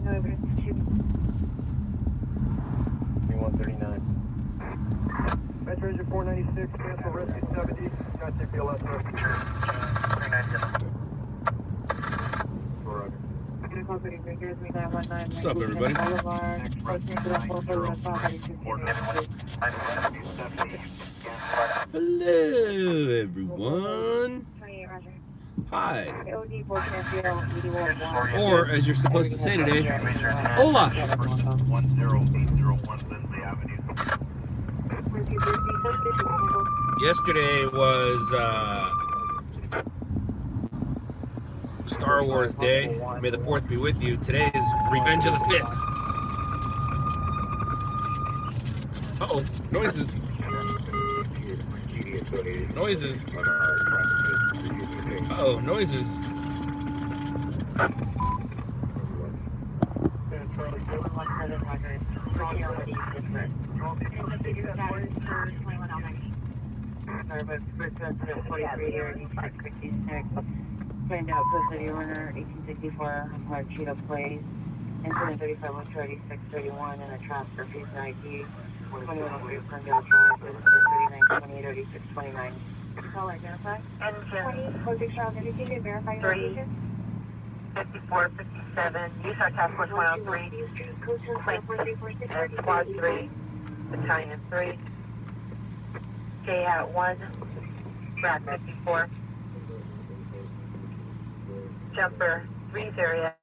139. Metro Ranger 496, cancel rescue 70. Contact BLS rescue. 390. What's up, everybody? Hello, everyone. Hi. Or, as you're supposed to say today, hola. 10801 Lindley Avenue. Yesterday was Star Wars Day. May the 4th be with you. Today is Revenge of the 5th. Uh-oh, noises. Noises. Uh-oh, noises. Find out post city runner 1864 hard sheet of plays. Incident 35 136 31 and a transfer fees and ID. 2103 Ferndale Drive. Incident 39 28 86 29. Call identify. Engine 46 Charles indicated. Verify your location. 54 57. Utah Task Force 103. And Squad 3. Battalion 3. J at 1. Brad 54. Jumper 3's area,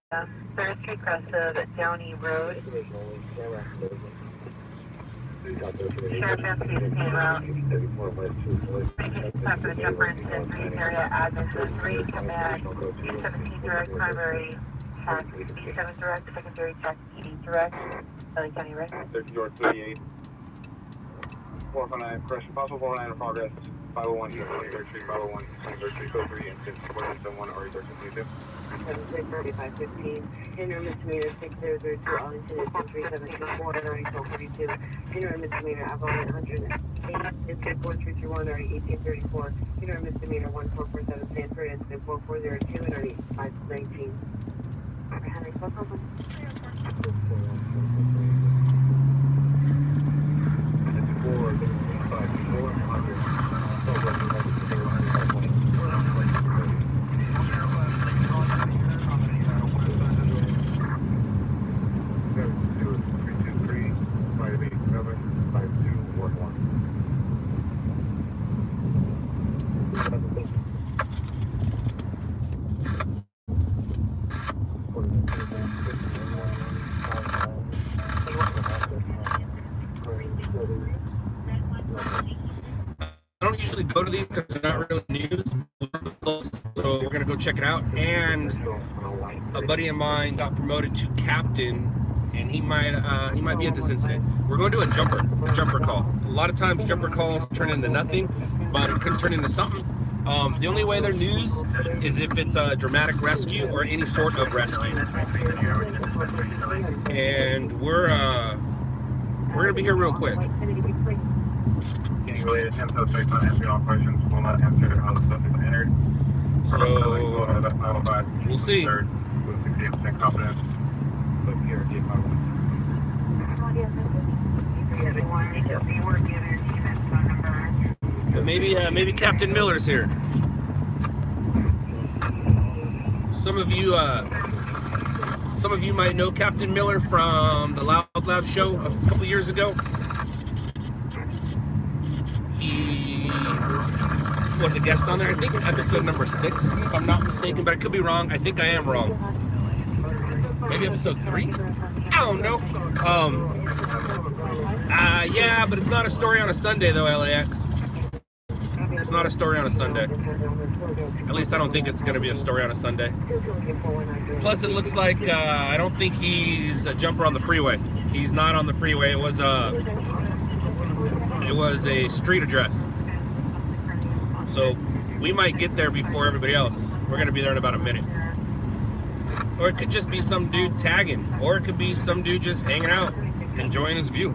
3rd Street crest of Downey Road. Sheriff Dempsey is en route. Time for the jumper incident 3's area, admin 3, command, B17 direct, primary tax, B7 direct, secondary tax, ED direct, LA County Risk. 30 North 38. 409, correction, possible 409 in progress. 501, 23rd Street, 501, 23rd Street, code 3, incident 471, RE 1322. 3515, interim misdemeanor 6002, Arlington is 3724, RE 1242, interim misdemeanor Avalon 108, incident 4331, RE 1834, interim misdemeanor 1447, Sanford, incident 4402, and RE 519. Henry, what's open? I don't usually go to these because they're not really news, so we're gonna go check it out. And a buddy of mine got promoted to captain, and he might be at this incident. We're going to do a jumper call. A lot of times jumper calls turn into nothing, but it could turn into something. The only way they're news is if it's a dramatic rescue or any sort of rescue. And we're gonna be here real quick. Related to suspects on entry all questions will not answer how the subject entered. So we'll see. With 68% confidence. Look here, Maybe Captain Miller's here. Some of you might know Captain Miller from the LOUDLABS show a couple years ago. He was a guest on there, I think episode number 6, if I'm not mistaken, but I could be wrong. I think I am wrong. Maybe episode 3? I don't know. Yeah, but it's not a story on a Sunday though, LAX. It's not a story on a Sunday. At least I don't think it's going to be a story on a Sunday. Plus it looks like, I don't think he's a jumper on the freeway. He's not on the freeway. It was a street address. So we might get there before everybody else. We're going to be there in about a minute. Or it could just be some dude tagging. Or it could be some dude just hanging out, enjoying his view.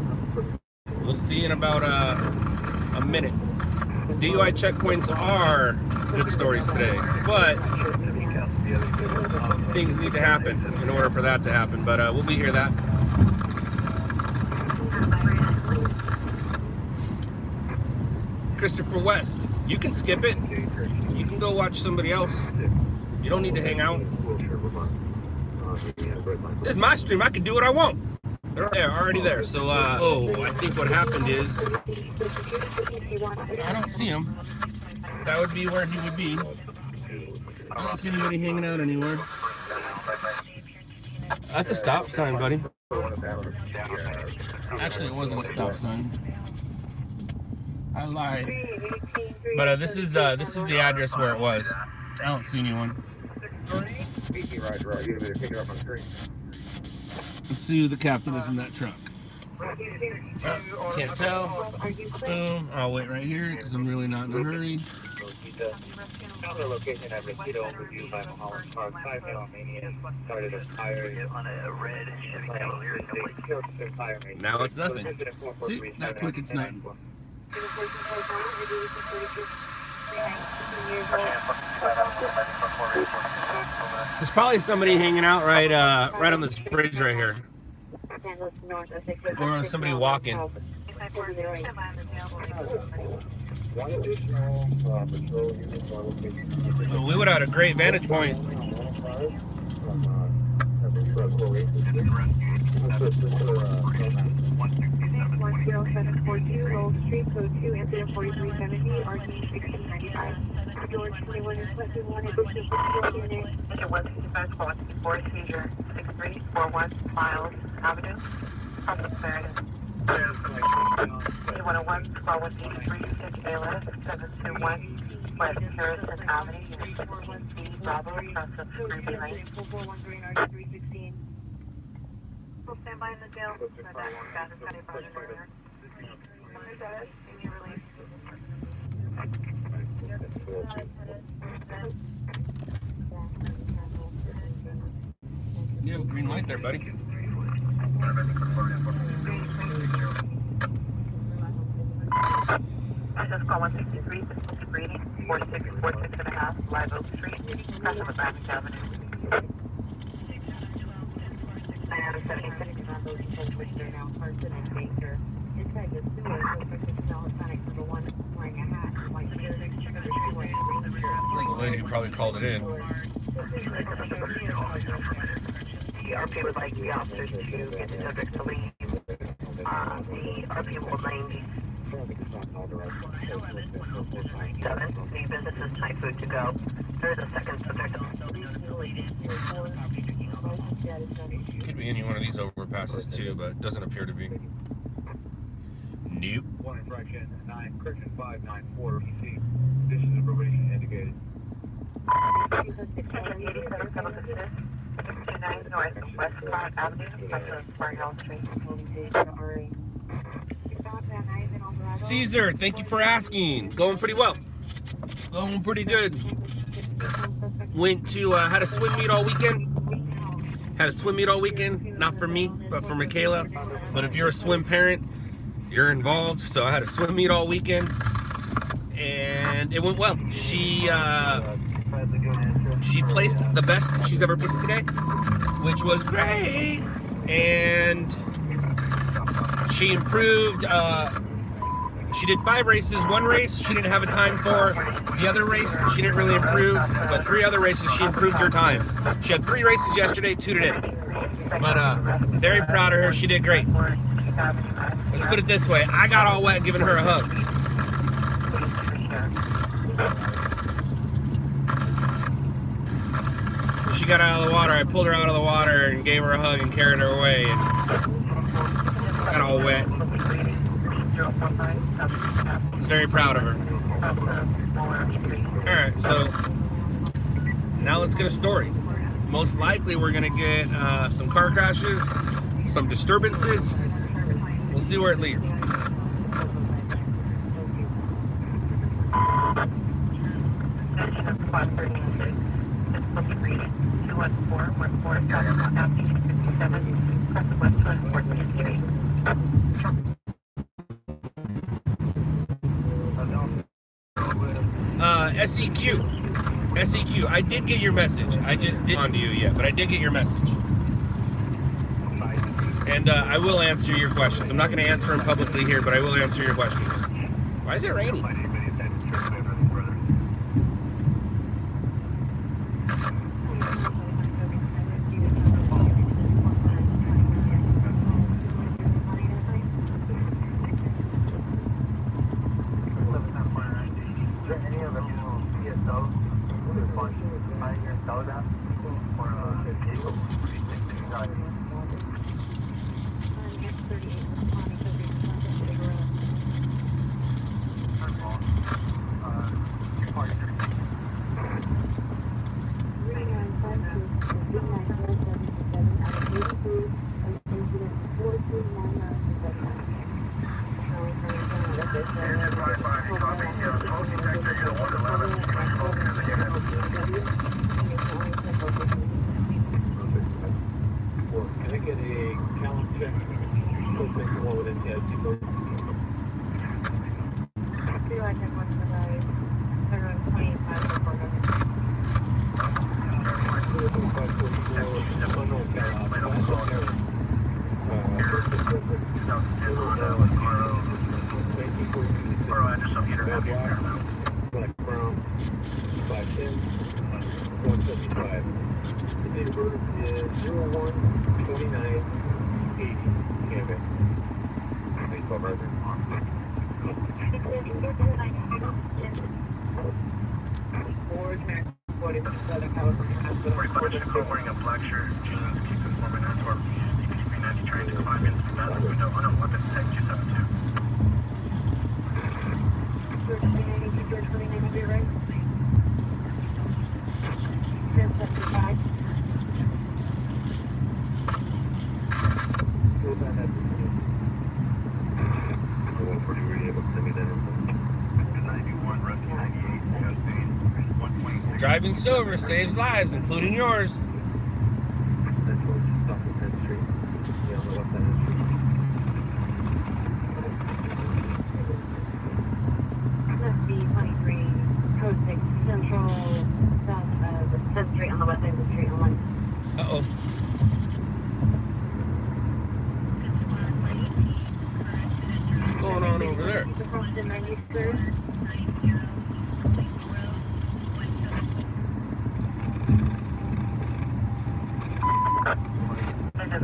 We'll see in about a minute. DUI checkpoints are good stories today, but things need to happen in order for that to happen, but we'll be here that. Christopher West, you can skip it. You can go watch somebody else. You don't need to hang out. This is my stream. I can do what I want. They're there, already there. So, I think what happened is, I don't see him. That would be where he would be. I don't see anybody hanging out anywhere. That's a stop sign, buddy. Actually, it wasn't a stop sign. I lied. But this is the address where it was. I don't see anyone. Let's see who the captain is in that truck. Can't tell. Boom. I'll wait right here because I'm really not in a hurry. Location at Rosito, reviewed by Mulholland Park, 5 male Armenians, started a fire on a red Now it's nothing. See, that quick it's nothing. There's probably somebody hanging out right on this bridge right here. Or somebody walking. Well, we would have had a great vantage point. Stand by in the jail. You have a green light there, buddy. Just call 163, greeting, 4646.5, Live Oak Street, crossing with Rapids Avenue. I have a 76 on those which are now Carson and Baker. Inside the sewer, looks like it's electronic number one wearing a hat, like the lady who probably called it in. The RP would like the officers to get the subject to leave. The RP will 90. 7, the business is Thai food to go. There is a second subject. Could be any one of these overpasses too, but it doesn't appear to be. Nope. One infraction, 9, correction 594, received. This is a probation indicated. 87, 766, North Westcott Avenue, Farnell Street. Caesar, thank you for asking. Going pretty well. Going pretty good. Went to, had a swim meet all weekend. Had a swim meet all weekend. Not for me, but for Michaela. But if you're a swim parent, you're involved. So I had a swim meet all weekend. And it went well. She placed the best she's ever placed today, which was great. And she improved. She did 5 races. 1 race she didn't have a time for. The other race she didn't really improve, but 3 other races she improved her times. She had 3 races yesterday, 2 today. But very proud of her. She did great. Let's put it this way: I got all wet giving her a hug. When she got out of the water, I pulled her out of the water and gave her a hug and carried her away, and got all wet. I was very proud of her. Alright, so now let's get a story. Most likely we're going to get some car crashes, some disturbances. We'll see where it leads. SEQ. SEQ, I did get your message. I just didn't respond to you yet, but I did get your message. And I will answer your questions. I'm not going to answer them publicly here, but I will answer your questions. Why is it raining? Can I get a calendar check? Still think the one with NTIC. Black Crown, 510, 175. The date of birth is 01/29/80. Campbell. Thanks for brother. Southern California. Wearing a black shirt, jeans, keep informing us for CP90 trying to climb in. We don't want to weapons tech 272. Driving sober saves lives, including yours. That's where it's stuck with 10th Street. Yeah, on the left side of the street. That's the 23 Code 6 Central, south of the 10th Street on the west side of the street on one. Uh-oh. What's going on over there? Across the 93rd.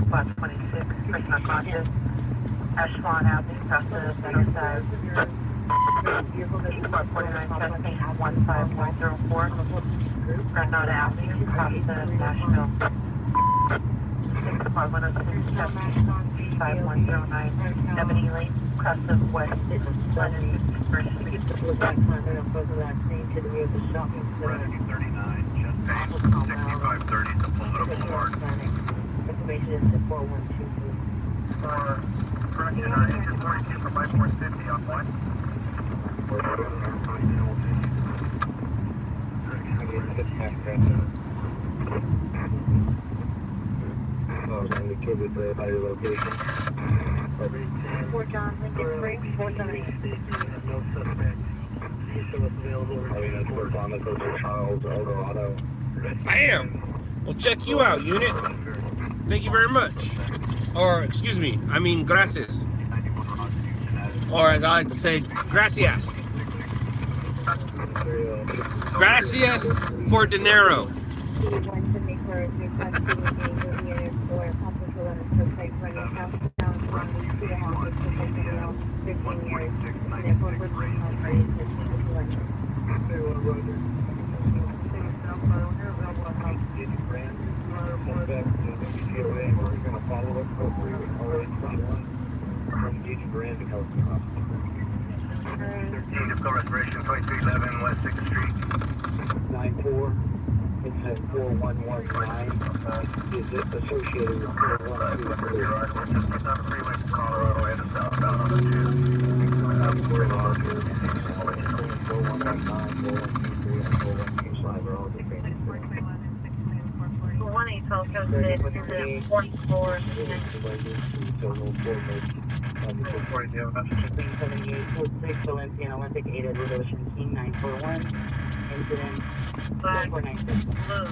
Class 26, person unconscious. Echelon Avenue, across the center side. Spot 49, testing 15104. Granada Avenue, across the National. Spot 106, testing 5109. Ebony Lane, across the West London Street. The black Honda opposed to that scene to the rear of the shopping center. 39, just 6530 to Florida Boulevard. Information is at 4122. For correction, engine 42 for 5450 on 1. Indicated by your location. Fort John, Lincoln Springs, 478. No suspect. Still available. I mean, that's where on the coast of Charles, Eldorado. Bam! We'll check you out, unit. Thank you very much. Or, excuse me, I mean gracias. Or as I like to say, gracias. Gracias for dinero. 174 is requesting a unit for possible suspect running southbound from the house to around 15 years. Therefore, we're going to try to follow up from Gage Grand to California. 13 Disco Restoration, 2311 West 6th Street. 94, it's at 4119. Is this associated with 4123? Just on the freeway from Colorado and the southbound on the 2. 1-812 Coast 6 is at 4th floor. 40, do you have a message? 78 Code 6, Olympian Olympic 8 at Revolution Team 941. incident Flag 496. blue,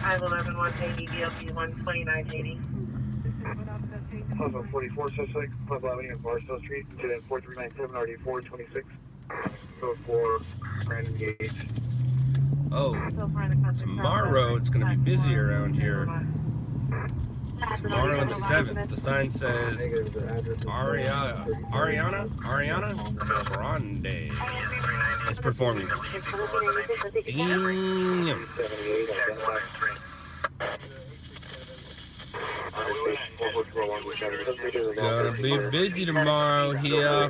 I-11 180, DLP 12980. Plaza 44 suspect, Plaza Avenue and Barstow Street, incident 4397, RD 426. Code 4, Brandon Gage. Oh, So far, the customer tomorrow it's going to be busy around here. Tomorrow on the 7th, the sign says Ariana Grande is performing. Damn. Gonna be busy tomorrow here.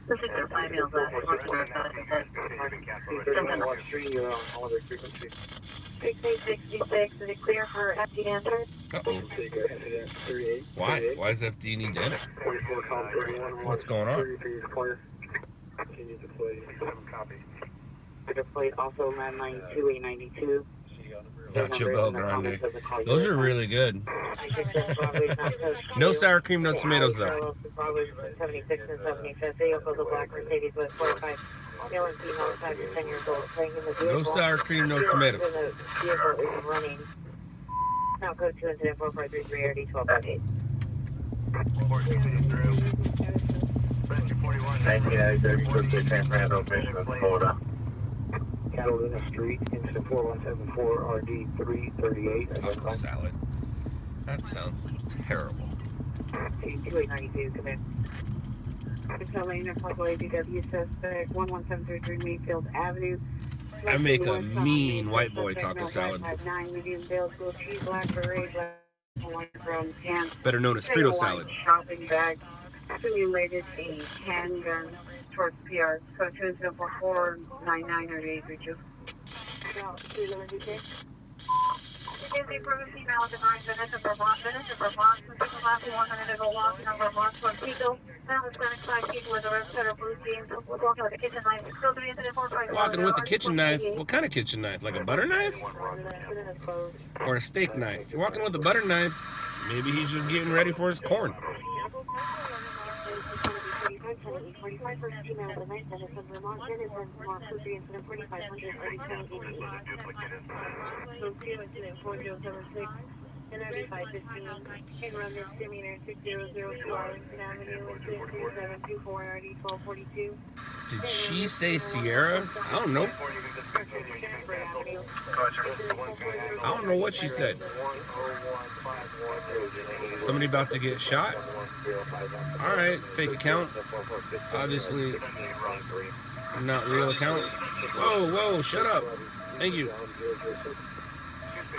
This is just 5 miles left. 666, is it clear for FD enter? Uh-oh. Why? Why does FD need to enter? What's going on? The plate also landline 2892. Nacho Bel Grande. Those are really good. No sour cream, no tomatoes though. 76 and 75. Vehicle, the black Mercedes with 45. Male and female, 5 to 10 years old, playing in the vehicle. No sour cream, no tomatoes. The vehicle is running. Now go to incident 4533 RD 1258. 1990, San Fernando, Mission, Florida. Catalina Street, incident 4174, RD 338. Taco salad. That sounds terrible. 2892, come in. Lane of Parkway, BW suspect 11733 Mayfield Avenue. I make a mean white boy taco salad. 9 medium Bale School cheese, black beret, black from tan. Better known as Frito salad. Shopping bag simulated a handgun towards PR. Code 204499 or 832. It is a proven female at the 9 minutes of Vermont, the people last 1 minute ago walking on Vermont from Pico. Now Hispanic 5 people with a red sweater, blue jeans, walking with a kitchen knife. Still the incident 455. Walking with a kitchen knife. What kind of kitchen knife? Like a butter knife? Or a steak knife? You're walking with a butter knife. Maybe he's just getting ready for his corn. 45 first female at the 9 minutes of Vermont, citizen, Vermont, incident 4500 incident 4076. And 9515, and run this misdemeanor 6002 Arlington Avenue, incident 3724, RD 1242. Did she say Sierra? I don't know. I don't know what she said. Somebody about to get shot? Alright, fake account. Obviously, not real account. Whoa, whoa, shut up. Thank you.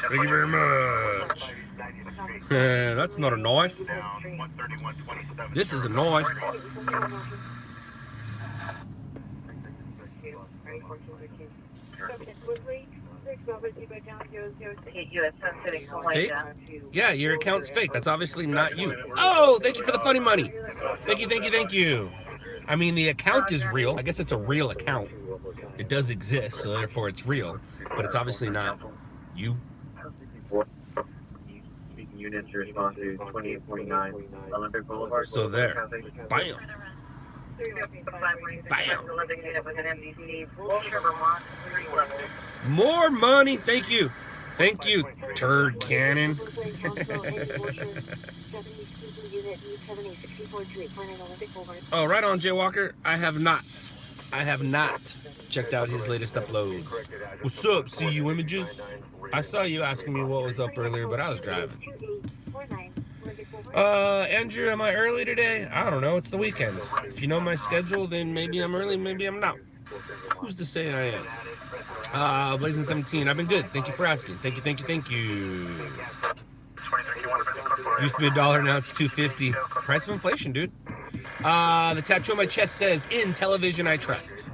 Thank you very much. That's not a knife. This is a knife. Fake? Yeah, your account's fake. That's obviously not you. Oh, thank you for the funny money. Thank you, thank you, thank you. I mean, the account is real. I guess it's a real account. It does exist, so therefore it's real. But it's obviously not you. Units to respond to 2849 Olympic Boulevard. So there. Bam. Bam. More money. Thank you. Thank you, turd cannon. Oh, right on, Jay Walker. I have not checked out his latest uploads. What's up, CU Images? I saw you asking me what was up earlier, but I was driving. Andrew, am I early today? I don't know. It's the weekend. If you know my schedule, then maybe I'm early, maybe I'm not. Who's to say I am? Blazing 17. I've been good. Thank you for asking. Thank you, thank you, thank you. Used to be $1, now it's $2.50. Price of inflation, dude. The tattoo on my chest says, "In television I trust."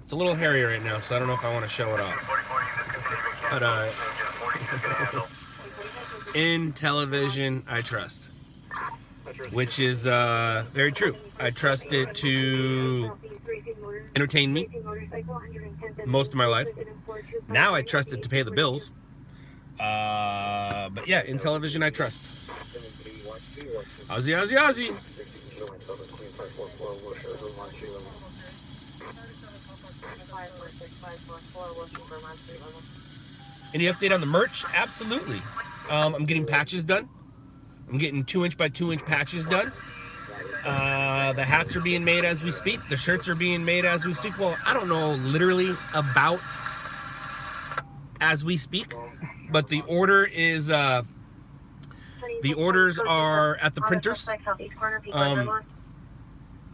It's a little hairy right now, so I don't know if I want to show it off. But, in television I trust. Which is very true. I trust it to entertain me most of my life. Now I trust it to pay the bills. But yeah, in television I trust. Ozzy, Ozzy, Ozzy. Any update on the merch? Absolutely. I'm getting patches done. I'm getting 2-inch by 2-inch patches done. The hats are being made as we speak. The shirts are being made as we speak. Well, I don't know literally about as we speak, but the order is the orders are at the printers.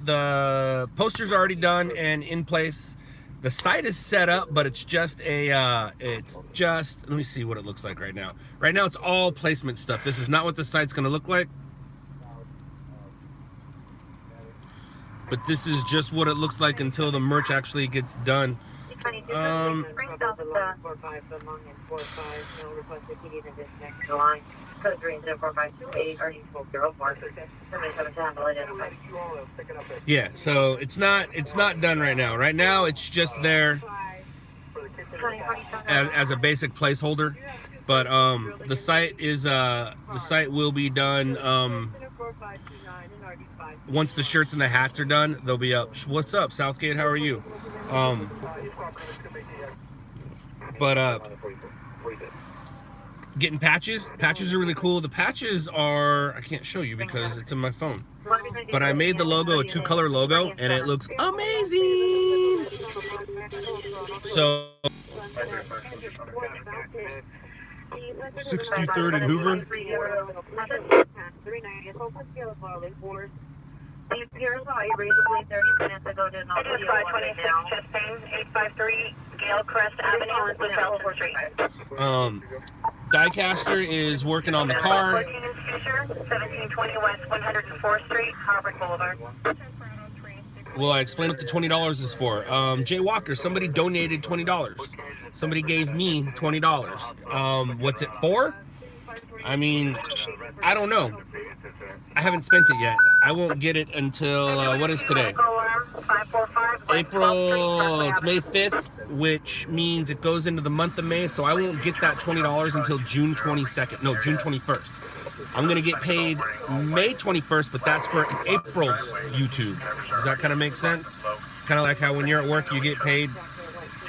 The posters are already done and in place. The site is set up, but it's just let me see what it looks like right now. Right now it's all placement stuff. This is not what the site's gonna look like. But this is just what it looks like until the merch actually gets done. Yeah, so it's not done right now. Right now it's just there as a basic placeholder. But the site will be done once the shirts and the hats are done. They'll be up. What's up, Southgate? How are you? Getting patches. Patches are really cool. The patches are, I can't show you because it's in my phone. But I made the logo a 2-color logo and it looks amazing. So 63rd and Hoover. The appearance on reasonably 30 minutes ago did not see 526 Chastain, 853 Galecrest Avenue, with Belton Street. Diecaster is working on the car. 14 inch Fisher, 1720 West 104th Street, Harvard Boulevard. Well, I explained what the $20 is for. Jay Walker, somebody donated $20. Somebody gave me $20. What's it for? I mean, I don't know. I haven't spent it yet. I won't get it until, what is today? April, it's May 5th, which means it goes into the month of May, so I won't get that $20 until June 22nd. No, June 21st. I'm going to get paid May 21st, but that's for April's YouTube. Does that kind of make sense? Kind of like how when you're at work, you get paid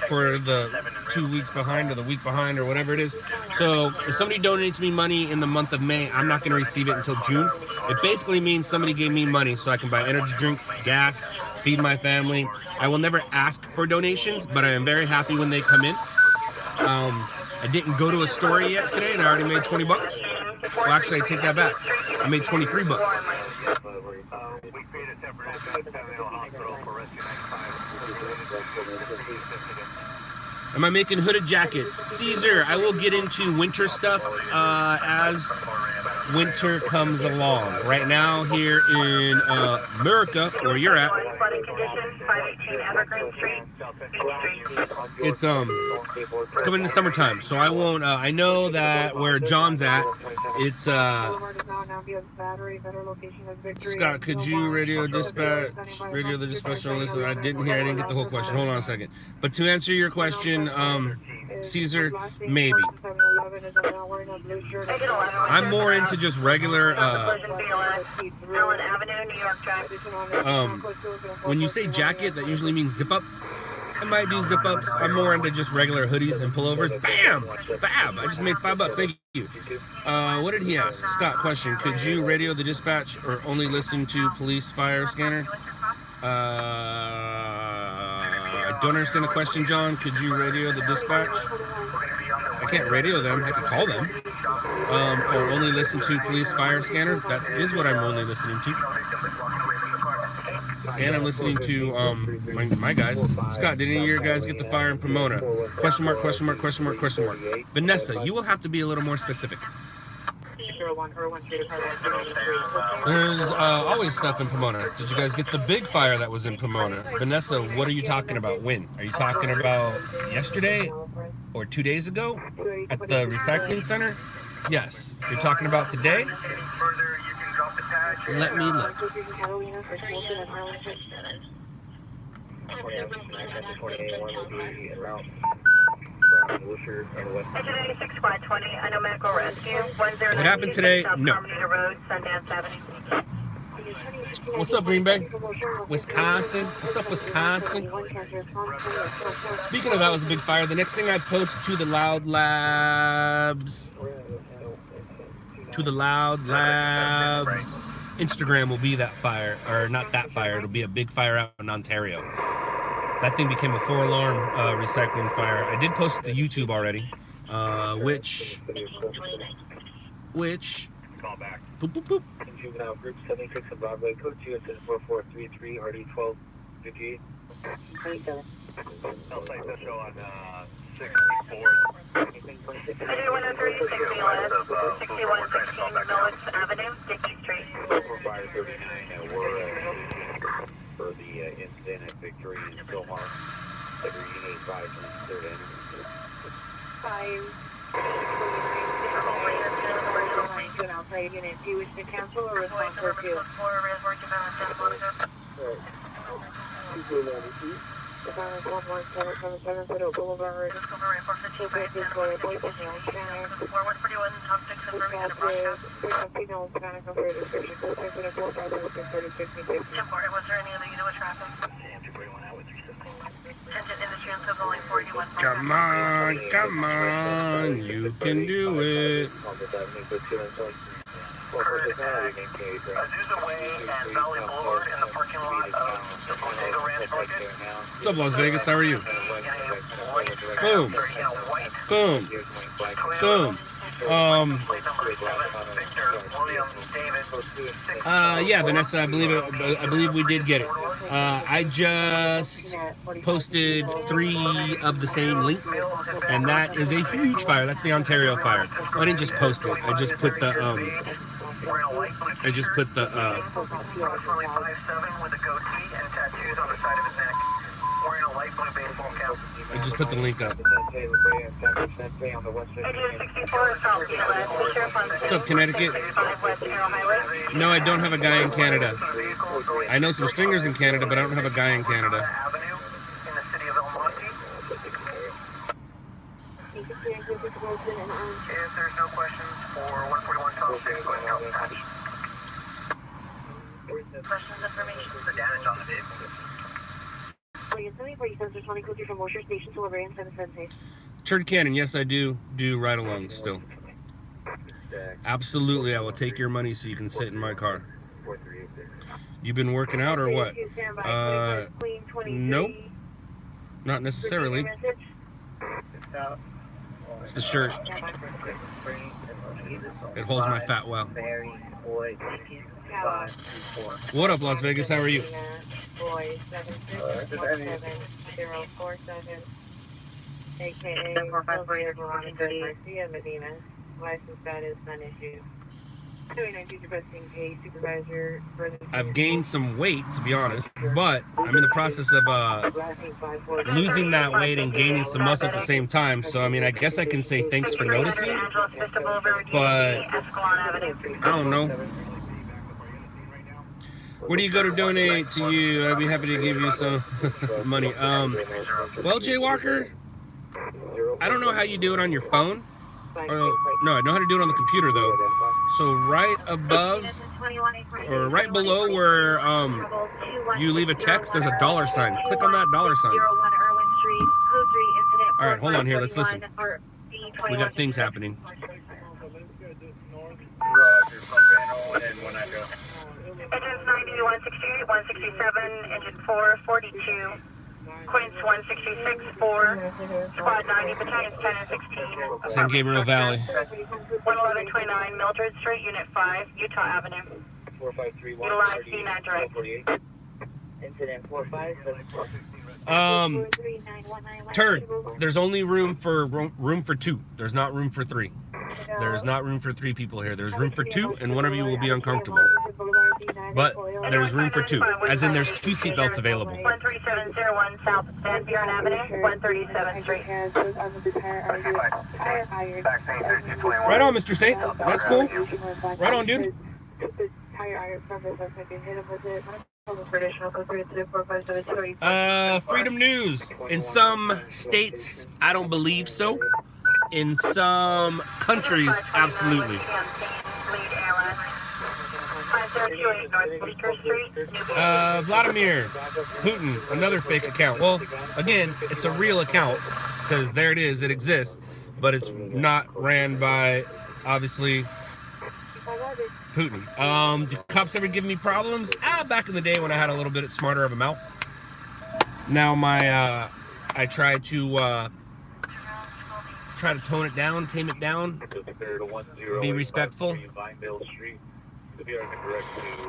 for the 2 weeks behind or the week behind or whatever it is. So if somebody donates me money in the month of May, I'm not going to receive it until June. It basically means somebody gave me money so I can buy energy drinks, gas, feed my family. I will never ask for donations, but I am very happy when they come in. I didn't go to a store yet today and I already made 20 bucks. Well, actually, I take that back. I made 23 bucks. Am I making hooded jackets? Caesar, I will get into winter stuff as winter comes along. Right now here in America, where you're at, it's coming into summertime, so I won't. I know that where John's at, it's Scott, could you radio the dispatch on this? I didn't get the whole question. Hold on a second. But to answer your question, Caesar, maybe. I'm more into just regular. When you say jacket, that usually means zip up. I might do zip ups. I'm more into just regular hoodies and pullovers. Bam! Fab! I just made $5. Thank you. What did he ask? Scott, question. Could you radio the dispatch or only listen to police fire scanner? I don't understand the question, John. Could you radio the dispatch? I can't radio them. I can call them. Or only listen to police fire scanner. That is what I'm only listening to. And I'm listening to my guys. Scott, did any of your guys get the fire in Pomona? Question mark, question mark, question mark, question mark. Vanessa, you will have to be a little more specific. There's always stuff in Pomona. Did you guys get the big fire that was in Pomona? Vanessa, what are you talking about? When? Are you talking about yesterday or 2 days ago at the recycling center? Yes. If you're talking about today, let me look. I know medical rescue. What happened today? No. What's up, Green Bay? Wisconsin. What's up, Wisconsin? Speaking of that was a big fire. The next thing I post to the Loud Labs, Instagram will be that fire, or not that fire. It'll be a big fire out in Ontario. That thing became a 4-alarm recycling fire. I did post it to YouTube already, which. Call back. Boop, boop, boop. Juvenile Group 76 in Broadway, code 2, it says 4433, RD 12, 58. I'll take the show on 64. I do 136 6116 Millis Avenue, Dickey Street. Fire 39, we're for the incident at Victory and Philmar. Every unit 5 from 3rd Avenue. 5. Outside unit. Do you wish to cancel or respond for 2? Reservoir to balance Santa Monica. Balance 11777 Fiddle Boulevard. Discover report for 2 by Santa Monica. 4141, top 6 confirming under broadcast. Signal panic over the description. Code 446 Temporary, was there any other unit with traffic? Attention industry on civil line 41. Come on, you can do it. Azusa Way and Valley Boulevard in the parking lot of the Potato Ranch Market. What's up, Las Vegas? How are you? Boom. Boom. Boom. Yeah, Vanessa, I believe we did get it. I just posted 3 of the same link, and that is a huge fire. That's the Ontario fire. I didn't just post it. I just put the approximately 5'7" with a goatee and tattoos on the side of his neck. Wearing a light blue baseball cap. I just put the link up. What's up, Connecticut? No, I don't have a guy in Canada. I know some stringers in Canada, but I don't have a guy in Canada. If there's no questions for 141 South 6, go ahead and dispatch. Questions, information, the damage on the vehicle. Turd Cannon, yes, I do ride along still. Absolutely, I will take your money so you can sit in my car. You've been working out or what? Nope. Not necessarily. It's the shirt. It holds my fat well. What up, Las Vegas? How are you? Boy 7617047, aka Garcia Medina. License status non-issue. 292 requesting a supervisor. I've gained some weight, to be honest, but I'm in the process of losing that weight and gaining some muscle at the same time. So I mean, I guess I can say thanks for noticing, but I don't know. Where do you go to donate to you? I'd be happy to give you some money. Well, Jay Walker, I don't know how you do it on your phone. No, I know how to do it on the computer though. So right above or right below where you leave a text, there's a $sign. Click on that $sign. All right, hold on here. Let's listen. We got things happening. Engines 90, 168, 167, engine 4, 42, Quince 166, 4, squad 90, battalions 10 and 16. San Gabriel Valley. 11129 Mildred Street, Unit 5, Utah Avenue. Utilize CNAT direct. Incident 457. Turd, there's only room for 2. There's not room for 3. There is not room for 3 people here. There's room for 2, and one of you will be uncomfortable. But there's room for 2, as in the's 2 seatbelts available. 13701 South Van Buren Avenue, 137th Street. Right on, Mr. Saints. That's cool. Right on, dude. Freedom News. In some states, I don't believe so. In some countries, absolutely. Vladimir Putin, another fake account. Well, again, it's a real account because there it is, it exists, but it's not ran by, obviously, Putin. Do cops ever give me problems? Back in the day when I had a little bit smarter of a mouth. Now I try to tone it down, tame it down, be respectful.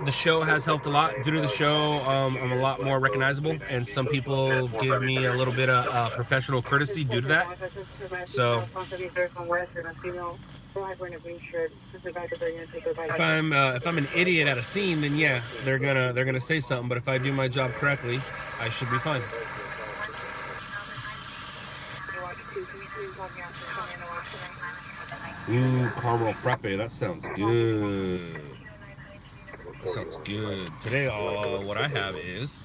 The show has helped a lot. Due to the show, I'm a lot more recognizable, and some people give me a little bit of professional courtesy due to that. So if I'm an idiot at a scene, then yeah, they're gonna say something. But if I do my job correctly, I should be fine. Ooh, caramel frappe. That sounds good. That sounds good. Today, what I have is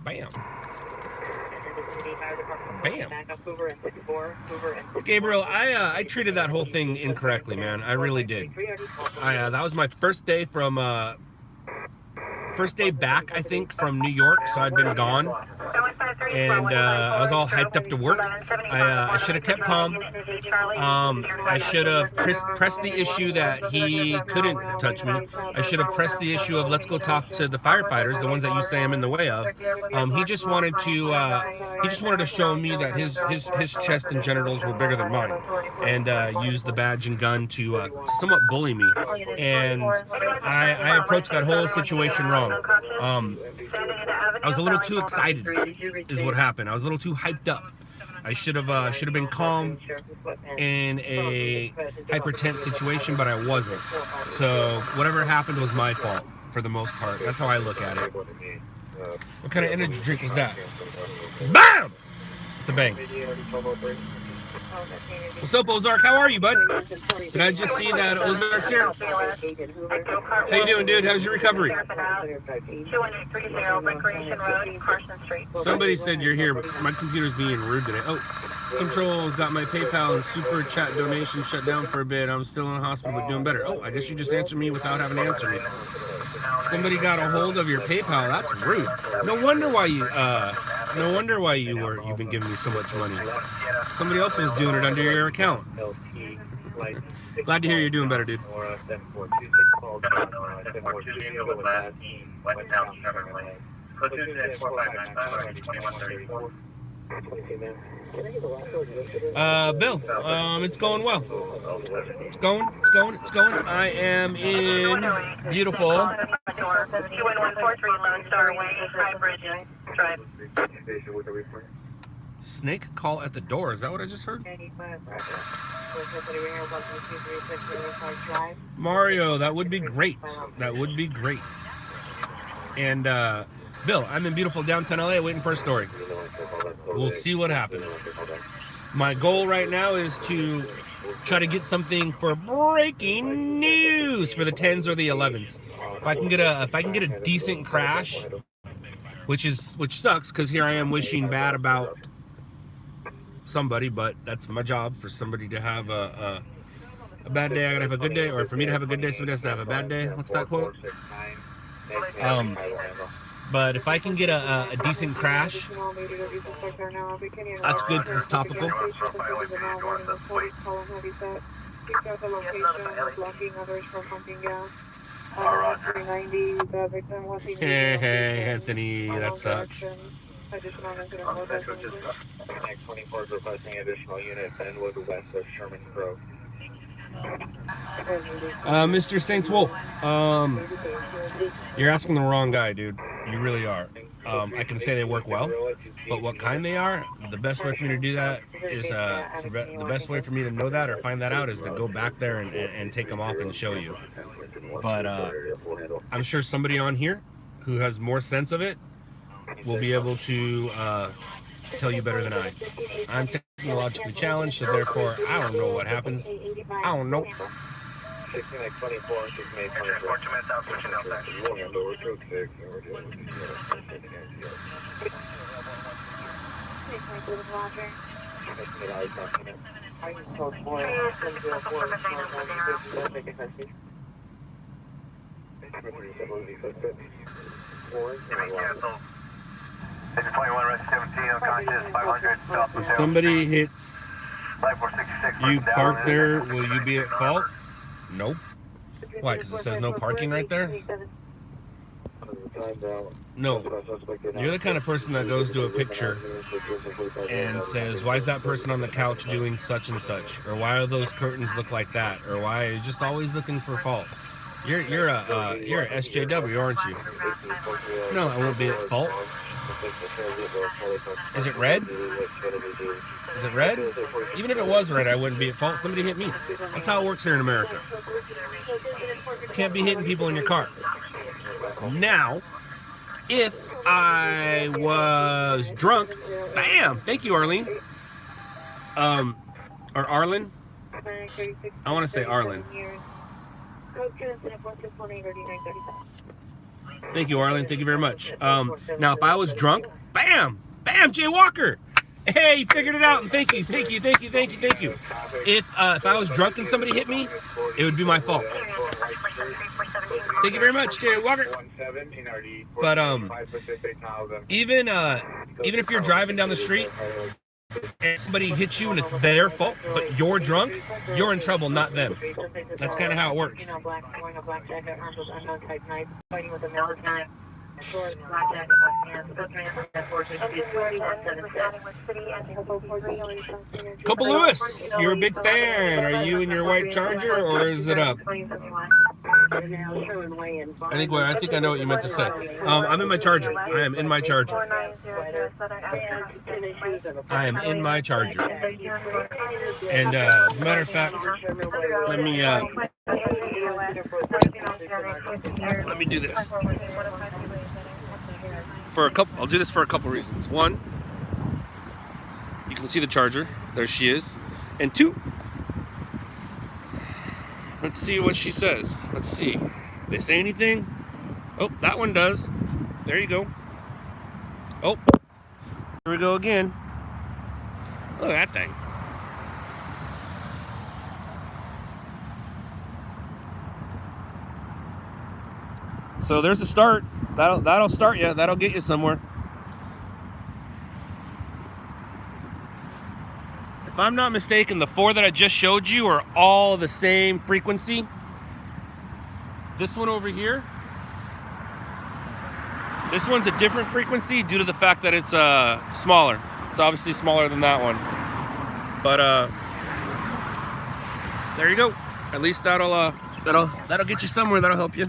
bam. Bam. Gabriel, I treated that whole thing incorrectly, man. I really did. That was my first day back, I think, from New York, so I'd been gone. And I was all hyped up to work. I should have kept calm. I should have pressed the issue that he couldn't touch me. I should have pressed the issue of let's go talk to the firefighters, the ones that you say I'm in the way of. He just wanted to show me that his chest and genitals were bigger than mine, and use the badge and gun to somewhat bully me. And I approached that whole situation wrong. I was a little too excited, is what happened. I was a little too hyped up. I should have been calm in a hyper-tense situation, but I wasn't. So whatever happened was my fault for the most part. That's how I look at it. What kind of energy drink was that? BAM! It's a bang. What's up, Ozark? How are you, bud? Did I just see that Ozark's here? How you doing, dude? How's your recovery? Somebody said you're here, but my computer's being rude today. Oh, some trolls got my PayPal and Super Chat donation shut down for a bit. I'm still in the hospital, but doing better. Oh, I guess you just answered me without having to answer me. Somebody got a hold of your PayPal. That's rude. No wonder why you've been giving me so much money. Somebody else was doing it under your account. Glad to hear you're doing better, dude. Bill, it's going well. It's going. I am in beautiful Snake call at the door. Is that what I just heard? Mario, that would be great. That would be great. And Bill, I'm in beautiful downtown LA waiting for a story. We'll see what happens. My goal right now is to try to get something for breaking news for the 10s or the 11s. If I can get a decent crash, which sucks because here I am wishing bad about somebody, but that's my job, for somebody to have a bad day, I gotta have a good day, or for me to have a good day, somebody has to have a bad day. What's that quote? But if I can get a decent crash, that's good because it's topical. Hey, Anthony, that sucks. Mr. Saints Wolf, you're asking the wrong guy, dude. You really are. I can say they work well, but what kind they are, the best way for me to do that is, the best way for me to know that or find that out is to go back there and take them off and show you. But I'm sure somebody on here who has more sense of it will be able to tell you better than I. I'm technologically challenged, so therefore I don't know what happens. I don't know. 16:24, 16:24. 2 minutes out, switching out back. If somebody hits you park there, will you be at fault? Nope. Why? Because it says no parking right there? No. You're the kind of person that goes to a picture and says, why is that person on the couch doing such and such? Or why do those curtains look like that? Or why are you just always looking for fault? You're a SJW, aren't you? No, I won't be at fault. Is it red? Is it red? Even if it was red, I wouldn't be at fault. Somebody hit me. That's how it works here in America. You can't be hitting people in your car. Now, if I was drunk, bam! Thank you, Arlene. Or Arlen? I want to say Arlen. Thank you, Arlen. Thank you very much. Now, if I was drunk, bam! Bam! Jay Walker! Hey, you figured it out, and thank you, thank you, thank you, thank you, thank you. If I was drunk and somebody hit me, it would be my fault. Thank you very much, Jay Walker. But even if you're driving down the street and somebody hits you and it's their fault, but you're drunk, you're in trouble, not them. That's kind of how it works. Couple Lewis, you're a big fan. Are you in your white Charger, or is it up? I think I know what you meant to say. I'm in my Charger. I am in my Charger. I am in my Charger. And as a matter of fact, let me do this. I'll do this for a couple reasons. One, you can see the Charger. There she is. And two, let's see what she says. Let's see. They say anything? Oh, that one does. There you go. Oh, here we go again. Look at that thing. So there's a start. That'll start you. That'll get you somewhere. If I'm not mistaken, the 4 that I just showed you are all the same frequency. This one over here, this one's a different frequency due to the fact that it's smaller. It's obviously smaller than that one. But there you go. At least that'll get you somewhere. That'll help you.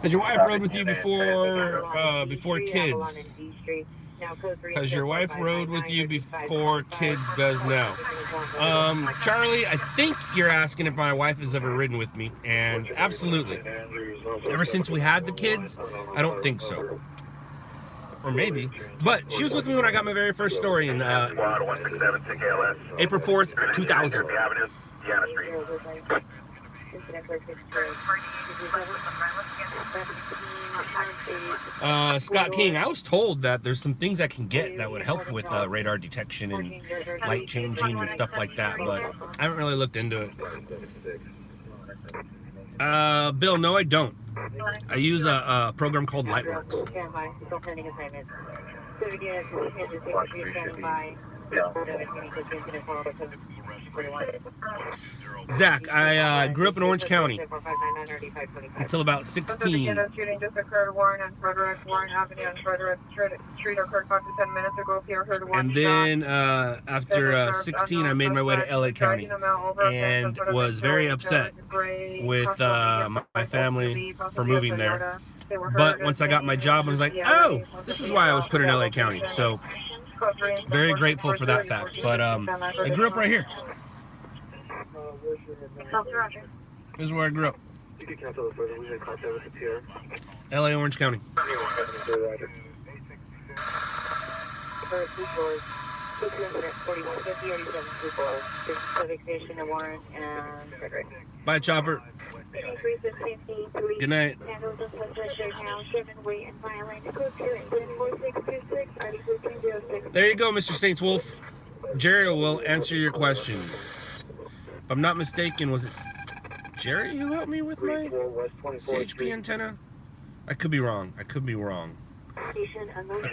Has your wife rode with you before kids? Has your wife rode with you before kids does now? Charlie, I think you're asking if my wife has ever ridden with me, and absolutely. Ever since we had the kids, I don't think so. Or maybe. But she was with me when I got my very first story in April 4th, 2000. Scott King, I was told that there's some things I can get that would help with radar detection and light changing and stuff like that, but I haven't really looked into it. Bill, no, I don't. I use a program called Lightworks. Zach, I grew up in Orange County until about 16. And then after 16, I made my way to LA County and was very upset with my family for moving there. But once I got my job, I was like, oh, this is why I was put in LA County. So very grateful for that fact. But I grew up right here. This is where I grew up. LA, Orange County. For 2 floors, 2 incident, 4150, 87 2 floors, Pacific Station and Warren and Frederick. Bye, Chopper. Good night. There you go, Mr. Saints Wolf. Jerry will answer your questions. If I'm not mistaken, was it Jerry who helped me with my CHP antenna? I could be wrong. I could be wrong. I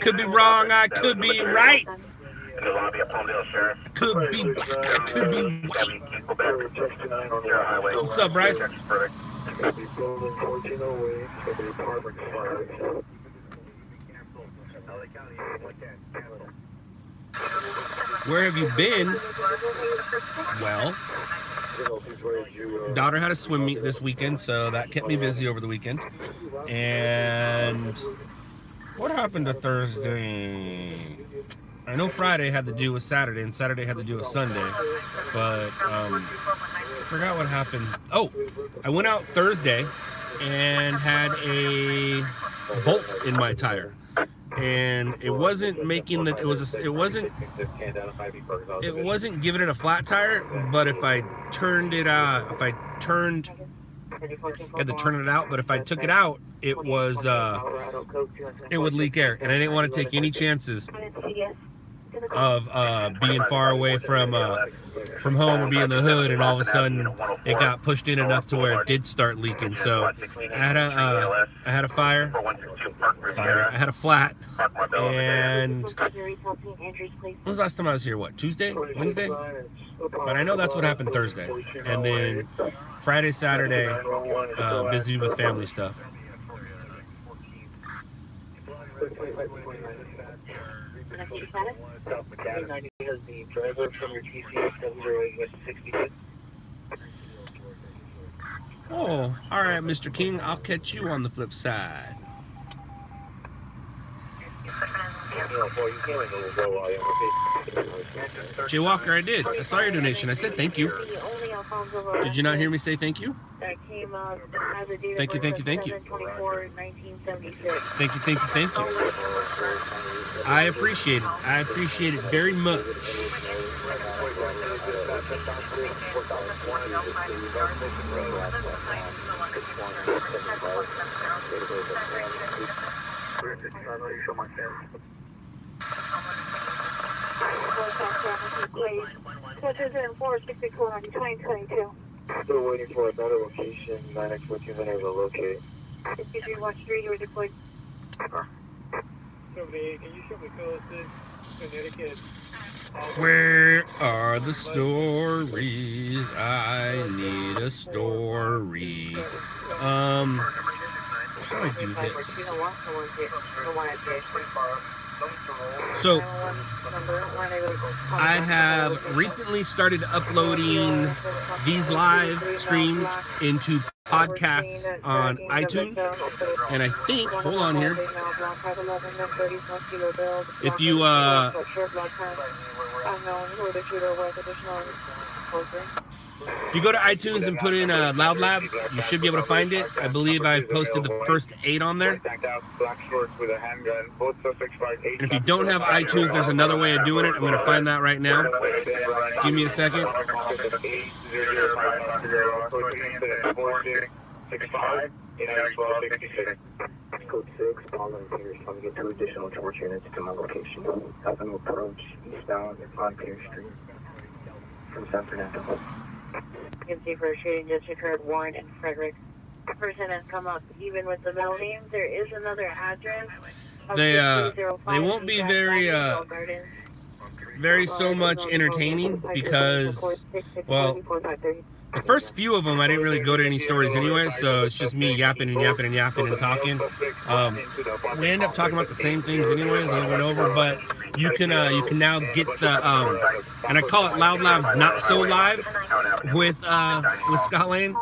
could be wrong. I could be right. Could be right. What's up, Bryce? Where have you been? Well, daughter had a swim meet this weekend, so that kept me busy over the weekend. And what happened to Thursday? I know Friday had to do with Saturday, and Saturday had to do with Sunday, but I forgot what happened. Oh, I went out Thursday and had a bolt in my tire, and it wasn't making the it wasn't giving it a flat tire, but if I turned it I had to turn it out, but if I took it out, it would leak air, and I didn't want to take any chances of being far away from home or being in the hood, and all of a sudden it got pushed in enough to where it did start leaking. So I had a fire. I had a flat, and when was the last time I was here? What, Tuesday, Wednesday? But I know that's what happened Thursday, and then Friday, Saturday, busy with family stuff. Oh, all right, Mr. King. I'll catch you on the flip side. Jay Walker, I did. I saw your donation. I said thank you. Did you not hear me say thank you? Thank you, thank you, thank you. Thank you, thank you. I appreciate it. I appreciate it very much. Still waiting for another location. 9X14 minutes to locate. 5313, you were deployed. Where are the stories? I need a story. How do I do this? So, I have recently started uploading these live streams into podcasts on iTunes, and I think, hold on here, if you go to iTunes and put in LOUDLABS, you should be able to find it. I believe I've posted the first 8 on there. And if you don't have iTunes, there's another way of doing it. I'm going to find that right now. Give me a second. Code 6, following Pierce, let me get 2 additional torch units to my location. Have them approach eastbound on Pierce Street from San Fernando. You can see for a shooting just occurred, Warren and Frederick. The person has come up. Even with the middle names, there is another address. They won't be very so much entertaining because, well, the first few of them I didn't really go to any stories anyway, so it's just me yapping and yapping and yapping and talking. We end up talking about the same things anyways over and over, but you can now get the and I call it LOUDLABS Not So Live with Scott Lane,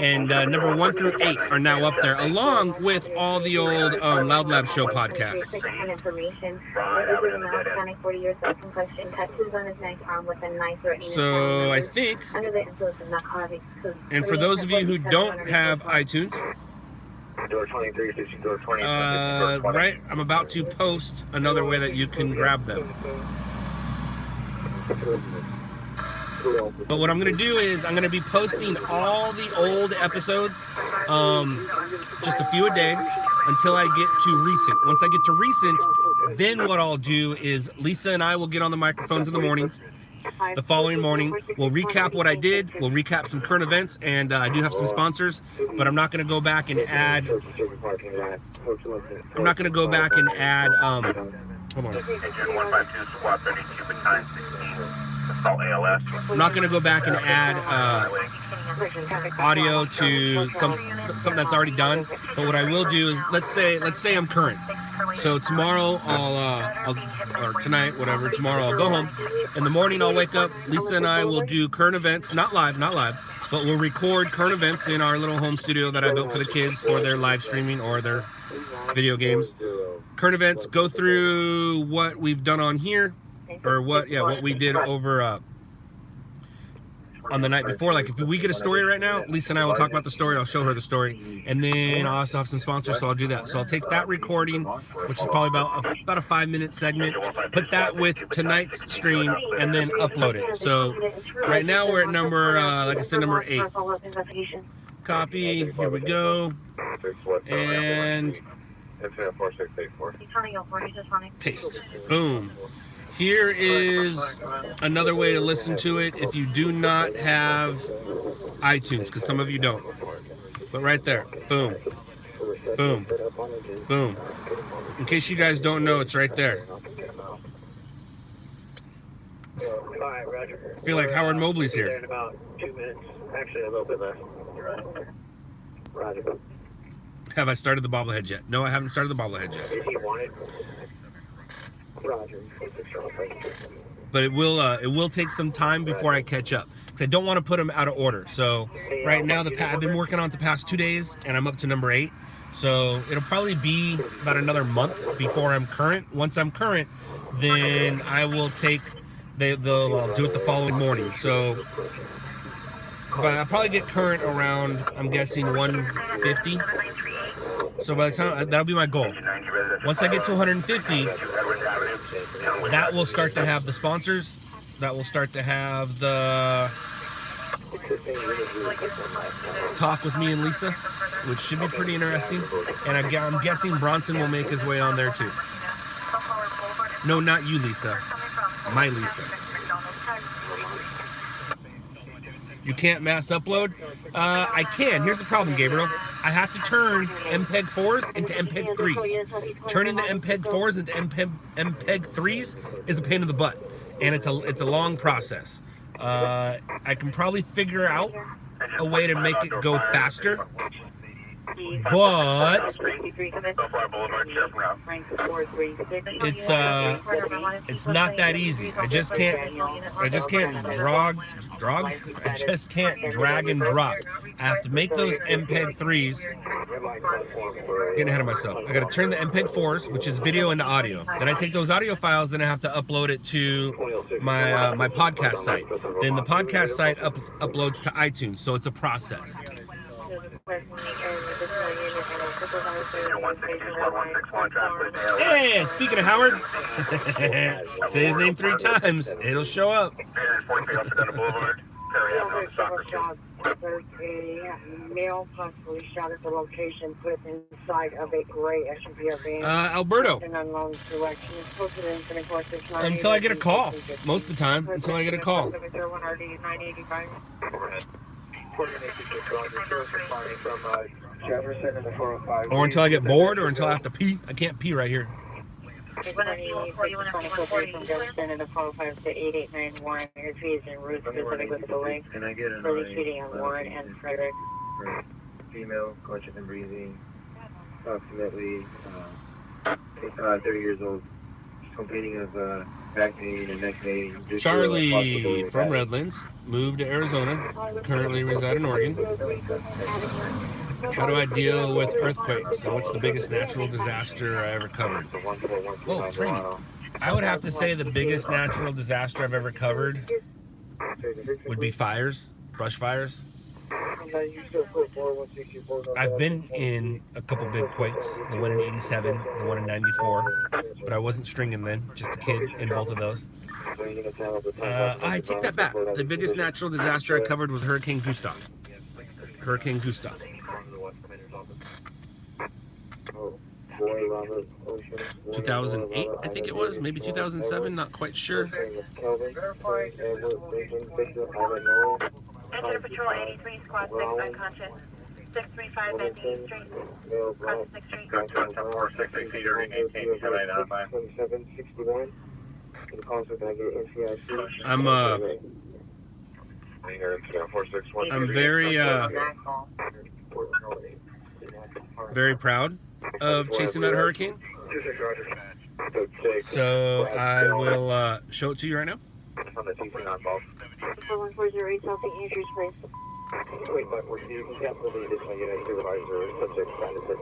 and number 1 through 8 are now up there, along with all the old LOUDLABS show podcasts. So I think, and for those of you who don't have iTunes, door 23, switching door 20. Right, I'm about to post another way that you can grab them. But what I'm going to do is I'm going to be posting all the old episodes, just a few a day, until I get to recent. Once I get to recent, then what I'll do is Lisa and I will get on the microphones in the mornings. The following morning, we'll recap what I did, we'll recap some current events, and I do have some sponsors, but I'm not going to go back and add, hold on. I'm not going to go back and add audio to something that's already done. But what I will do is, let's say I'm current. So tomorrow or tonight, whatever, tomorrow I'll go home. In the morning I'll wake up. Lisa and I will do current events, not live, but we'll record current events in our little home studio that I built for the kids for their live streaming or their video games. Current events, go through what we've done on here, or what we did over on the night before. Like if we get a story right now, Lisa and I will talk about the story. I'll show her the story, and then I'll also have some sponsors, so I'll do that. So I'll take that recording, which is probably about a 5-minute segment, put that with tonight's stream, and then upload it. So right now we're at number, like I said, number 8. Copy. Here we go, and paste. Boom. Here is another way to listen to it if you do not have iTunes, because some of you don't. But right there, boom, boom, boom. In case you guys don't know, it's right there. I feel like Howard Mobley's here. In about 2 minutes. Actually, a little bit less. Roger. Have I started the bobblehead yet? No, I haven't started the bobblehead yet. If you want it. Roger. But it will take some time before I catch up, because I don't want to put them out of order. So right now I've been working on it the past 2 days, and I'm up to number 8. So it'll probably be about another month before I'm current. Once I'm current, then I will take they'll do it the following morning. So but I'll probably get current around, I'm guessing, 150. So by the time, that'll be my goal. Once I get to 150, that will start to have the sponsors. That will start to have the talk with me and Lisa, which should be pretty interesting. And I'm guessing Bronson will make his way on there too. No, not you, Lisa. My Lisa. You can't mass upload? I can. Here's the problem, Gabriel. I have to turn MPEG-4s into MPEG-3s. Turning the MPEG-4s into MPEG-3s is a pain in the butt, and it's a long process. I can probably figure out a way to make it go faster, but it's not that easy. I just can't drag and drop. I have to make those MPEG-3s. Getting ahead of myself. I got to turn the MPEG-4s, which is video into audio. Then I take those audio files, then I have to upload it to my my podcast site. Then the podcast site uploads to iTunes. So it's a process. Hey, speaking of Howard, say his name 3 times, it'll show up. There's a male possibly shot at the location put inside of a gray SUV van. Alberto. An unknown selection. Until I get a call. Most of the time, until I get a call. Or until I get bored, or until I have to pee. I can't pee right here. From Jefferson and the 405 to 8891. Your fees en route specific with the link. Can I get for the shooting on Warren and Frederick. Female, conscious and breathing, approximately 30 years old. Complaining of back pain and neck pain. Charlie from Redlands, moved to Arizona, currently reside in Oregon. How do I deal with earthquakes? And what's the biggest natural disaster I ever covered? Whoa, training. I would have to say the biggest natural disaster I've ever covered would be fires, brush fires. I've been in a couple big quakes, the one in 87, the one in 94, but I wasn't stringing then, just a kid in both of those. I take that back. The biggest natural disaster I covered was Hurricane Gustav. Hurricane Gustav. 2008, I think it was, maybe 2007, not quite sure. Enter Patrol 83, Squad 6, unconscious. 635 Van Dean Street. Cross 6th Street. Got 10-4, 60 or 18, I'm very proud of chasing that hurricane. So I will show it to you right now.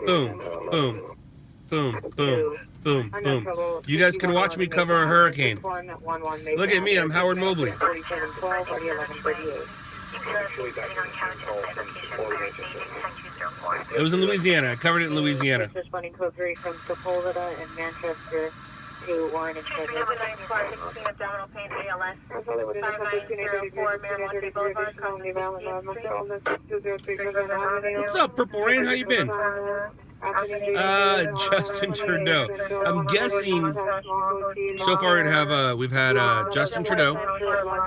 Boom, boom, boom, boom, boom, boom. You guys can watch me cover a hurricane. Look at me, I'm Howard Mobley. It was in Louisiana. I covered it in Louisiana. Responding code 3 from Sepulveda and Manchester to Warren and Frederick. Abdominal pain, ALS. 5904 Miramonte Boulevard, What's up, Purple Rain? How you been? Justin Trudeau. I'm guessing so far we've had Justin Trudeau,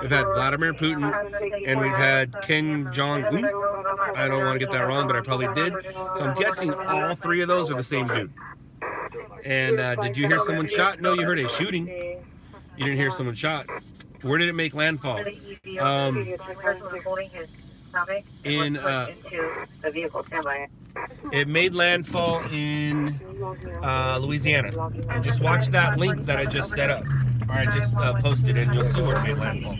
we've had Vladimir Putin, and we've had Kim Jong-un. I don't want to get that wrong, but I probably did. So I'm guessing all three of those are the same dude. And did you hear someone shot? No, you heard a shooting. You didn't hear someone shot. Where did it make landfall? It made landfall in Louisiana. And just watch that link that I just set up, or I just posted, and you'll see where it made landfall.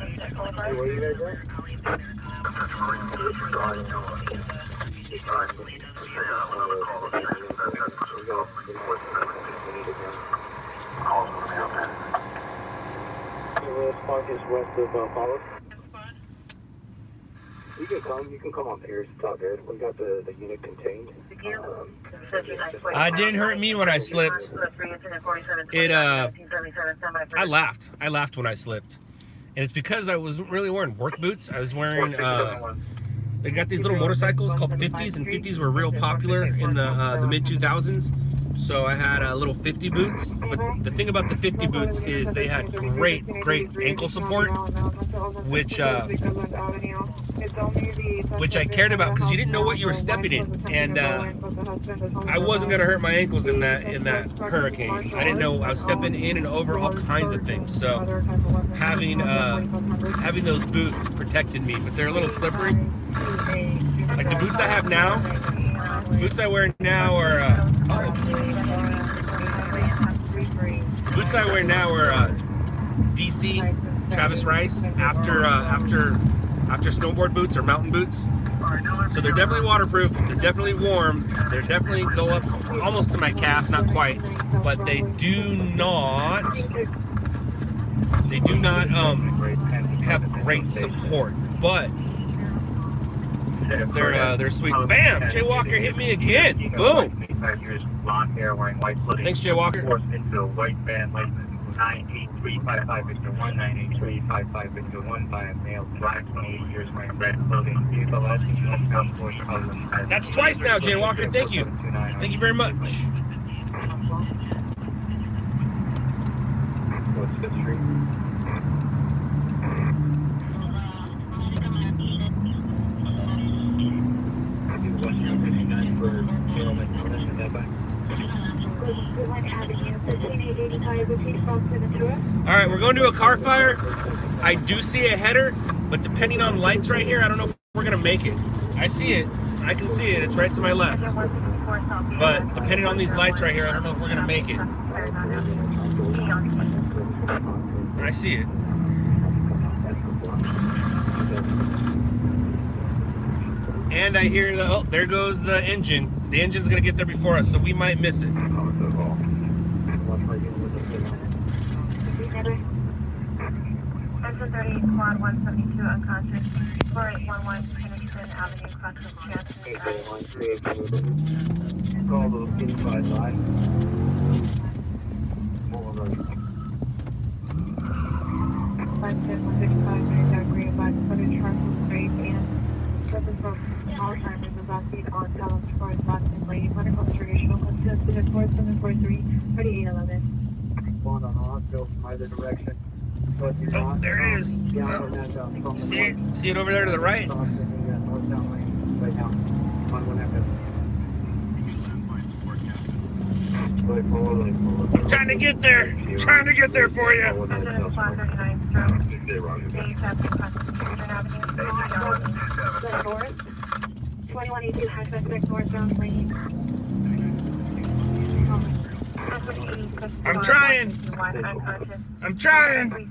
You can come on Pierce. It's all good. We got the unit contained. It didn't hurt me when I slipped. I laughed. I laughed when I slipped. And it's because I wasn't really wearing work boots. I was wearing, they got these little motorcycles called 50s, and 50s were real popular in the mid-2000s. So I had little 50 boots, but the thing about the 50 boots is they had great ankle support, which I cared about because you didn't know what you were stepping in, and I wasn't gonna hurt my ankles in that hurricane. I didn't know I was stepping in and over all kinds of things. So having those boots protected me, but they're a little slippery. Like the boots I have now, boots I wear now are boots I wear now are DC Travis Rice after snowboard boots or mountain boots. So they're definitely waterproof, they're definitely warm, they definitely go up almost to my calf, not quite, but they do not have great support, but they're sweet. Bam! Jay Walker hit me again. Boom! Thanks, Jay Walker. 98355 Victor 1, 98355 Victor 1 by a male, black, 28 years, wearing red clothing. That's twice now, Jay Walker. Thank you. Thank you very much. What's the street? All right, we're going to a car fire. I do see a header, but depending on lights right here, I don't know if we're gonna make it. I see it. I can see it. It's right to my left. But depending on these lights right here, I don't know if we're gonna make it. I see it. And I hear there goes the engine. The engine's gonna get there before us, so we might miss it. Enter 30, Quad 172, unconscious. 4811, Henderson Avenue, cross the Chance. 831, 382. Call those 85 live. More road. 5765, green flag, footage, Charles Street, and purpose for Alzheimer's is on feet on Talent Sports, Boston Lady, medical traditional, consistent of 4743, 3811. One on Rockville from either direction. Oh, there it is. You see it? See it over there to the right? Right now. On one after. Trying to get there. Trying to get there for you. 539 stroke. Stage after Constitution Avenue. 2182 #6 northbound lane. I'm trying. I'm trying. Avenue,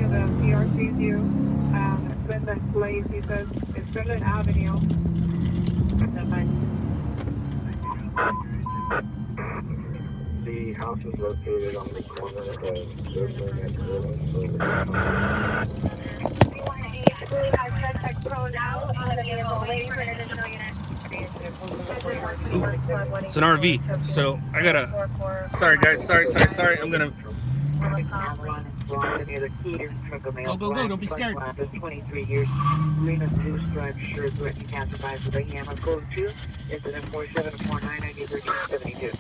the PRC's you. It's been the place, he says, it's been an avenue. The house is located on the corner of Surfer and Grilling. It's an RV, so I gotta. Sorry, guys. Sorry. I'm gonna. Go, don't be scared. 23 years. Lena Blue Stripe shirt threatening passersby with a hammer. Code 2, incident 4749, ID 1372.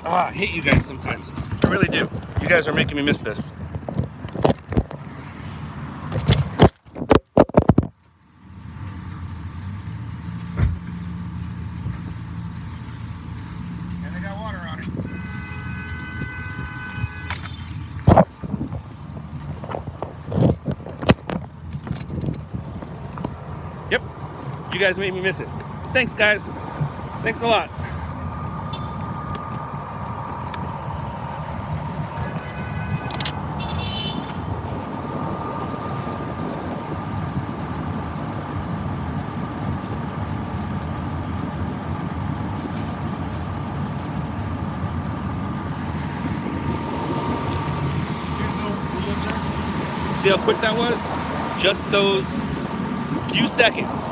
I hate you guys sometimes. I really do. You guys are making me miss this. And they got water on it. Yep. You guys made me miss it. Thanks, guys. Thanks a lot. See how quick that was? Just those few seconds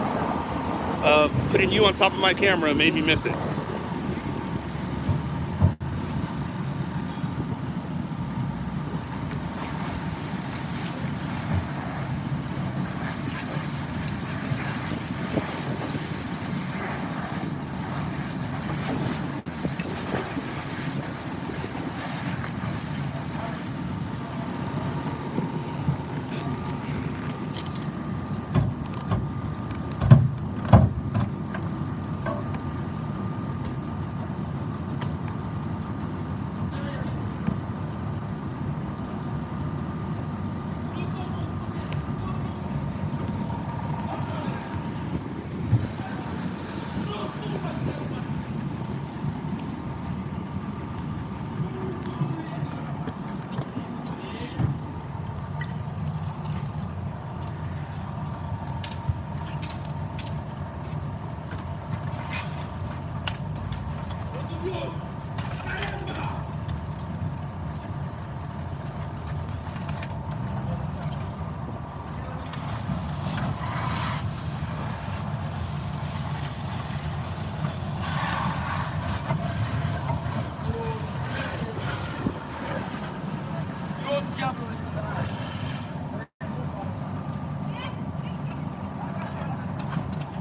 of putting you on top of my camera made me miss it.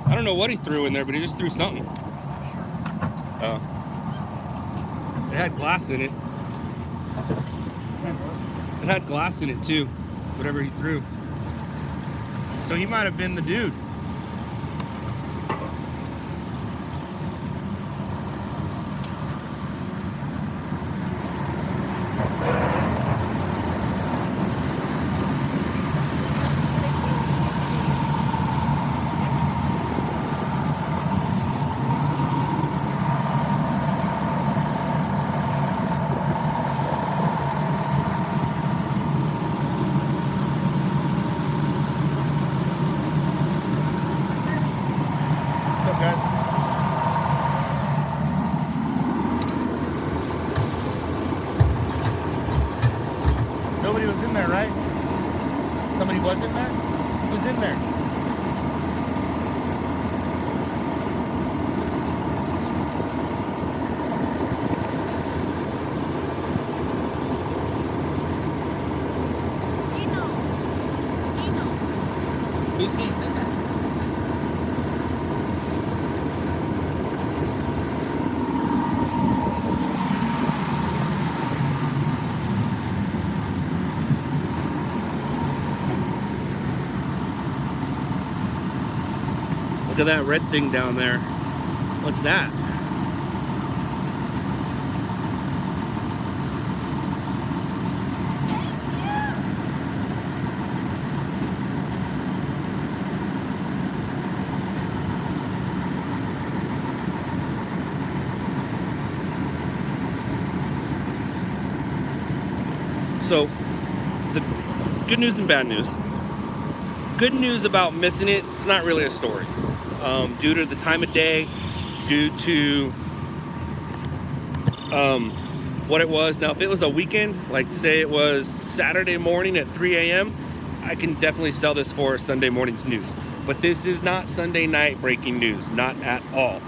I don't know what he threw in there, but he just threw something. Oh. It had glass in it. It had glass in it too, whatever he threw. So he might have been the dude. was in there, right? Somebody was in there? Who's in there? Who's he? Look at that red thing down there. What's that? So, the good news and bad news. Good news about missing it, it's not really a story. Due to the time of day, due to what it was. Now, if it was a weekend, like say it was Saturday morning at 3 a.m., I can definitely sell this for Sunday morning's news. But this is not Sunday night breaking news, not at all.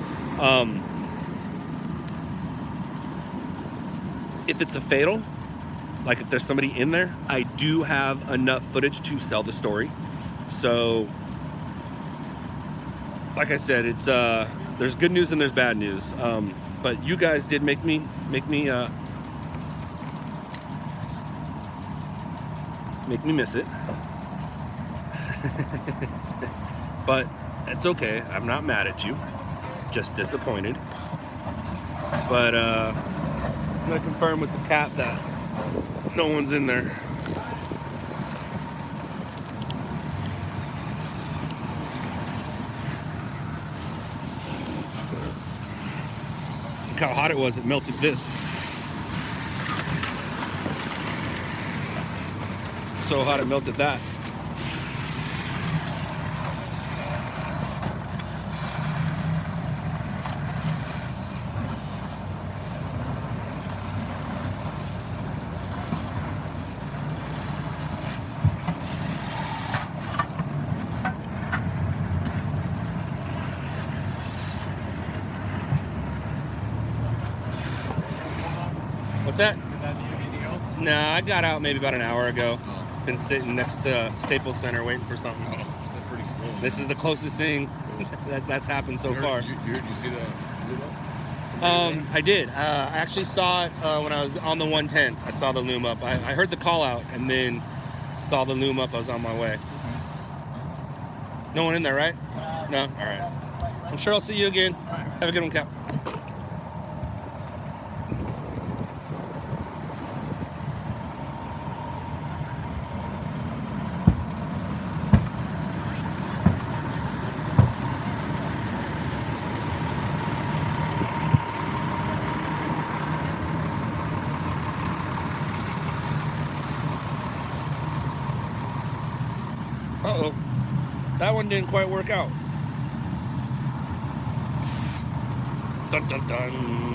If it's a fatal, like if there's somebody in there, I do have enough footage to sell the story. So, like I said, it's there's good news and there's bad news. But you guys did make me miss it. But it's okay. I'm not mad at you. Just disappointed. But I'm gonna confirm with the cap that no one's in there. Look how hot it was, it melted this. So hot it melted that. What's that? Did that need anything else? Nah, I got out maybe about an hour ago. Been sitting next to Staples Center waiting for something. Oh, that's pretty slow. This is the closest thing that's happened so far. Did you see the loom up? I did. I actually saw it when I was on the 110. I saw the loom up. I heard the call out and then saw the loom up. I was on my way. No one in there, right? No? All right. I'm sure I'll see you again. Have a good one, Cap. Uh-oh. That one didn't quite work out. Dun dun dun.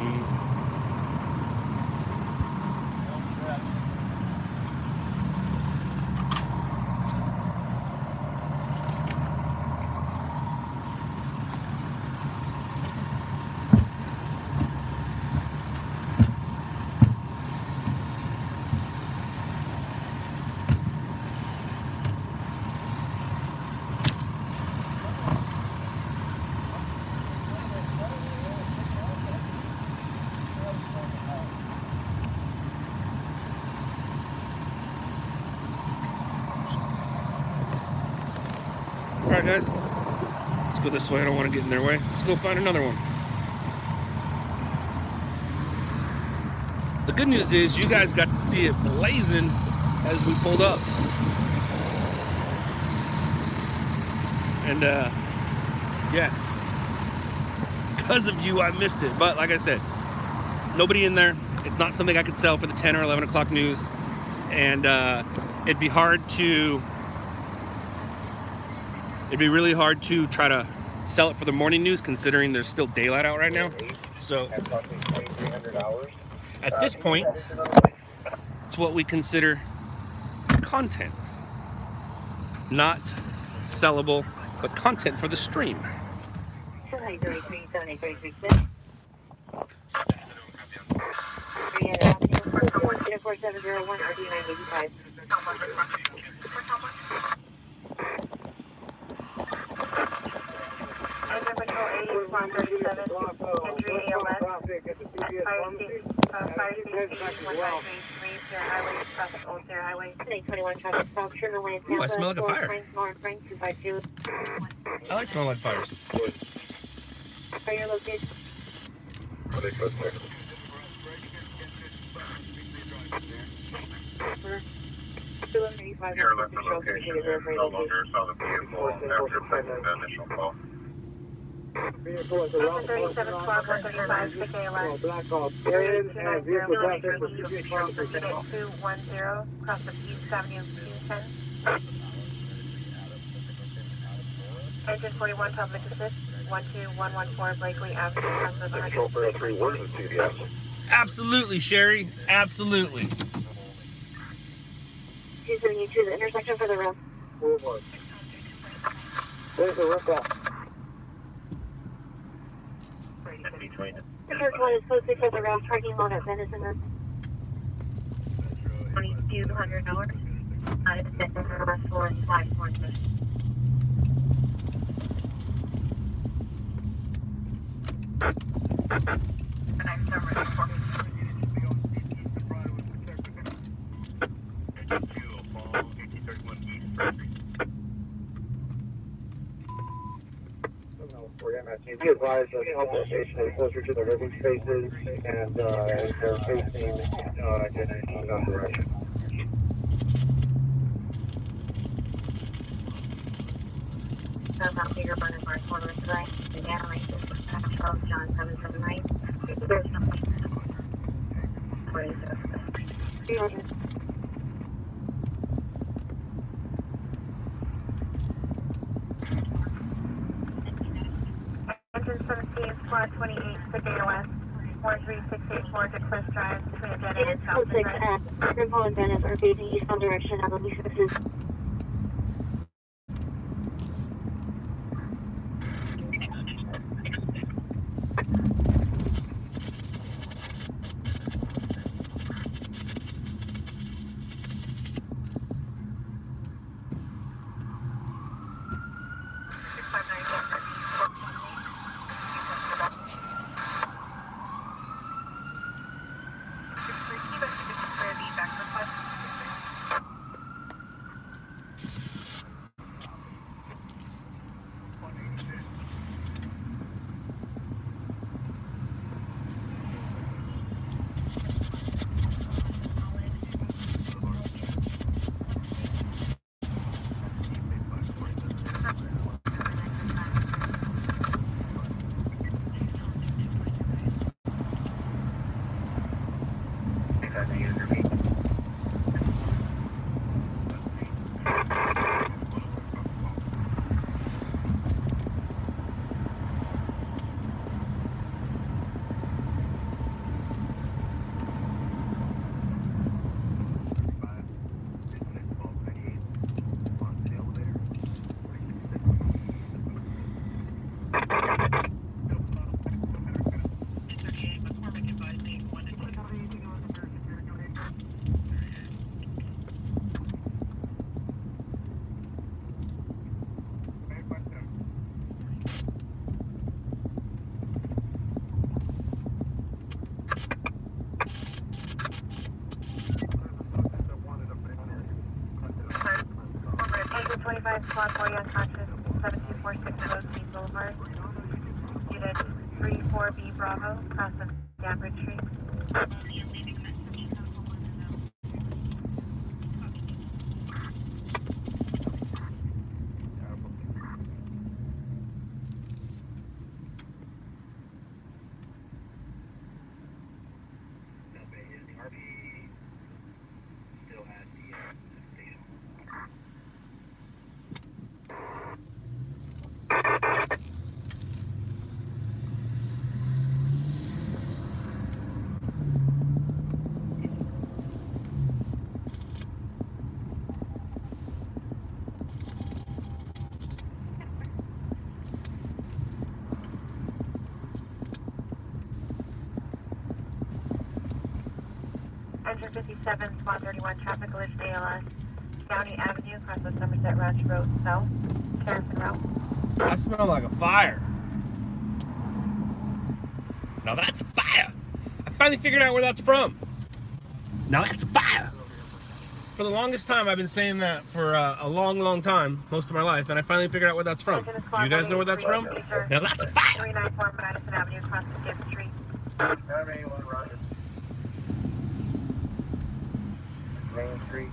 Alright guys, let's go this way. I don't want to get in their way. Let's go find another one. The good news is you guys got to see it blazing as we pulled up. And yeah, because of you I missed it. But like I said, nobody in there. It's not something I could sell for the 10 or 11 o'clock news. And it'd be really hard to try to sell it for the morning news, considering there's still daylight out right now. So at this point, it's what we consider content. Not sellable, but content for the stream. 733, 783, 4701 RD985. Engine Patrol 8137, entry ALS, Fire Station 193, Sierra Highway, traffic Old Sierra Highway. 21 traffic stop, Sherman Lane, Ooh, I smell like a fire. North Frank 252. I like smelling like fires. Are you located? Here, left the location and no longer saw the vehicle after placing the initial call. Engine 37 Squad 135, 6 ALS. Area 290, Military Unit 210, across the East Avenue 210. Engine 41, public assist, 12114 Blakely Avenue, across the Control 303, where's the CDS? Absolutely, Sherry. Absolutely. 272, the intersection for the roof. There's a rip off. The first one is posted for the Rouse parking lot at Venison Road. $2,200. It's set for 540. The next number is 4. Be advised that the station is closer to the living spaces and they're facing in that direction. That's how bigger burn is our corner today. The Gatling system, Charles John 779. There's no Engine 17, Squad 28, 6 ALS, 13684 to Cliff Drive, between a dead end and South Code 6 at Grimble and Venice are facing eastbound direction at the least services. Engine 25, Squad 40 unconscious, 7246 Rosemead Boulevard. Unit 34B Bravo, across the Gambridge Street. Engine 57, Spot 31, traffic collision ALS. County Avenue, across the Somerset Ranch Road South, Carrington Route. I smell like a fire. Now that's a fire. I finally figured out where that's from. Now that's a fire. For the longest time, I've been saying that for a long time, most of my life, and I finally figured out where that's from. Do you guys know where that's from? Now that's a fire. 394 Madison Avenue, across the Gibbs Street. Main Street.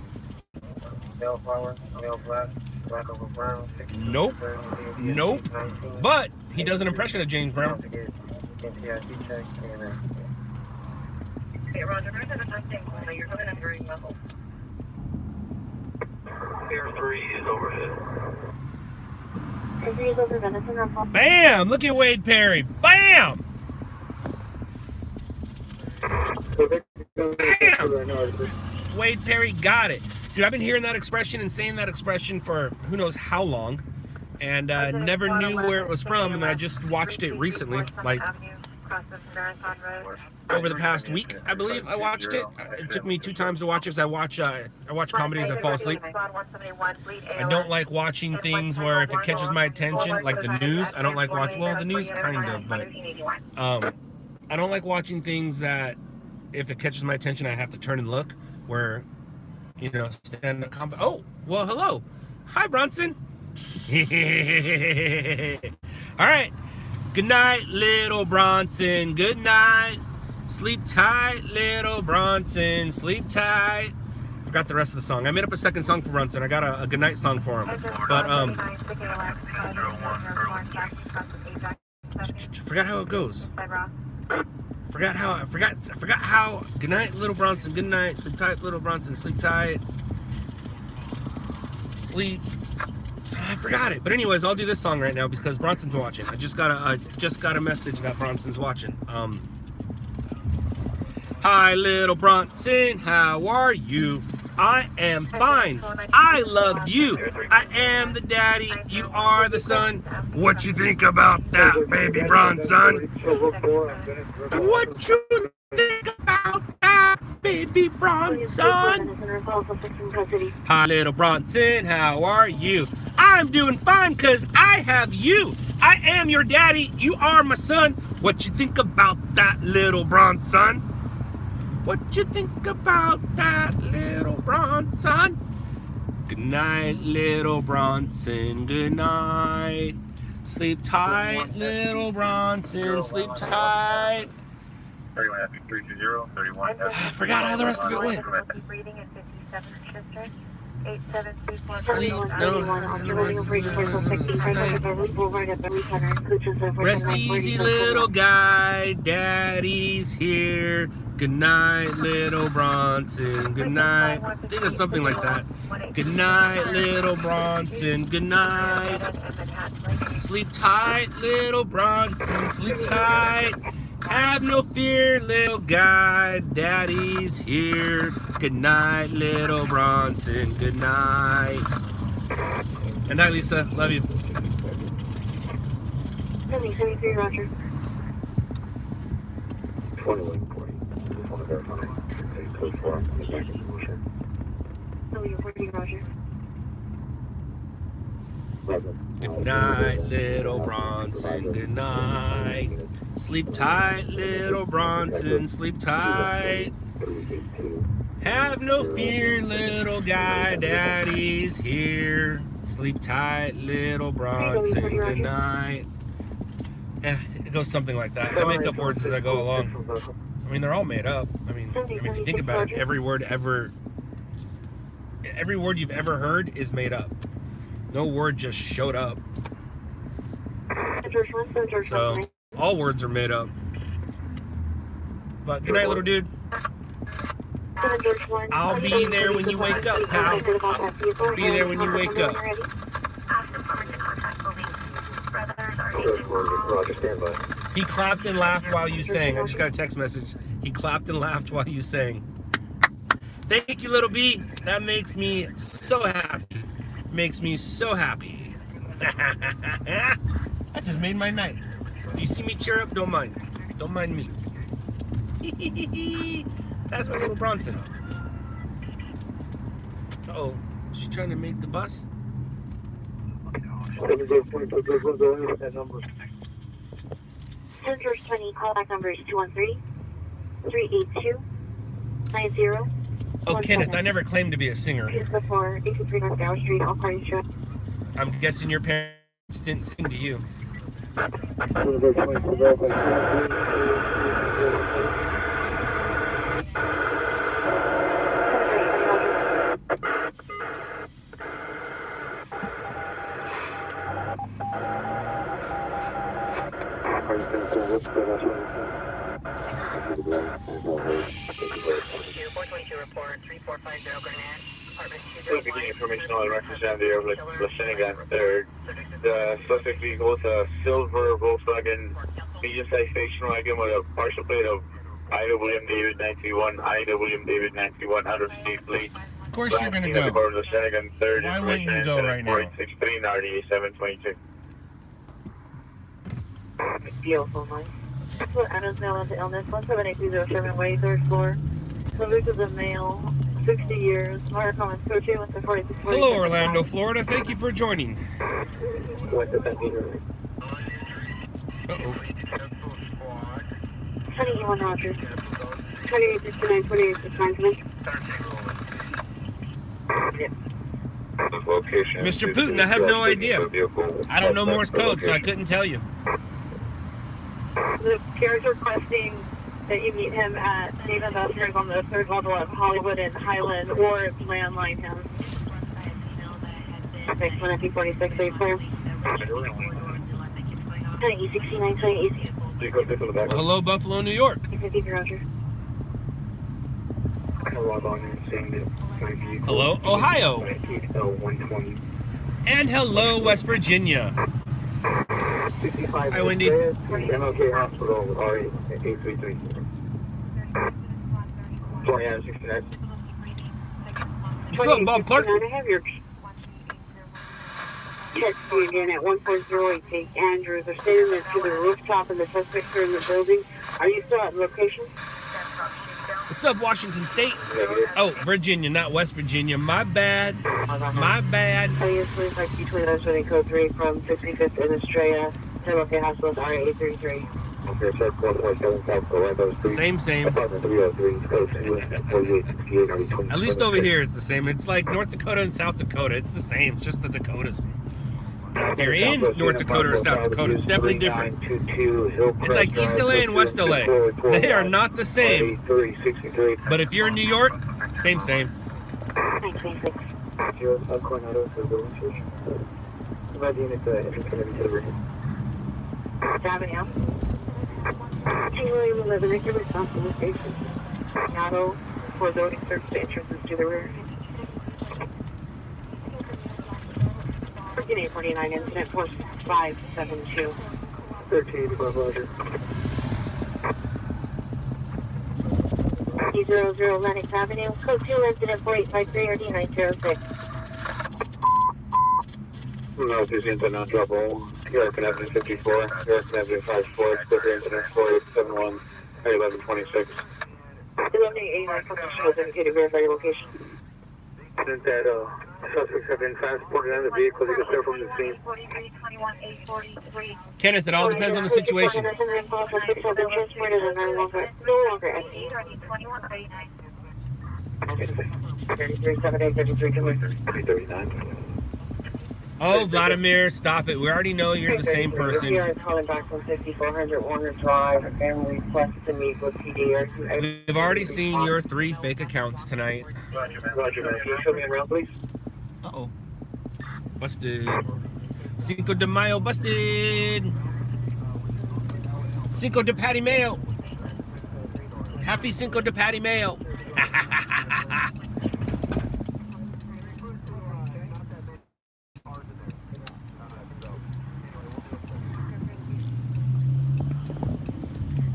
Bellflower, Bell Black, Black over Brown. Nope. Nope. But he does an impression of James Brown. Okay, Roger. There's an interesting corner. You're coming in very level. Pier 3 is overhead. Pier 3 is over Venison. Bam! Look at Wade Perry. Bam! Bam! Wade Perry got it. Dude, I've been hearing that expression and saying that expression for who knows how long, and never knew where it was from, and then I just watched it recently, like over the past week, I believe I watched it. It took me 2 times to watch it because I watch comedies, I fall asleep. I don't like watching things where if it catches my attention, like the news, I don't like watching, well, the news kind of, but I don't like watching things that if it catches my attention, I have to turn and look, where, you know, stand up combat. Oh, well, hello. Hi, Bronson. All right. Good night, little Bronson. Good night. Sleep tight, little Bronson. Sleep tight. Forgot the rest of the song. I made up a second song for Bronson. I got a good night song for him. But forgot how it goes. Forgot how. Good night, little Bronson. Good night. Sleep tight, little Bronson. Sleep tight. Sleep. So I forgot it. But anyways, I'll do this song right now because Bronson's watching. I just got a message that Bronson's watching. Hi, little Bronson. How are you? I am fine. I love you. I am the daddy. You are the son. What you think about that, baby Bronson? What you think about that, baby Bronson? Hi, little Bronson. How are you? I'm doing fine because I have you. I am your daddy. You are my son. What you think about that, little Bronson? What you think about that, little Bronson? Good night, little Bronson. Good night. Sleep tight, little Bronson. Sleep tight. 31 320, 31. I forgot how the rest of it went. Sleep, no. Rest easy, little guy. Daddy's here. Good night, little Bronson. Good night. I think it's something like that. Good night, little Bronson. Good night. Sleep tight, little Bronson. Sleep tight. Have no fear, little guy. Daddy's here. Good night, little Bronson. Good night. Good night, Lisa. Love you. 73, Roger. 2140. Just want to verify. Code 4. Roger. Good night, little Bronson. Good night. Sleep tight, little Bronson. Sleep tight. Have no fear, little guy. Daddy's here. Sleep tight, little Bronson. Good night. It goes something like that. I make up words as I go along. I mean, they're all made up. I mean, if you think about it, every word you've ever heard is made up. No word just showed up. So, all words are made up. But good night, little dude. I'll be there when you wake up, pal. Be there when you wake up. He clapped and laughed while you sang. I just got a text message. He clapped and laughed while you sang. Thank you, little B. That makes me so happy. Makes me so happy. That just made my night. If you see me tear up, don't mind. Don't mind me. That's my little Bronson. Uh-oh. Is she trying to make the bus? Center's 20, callback number is 213-382-90. Oh, Kenneth, I never claimed to be a singer. Here's the 483 North Gower Street, all parties show. I'm guessing your parents didn't sing to you. Getting information on the records down there, like Senegal 3rd. The suspect vehicle is a silver Volkswagen medium-sized station wagon with a partial plate of Ida William David 931, Ida William David 931 out of state plate. Of course you're gonna go. The Senegal 3rd. Why wouldn't you go right now? 463 RDA 722. Beautiful, nice. What Adams now into illness, 17820 Sherman Way, 3rd floor. Subject is a male, 60 years, Mark Collins, coaching with the 46. Hello, Orlando, Florida. Thank you for joining. Uh-oh. 21 Rogers. 2869, 2869. Location. Mr. Putin, I have no idea. I don't know Morse code, so I couldn't tell you. The carriage requesting that you meet him at Dave Investors on the 3rd level of Hollywood and Highland, or landline him. 646, are you clear? 2869, 2869. Well, hello, Buffalo, New York. 50 Roger. Hello, Ohio. And hello, West Virginia. Hi, Wendy. MLK Hospital, RA833. 2969. What's up, Bob Clark? I have your text you again at 140 St. Andrews. They're standing there to the rooftop and the suspects are in the building. Are you still at location? What's up, Washington State? Oh, Virginia, not West Virginia. My bad. My bad. Obviously, like between us running code 3 from 65th and Estrella. MLK Hospital is RA833. Same. At least over here it's the same. It's like North Dakota and South Dakota. It's the same. It's just the Dakotas. Now, if you're in North Dakota or South Dakota, it's definitely different. It's like East LA and West LA. They are not the same. But if you're in New York, same. 926. Avenue. Continuing 11, make your response to the station. Auto for loading service entrances to the rear. 4849 incident force 572. 1385 Roger. E00 Lennox Avenue, code 2 incident 4853 RD 906. No, this is incident trouble. American Avenue 54, American Avenue 54, Clipper incident 4871, 1126. 1189 position was indicated, verify your location. Since that suspects have been transported in the vehicle, they can clear from the scene. 43, Kenneth, it all depends on the situation. No longer empty. 339. Oh, Vladimir, stop it. We already know you're the same person. We are calling back from 5400 Warner Drive. A family requests to meet with PD. We've already seen your 3 fake accounts tonight. Roger, man. Can you show me around, please? Uh-oh. Busted. Cinco de Mayo busted. Cinco de Patty Mayo. Happy Cinco de Patty Mayo.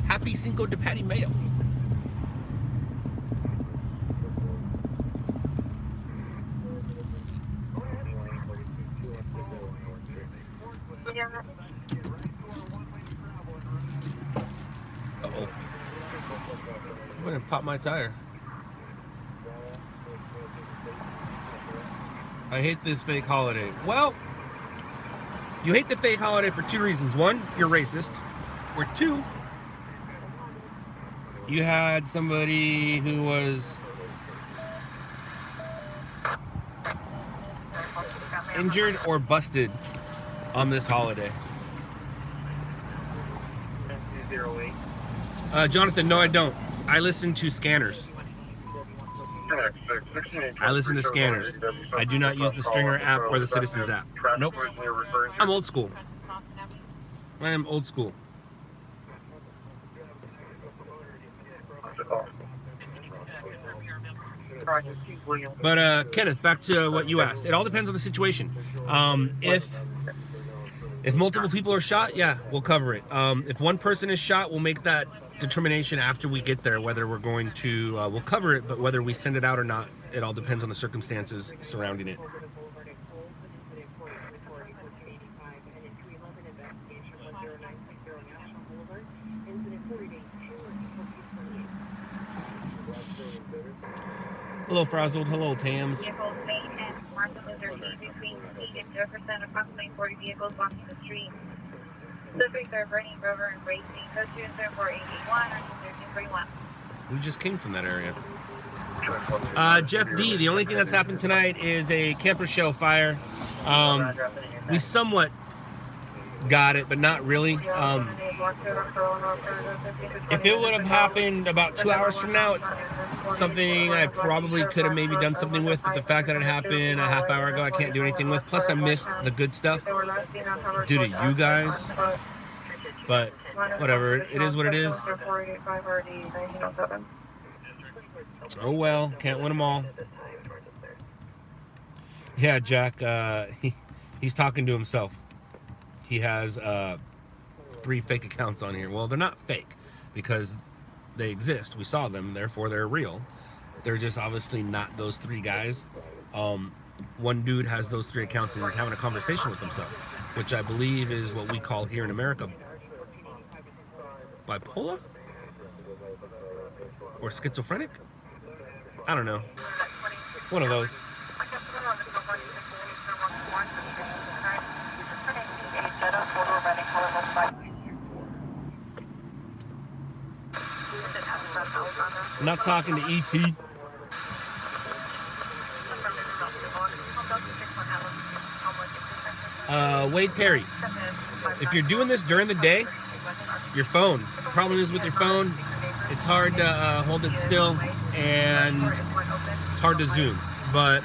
Happy Cinco de Patty Mayo. Uh-oh. I'm gonna pop my tire. I hate this fake holiday. Well, you hate the fake holiday for two reasons. One, you're racist. Or two, you had somebody who was injured or busted on this holiday. Jonathan, no, I don't. I listen to scanners. I listen to scanners. I do not use the Stringer app or the Citizens app. Nope. I'm old school. I am old school. But Kenneth, back to what you asked. It all depends on the situation. If multiple people are shot, yeah, we'll cover it. If one person is shot, we'll make that determination after we get there, whether we're going to, we'll cover it, but whether we send it out or not, it all depends on the circumstances surrounding it. Hello, Frazzled. Hello, Tams. Vehicles main and Martha Luther King between King and Jefferson, approximately 40 vehicles blocking the street. Suspects are Bernie, Grover, and Racing. Code 27481 or 1341. We just came from that area. Jeff D, the only thing that's happened tonight is a camper shell fire. We somewhat got it, but not really. If it would have happened about 2 hours from now, it's something I probably could have maybe done something with, but the fact that it happened a half hour ago, I can't do anything with. Plus, I missed the good stuff due to you guys. But whatever, it is what it is. Oh well, can't win them all. Yeah, Jack, he's talking to himself. He has 3 fake accounts on here. Well, they're not fake because they exist. We saw them, therefore they're real. They're just obviously not those 3 guys. One dude has those 3 accounts and he's having a conversation with himself, which I believe is what we call here in America bipolar or schizophrenic. I don't know. One of those. I'm not talking to E.T. Wade Perry, if you're doing this during the day, your phone. Problem is with your phone, it's hard to hold it still and it's hard to zoom. But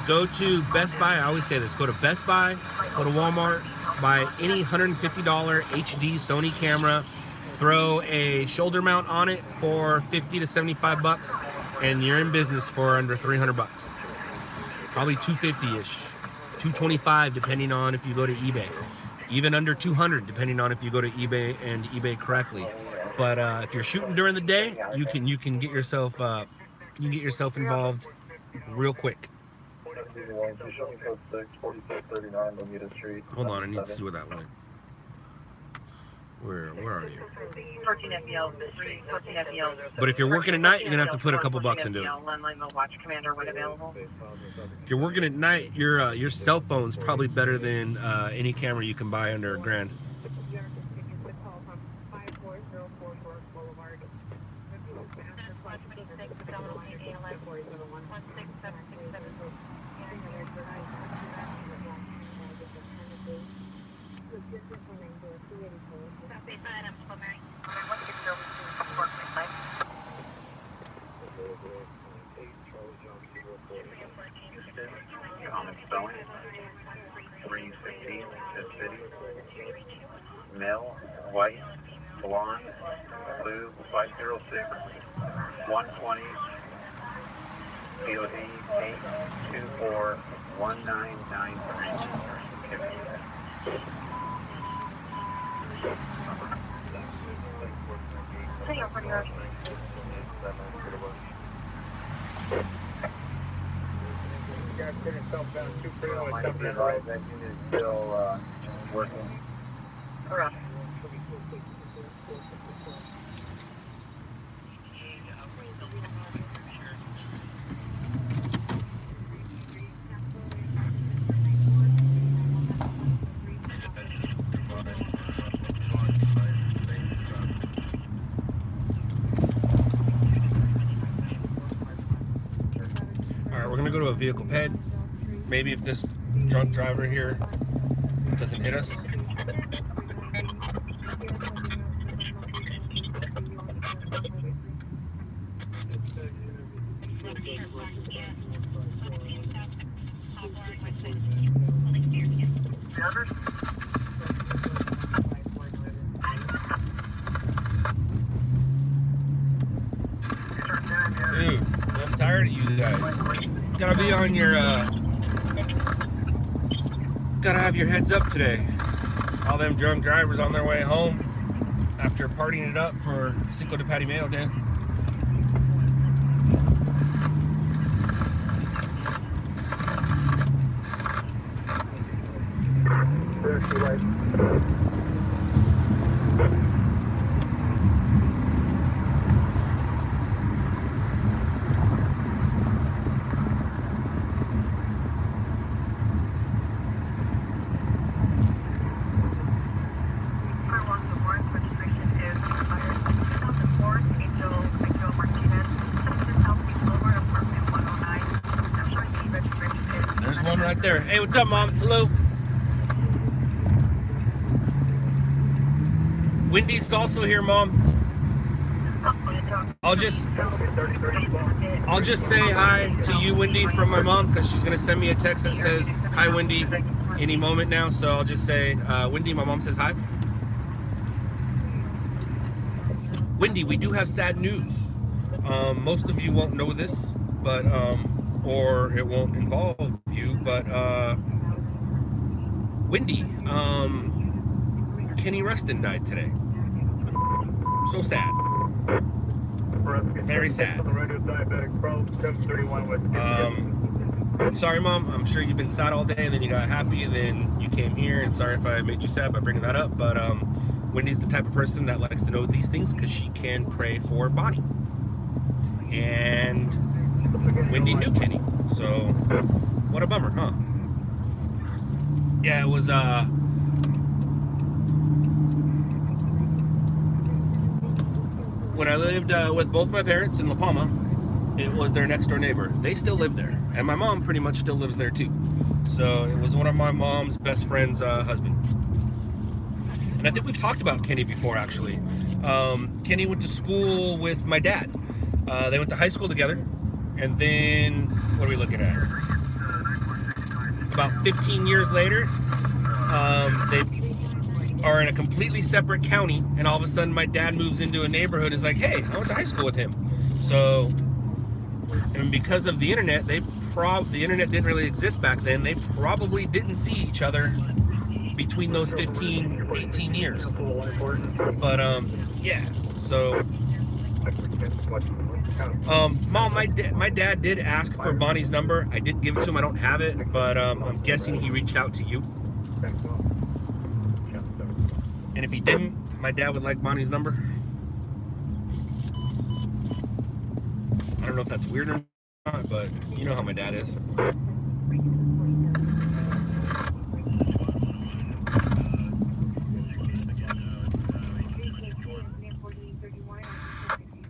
go to Best Buy. I always say this. Go to Best Buy, go to Walmart, buy any $150 HD Sony camera, throw a shoulder mount on it for 50 to 75 bucks, and you're in business for under 300 bucks. Probably 250-ish, 225 depending on if you go to eBay. Even under 200 depending on if you go to eBay and eBay correctly. But if you're shooting during the day, you can get yourself involved real quick. Hold on, I need to see where that went. Where are you? 14 FBL, 14 FBL. But if you're working at night, you're gonna have to put a couple bucks into it. Watch commander when available. If you're working at night, your cell phone's probably better than any camera you can buy under $1,000. Common spelling, 315, Mid City. Male, white, blonde, blue, 506, 120, POD 8241993. You guys put yourself down too freely. That unit is still working. Correct. we're gonna go to a vehicle ped. Maybe if this drunk driver here doesn't hit us. Dude, I'm tired of you guys. Gotta be on your, gotta have your heads up today. All them drunk drivers on their way home after partying it up for Cinco de Patty Day. There's one right there. Hey, what's up, Mom? Hello. Wendy's also here, Mom. I'll just say hi to you, Wendy, from my mom, because she's gonna send me a text that says hi, Wendy, any moment now. So I'll just say, Wendy, my mom says hi. Wendy, we do have sad news. Most of you won't know this, but or it won't involve you, but Wendy, Kenny Rustin died today. So sad. Very sad. Sorry, Mom. I'm sure you've been sad all day, and then you got happy, and then you came here. And sorry if I made you sad by bringing that up. But Wendy's the type of person that likes to know these things because she can pray for Bonnie. And Wendy knew Kenny, so what a bummer, huh? Yeah, it was when I lived with both my parents in La Palma, it was their next door neighbor. They still live there, and my mom pretty much still lives there too. So it was one of my mom's best friend's husband. And I think we've talked about Kenny before, actually. Kenny went to school with my dad. They went to high school together, and then, what are we looking at? About 15 years later, they are in a completely separate county, and all of a sudden my dad moves into a neighborhood and is like, hey, I went to high school with him. So, and because of the internet, the internet didn't really exist back then, they probably didn't see each other between those 15, 18 years. But, yeah, so... Mom, my dad did ask for Bonnie's number. I didn't give it to him. I don't have it, but I'm guessing he reached out to you. And if he didn't, my dad would like Bonnie's number. I don't know if that's weird or not, but you know how my dad is.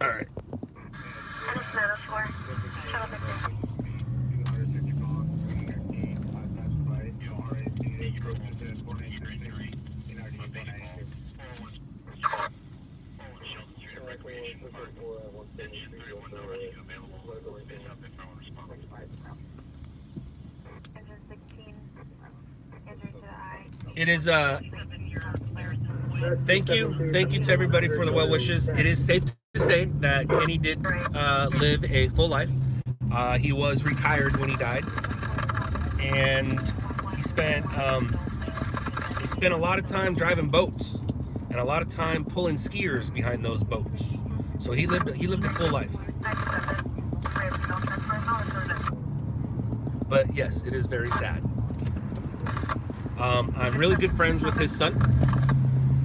All right. It is thank you to everybody for the well wishes. It is safe to say that Kenny did live a full life. He was retired when he died, and he spent a lot of time driving boats and a lot of time pulling skiers behind those boats. So he lived a full life. But yes, it is very sad. I'm really good friends with his son.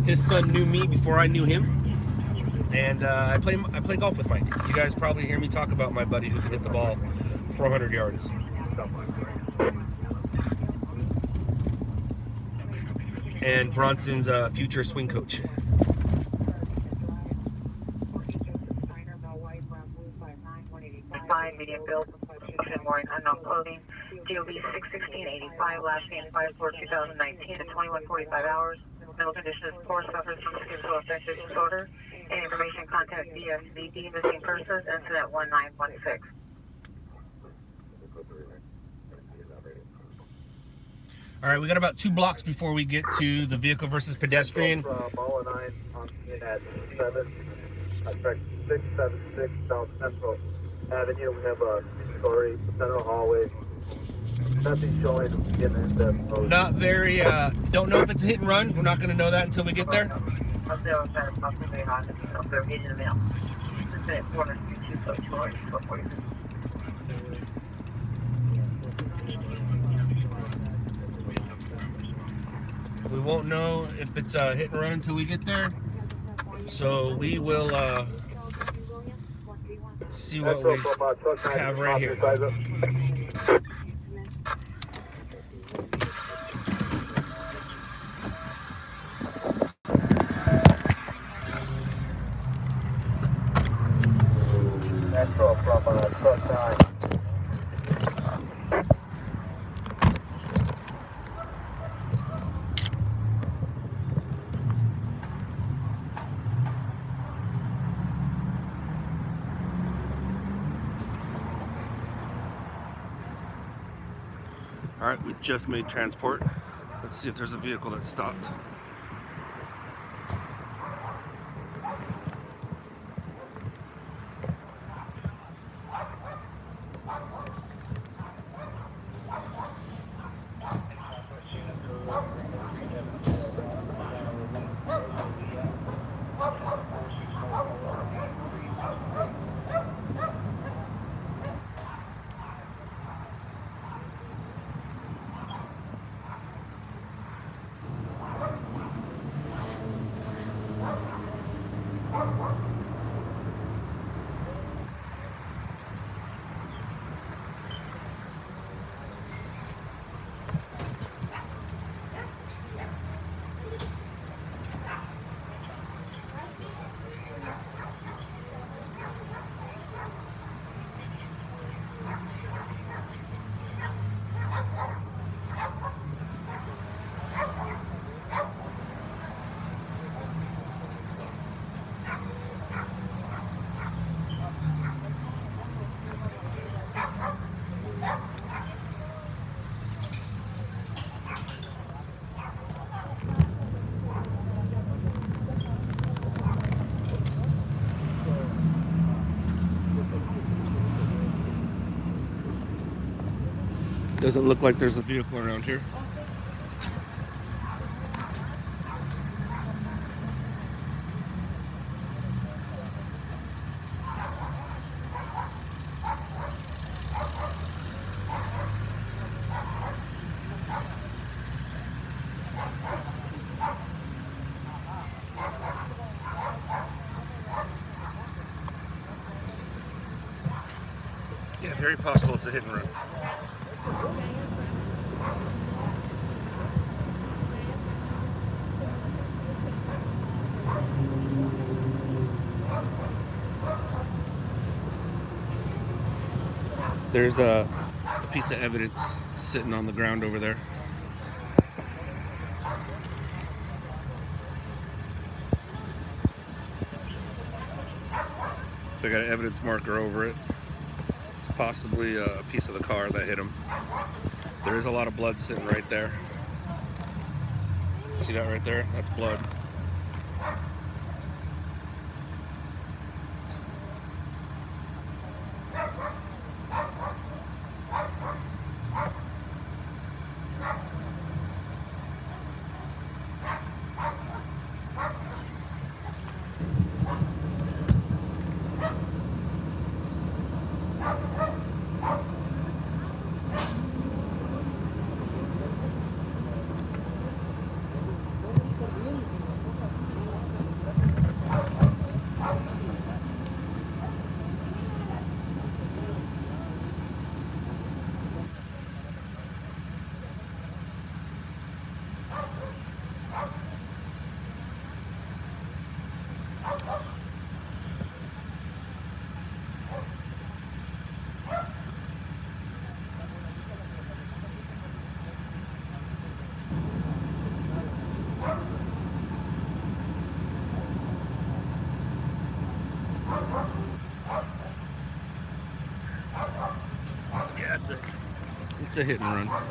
His son knew me before I knew him, and I play golf with Mike. You guys probably hear me talk about my buddy who can hit the ball 400 yards. And Bronson's future swing coach. 5, medium build, and wearing unknown clothing. DOB 61685, last name 5/4/2019 at 21:45 hours. Mental condition is poor, suffers from schizoaffective disorder. Any information, contact VSVD, missing persons, incident 1916. All right, we got about 2 blocks before we get to the vehicle versus pedestrian. From all 9 on scene at 7, track 676 South Central Avenue. We have a 3-story central hallway. Nothing showing in the road. Not very, don't know if it's a hit and run. We're not going to know that until we get there. We won't know if it's a hit and run until we get there. So we will see what we have right here. Metro from truck 9. All right, we just made transport. Let's see if there's a vehicle that stopped. Doesn't look like there's a vehicle around here. Yeah, very possible it's a hit and run. There's a piece of evidence sitting on the ground over there. They got an evidence marker over it. It's possibly a piece of the car that hit him. There is a lot of blood sitting right there. See that right there? That's blood. It's a hit and run.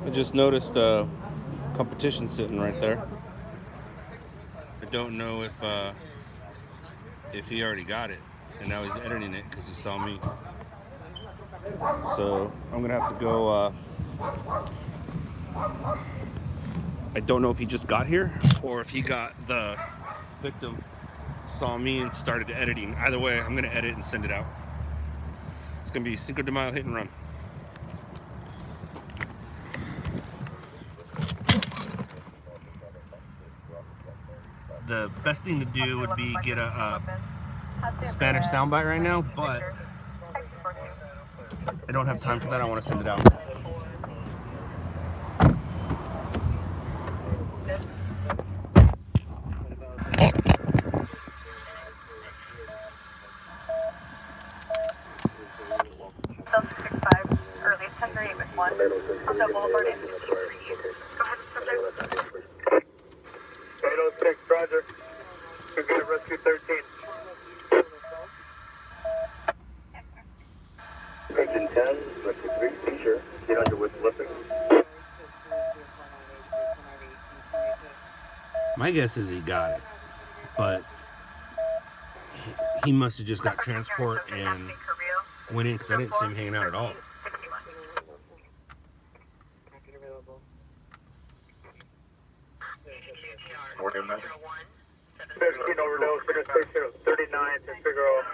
I just noticed competition sitting right there. I don't know if he already got it, and now he's editing it because he saw me. So I'm gonna have to go. I don't know if he just got here or if he got the victim, saw me and started editing. Either way, I'm gonna edit and send it out. It's gonna be Cinco de Mayo hit and run. The best thing to do would be get a Spanish soundbite right now, but I don't have time for that. I want to send it out. Earliest 10:38 with 1. Also, Boulevard in 806, Roger. We're going to rescue 13. Engine 10, rescue 3, T-shirt. Get on your with lifting. My guess is he got it, but he must have just got transport and went in because I didn't see him hanging out at all. Morning, man. 15 overdose, figure 39 to Figaro.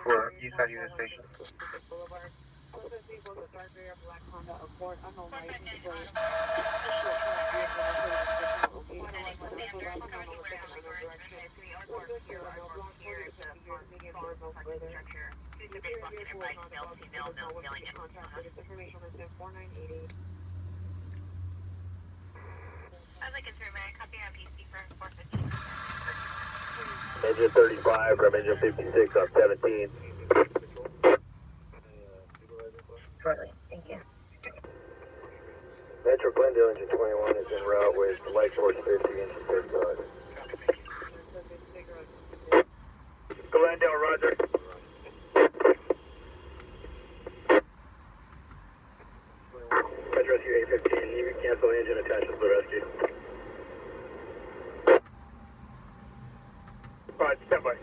For Eastside Union Station. I'd like to may I copy on PC for 415? Engine 35 from engine 56 on 17. Thank you. Metro Glendale engine 21 is en route with light force 50, engine 35. Glendale, Roger. Metro Rescue 815, you can cancel engine attachments for rescue. Alright, stand by.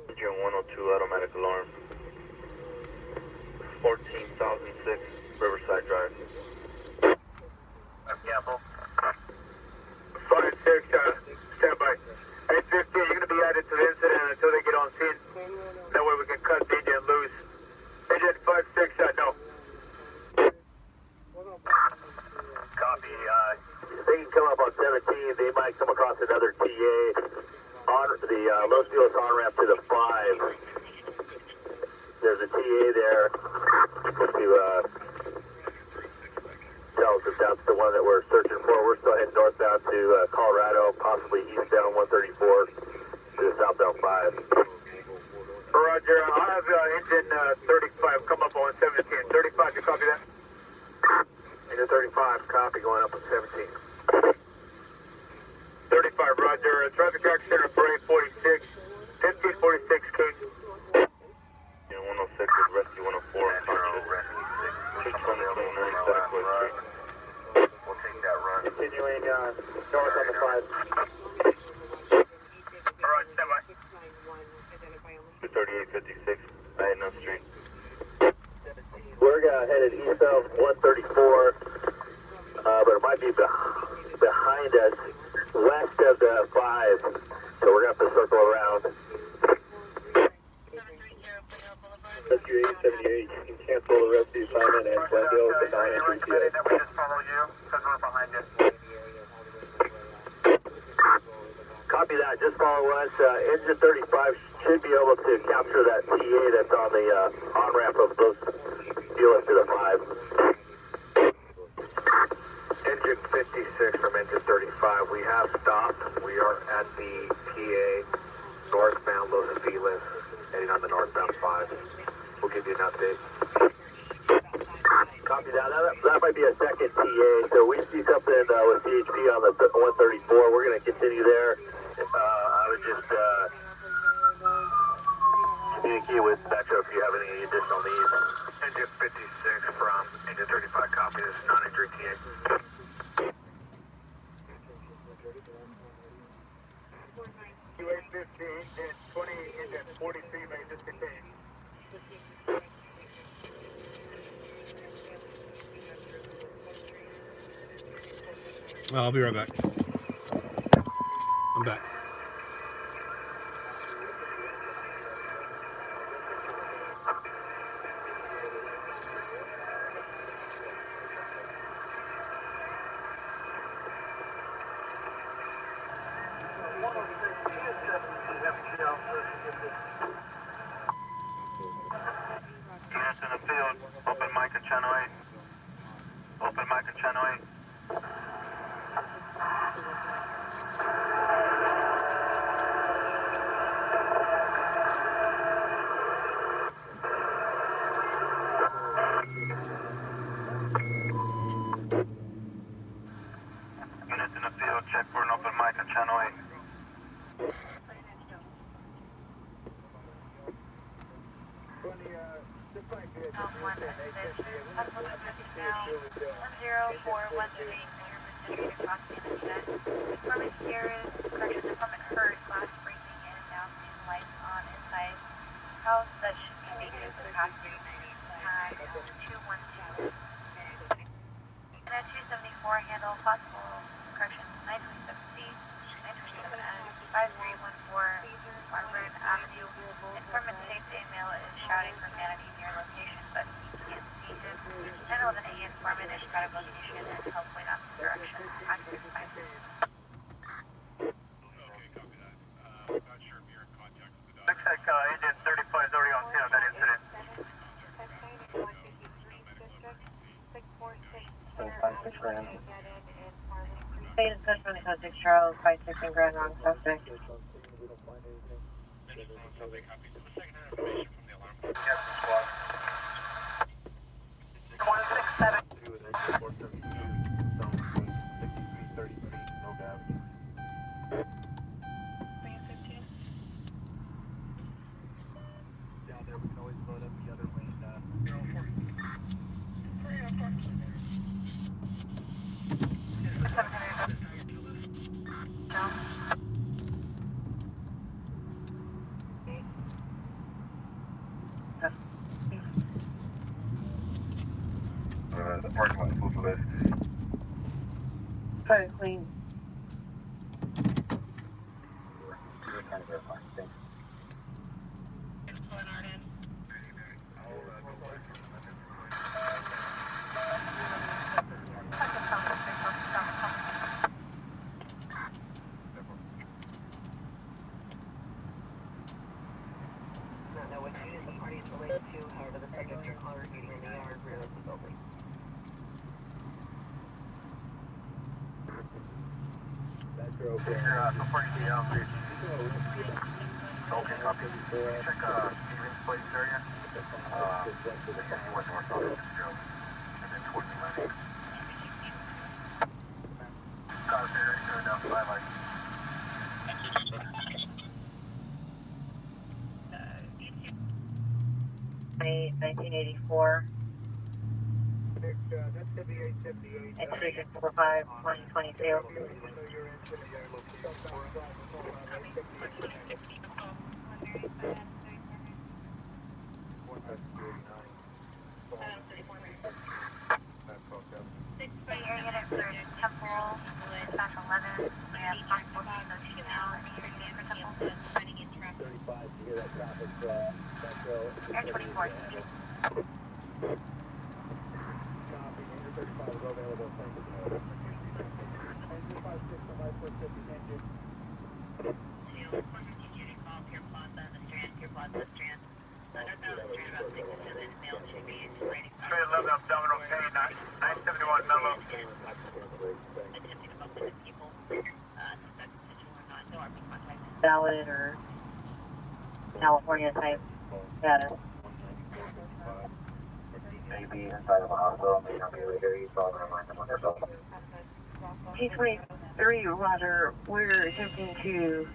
Engine 102 automatic alarm. 14,000. no. Copy. They can come up on 17. They might come across another TA on the Los Feliz on-ramp to the 5. There's a TA there to tell us if that's the one that we're searching for. We're still heading northbound to Colorado, possibly eastbound 134 to the southbound 5. Roger, I'll have engine 35 come up on 17. 35, you copy that? Engine 35, copy, going up on 17. 35, roger. Traffic accident at Parade 46, 1546, code. Yeah, 106 with Rescue 104 on Congress. 629 Southwest Street. We'll take that run. Continuing north on the 5. Alright, stand by. 23856, Diana Street. We're headed eastbound 134, but it might be behind us, west of the 5, so we're going to have to circle around. Rescue 878, you can cancel the rescue assignment and Glendale to 9 3 that we just follow you because we're behind you. Copy that, just follow us. Engine 35 should be able to capture that TA that's on the on-ramp of those dealers to the 5. Engine 56 from engine 35, we have stopped. We are at the PA, northbound Los Feliz, heading on the northbound 5. We'll give you an update. Copy that. That might be a second TA, so we see something with CHP on the 134. We're going to continue there. I would just communicate with Metro if you have any additional needs. Engine 56 from engine 35, copy. This is non-injury TA. QA15 and 20 engine 43 may discontinue. I'll be right back. I'm back. Units in the field, open mic and channel 8. Open mic and channel 8. Units in the field, check for an open mic and channel 8. House that should be making capacity time 212. And at 274, handle possible correction 927C, 927N, 5314 Marvin Avenue. Informant states a male is shouting for Manatee near location, but he can't see him. 1011A informant is out of location and help point up the direction. Active 5. Looks like engine 35 is already on scene of that incident. State assessment code 6 Charles 56 and Grand Wrong suspect. The parking lot full for this. Try to clean. Okay, copy. Check Stevens Place area. West north and then towards the landing. Cars there, showing down the light. 1984. Extension 45, 122. Temporal with Back 11. We have possible to now. Air 24. Straight 11 abdominal pain, 971 mellow. Valid or California type status. Maybe inside of a hospital, may not be able to hear you, so I'll remind them on their cell phone. T23, Roger, we're attempting to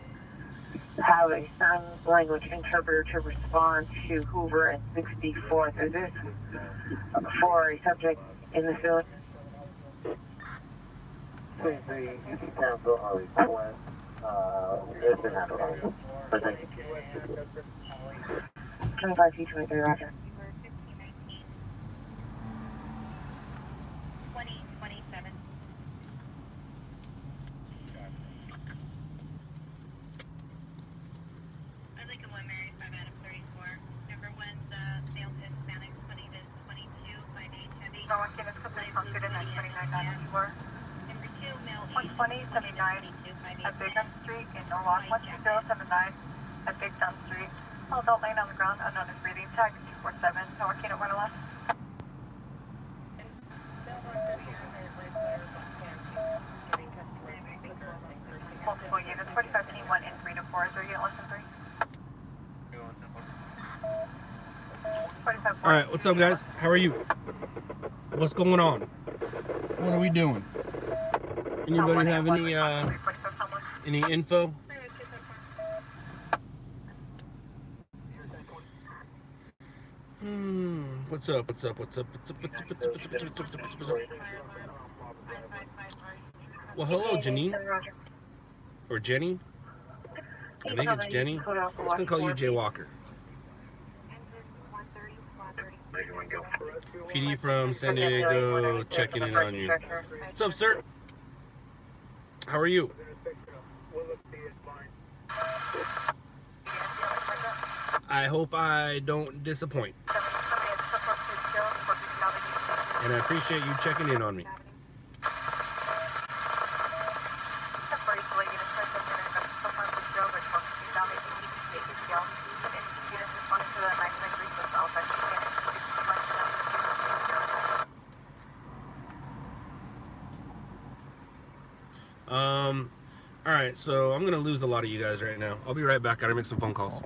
have a sign language interpreter to respond to Hoover and 64th. Is this for a subject in the field? 23, you can cancel a request. It's been handled. 25 T23, Roger. 2027. I'd like a 1 Mary 5 Adam 34. Number 1's male to Hispanic 20 to 22, 5'8" heavy. No one can complete on student at 2994. Number 2, male 120, 79 at Big Gun Street in Norwalk. 12079 at Big Gun Street. All adult laying on the ground, unknown is breathing. Tag 247. No one can run left. Multiple units, 45 team 1 in 3 to 4. Is there a unit less than 3? 45 All right, what's up, guys? How are you? What's going on? What are we doing? Anybody have any info? What's up? What's up? What's up? What's up? What's up? What's up? What's up? What's up? What's up? What's up? Well, hello, Janine. Or Jenny. I think it's Jenny. I'm just gonna call you Jay Walker. PD from San Diego checking in on you. What's up, sir? How are you? I hope I don't disappoint. And I appreciate you checking in on me. All right, so I'm gonna lose a lot of you guys right now. I'll be right back. Gotta make some phone calls.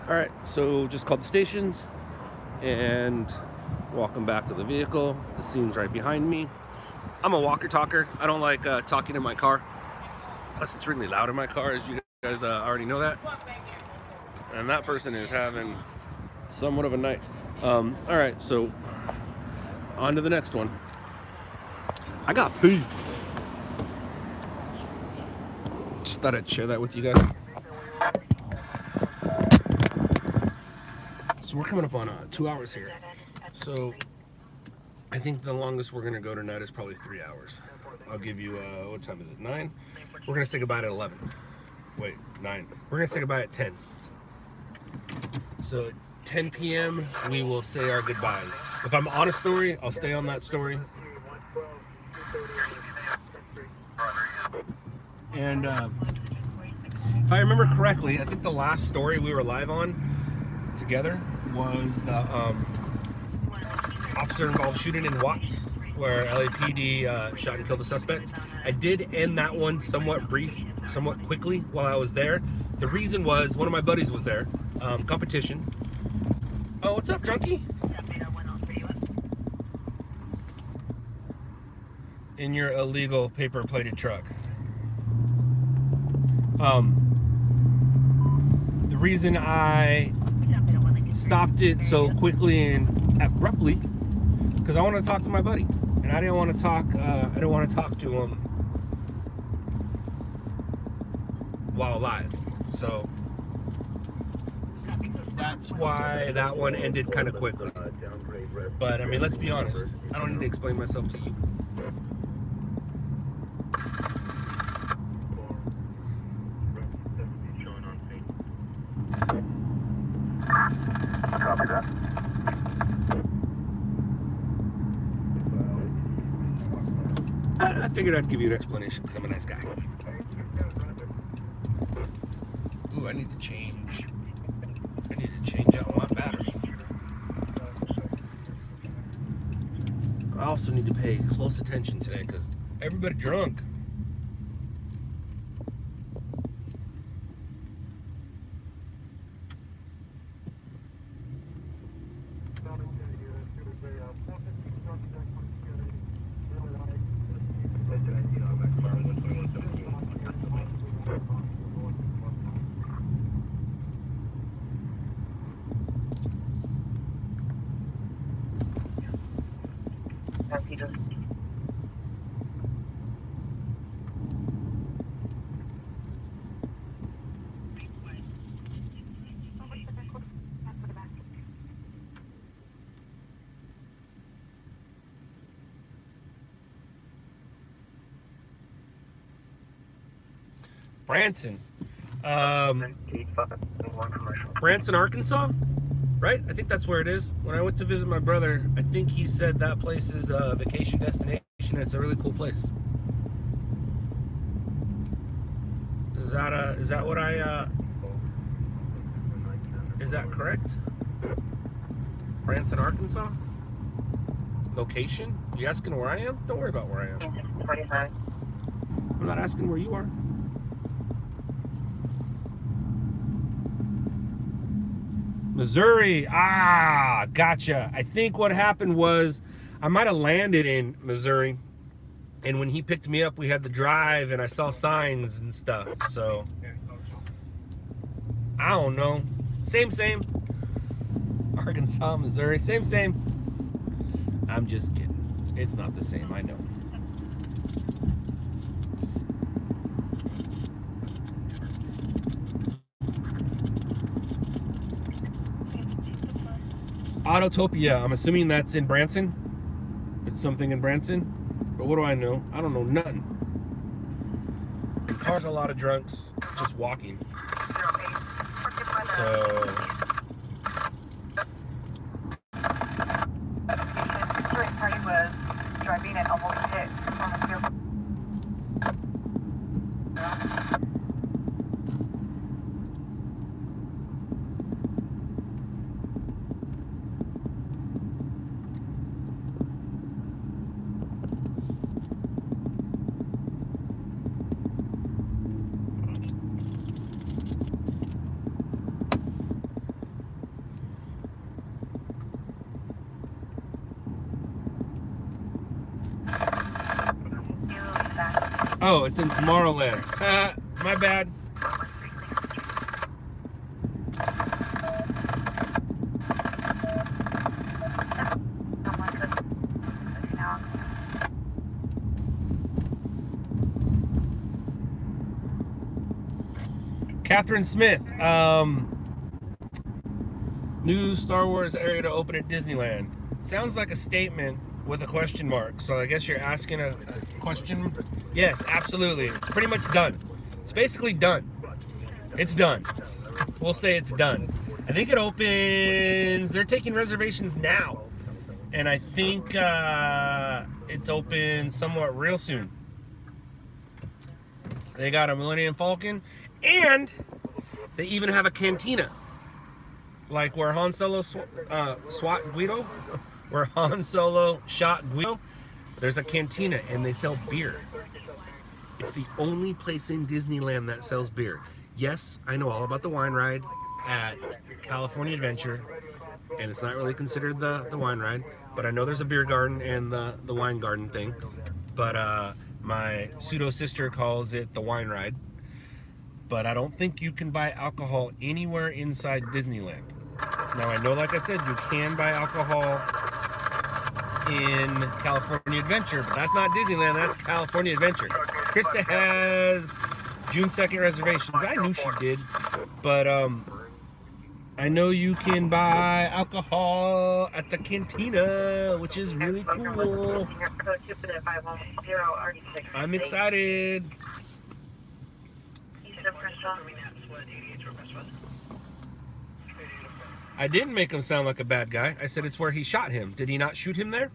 All right, so just called the stations and walking back to the vehicle. The scene's right behind me. I'm a walker talker. I don't like talking in my car. Plus it's really loud in my car, as you guys already know that. And that person is having somewhat of a night. All right, so on to the next one. I got pee. Just thought I'd share that with you guys. So we're coming up on 2 hours here. So I think the longest we're gonna go tonight is probably 3 hours. I'll give you, what time is it, 9? We're gonna say goodbye at 11. Wait, 9. We're gonna say goodbye at 10. So 10 p.m., we will say our goodbyes. If I'm on a story, I'll stay on that story. And if I remember correctly, I think the last story we were live on together was the officer-involved shooting in Watts, where LAPD shot and killed a suspect. I did end that one somewhat quickly while I was there. The reason was one of my buddies was there, competition. Oh, what's up, drunkie? In your illegal paper-plated truck. The reason I stopped it so quickly and abruptly, because I want to talk to my buddy, and I didn't want to talk. I didn't want to talk to him while live, so that's why that one ended kind of quickly. But I mean, let's be honest. I don't need to explain myself to you. Copy that. I figured I'd give you an explanation because I'm a nice guy. Ooh, I need to change out my battery. I also need to pay close attention today because everybody drunk. Branson. Branson, Arkansas? Right? I think that's where it is. When I went to visit my brother, I think he said that place is a vacation destination. It's a really cool place. Is that what I is that correct? Branson, Arkansas? Location? You asking where I am? Don't worry about where I am. 45. I'm not asking where you are. Missouri. Ah, gotcha. I think what happened was I might have landed in Missouri, and when he picked me up, we had the drive, and I saw signs and stuff. So I don't know. Same. Arkansas, Missouri. Same. I'm just kidding. It's not the same. I know. Autotopia, I'm assuming that's in Branson. It's something in Branson. But what do I know? I don't know nothing. Cars a lot of drunks just walking. So party was driving and almost hit on the field. oh, it's in Tomorrowland. My bad. Catherine Smith, new Star Wars area to open at Disneyland. Sounds like a statement with a question mark. So I guess you're asking a question. Yes, absolutely. It's pretty much done. It's basically done. It's done. We'll say it's done. I think it opens. They're taking reservations now, and I think it's open somewhat real soon. They got a Millennium Falcon, and they even have a cantina, like where Han Solo shot Guido. There's a cantina, and they sell beer. It's the only place in Disneyland that sells beer. Yes, I know all about the wine ride at California Adventure, and it's not really considered the wine ride, but I know there's a beer garden and the wine garden thing. But my pseudo sister calls it the wine ride. But I don't think you can buy alcohol anywhere inside Disneyland. Now I know, like I said, you can buy alcohol in California Adventure, but that's not Disneyland, that's California Adventure. Krista has June 2nd reservations. I knew she did, but I know you can buy alcohol at the cantina, which is really cool. I'm excited. I didn't make him sound like a bad guy. I said it's where he shot him. Did he not shoot him there?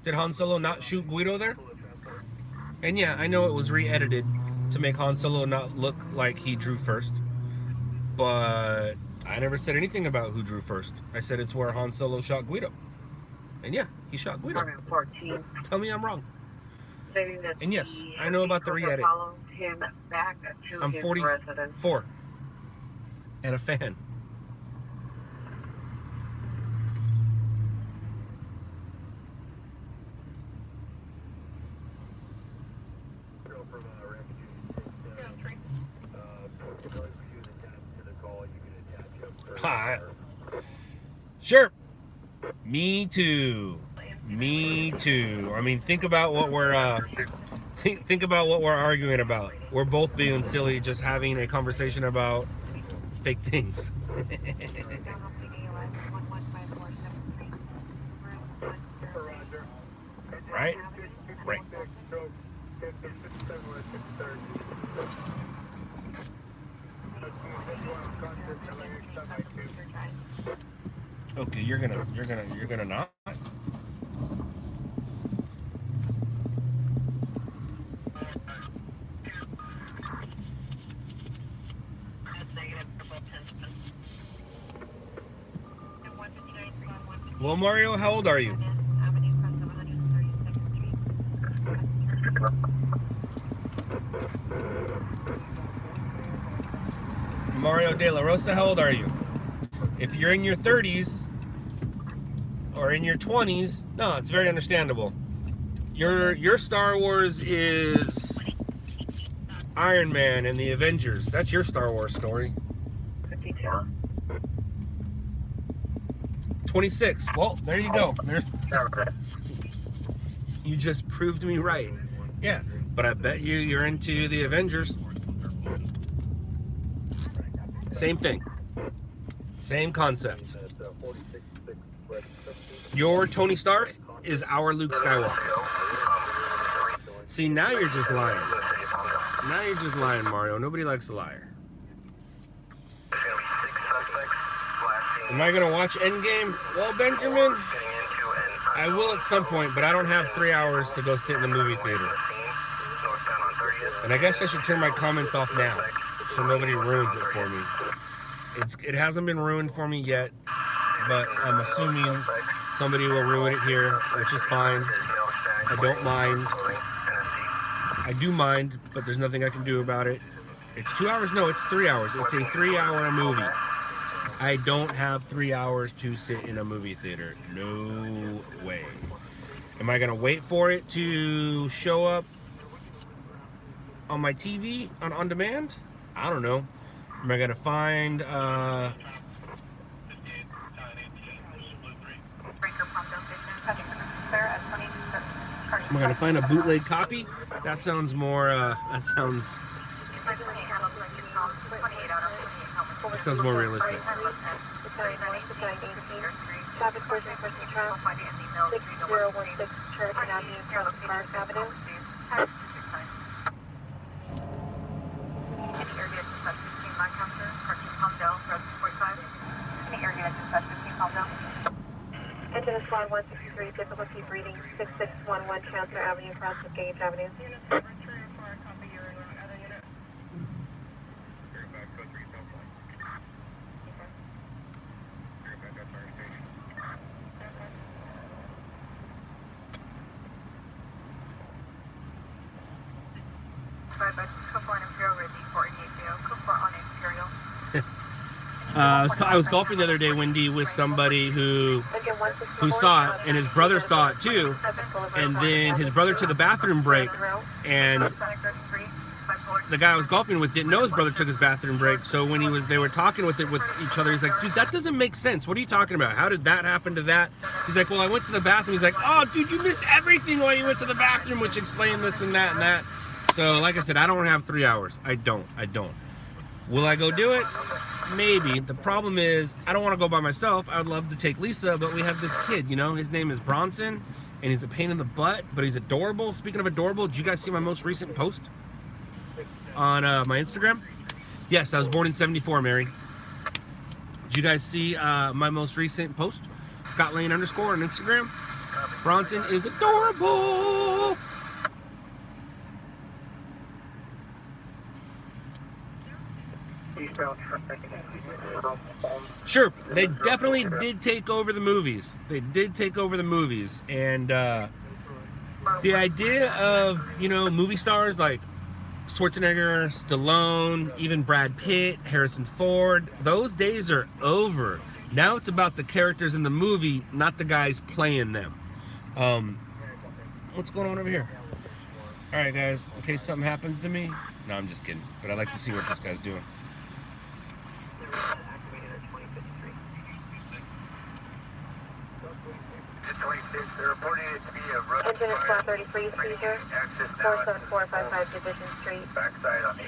Did Han Solo not shoot Guido there? And yeah, I know it was re-edited to make Han Solo not look like he drew first. But I never said anything about who drew first. I said it's where Han Solo shot Guido. And yeah, he shot Guido. Tell me I'm wrong. And yes, I know about the re-edit. I'm 44 and a fan. Hi. Sure. Me too. Me too. I mean, think about what we're think about what we're arguing about. We're both being silly, just having a conversation about fake things. Right? Right. Okay, you're gonna not? Well, Mario, how old are you? Mario De La Rosa, how old are you? If you're in your 30s or in your 20s, no, it's very understandable. Your Star Wars is Iron Man and the Avengers. That's your Star Wars story. 26. Well, there you go. You just proved me right. Yeah, but I bet you're into the Avengers. Same thing. Same concept. Your Tony Stark is our Luke Skywalker. See, now you're just lying. Now you're just lying, Mario. Nobody likes a liar. Am I going to watch Endgame? Well, Benjamin, I will at some point, but I don't have 3 hours to go sit in a movie theater. And I guess I should turn my comments off now, so nobody ruins it for me. It hasn't been ruined for me yet, but I'm assuming somebody will ruin it here, which is fine. I don't mind. I do mind, but there's nothing I can do about it. It's 2 hours? No, it's 3 hours. It's a 3-hour movie. I don't have 3 hours to sit in a movie theater. No way. Am I gonna wait for it to show up on my TV on demand? I don't know. Am I gonna find am I gonna find a bootleg copy? That sounds more more realistic. calm down. Engine is squad 163, difficulty breathing 6611 Chancellor Avenue, across with Gage Avenue. I was golfing the other day, Wendy, with somebody who saw it, and his brother saw it too. And then his brother took a bathroom break, and the guy I was golfing with didn't know his brother took his bathroom break. So when they were talking with each other, he's like, "Dude, that doesn't make sense. What are you talking about? How did that happen to that?" He's like, "Well, I went to the bathroom." He's like, "Oh, dude, you missed everything while you went to the bathroom," which explained this and that and that. So, like I said, I don't have 3 hours. I don't. Will I go do it? Maybe. The problem is, I don't want to go by myself. I would love to take Lisa, but we have this kid, you know, his name is Bronson, and he's a pain in the butt, but he's adorable. Speaking of adorable, did you guys see my most recent post on my Instagram? Yes, I was born in 74, Mary. Did you guys see my most recent post? Scott Lane _ on Instagram. Bronson is adorable. Sure, they definitely did take over the movies. And the idea of, you know, movie stars like Schwarzenegger, Stallone, even Brad Pitt, Harrison Ford, those days are over. Now it's about the characters in the movie, not the guys playing them. What's going on over here? All right, guys, in case something happens to me. No, I'm just kidding, but I'd like to see what this guy's doing. Engine is squad 33, seizure, 47455 Division Street,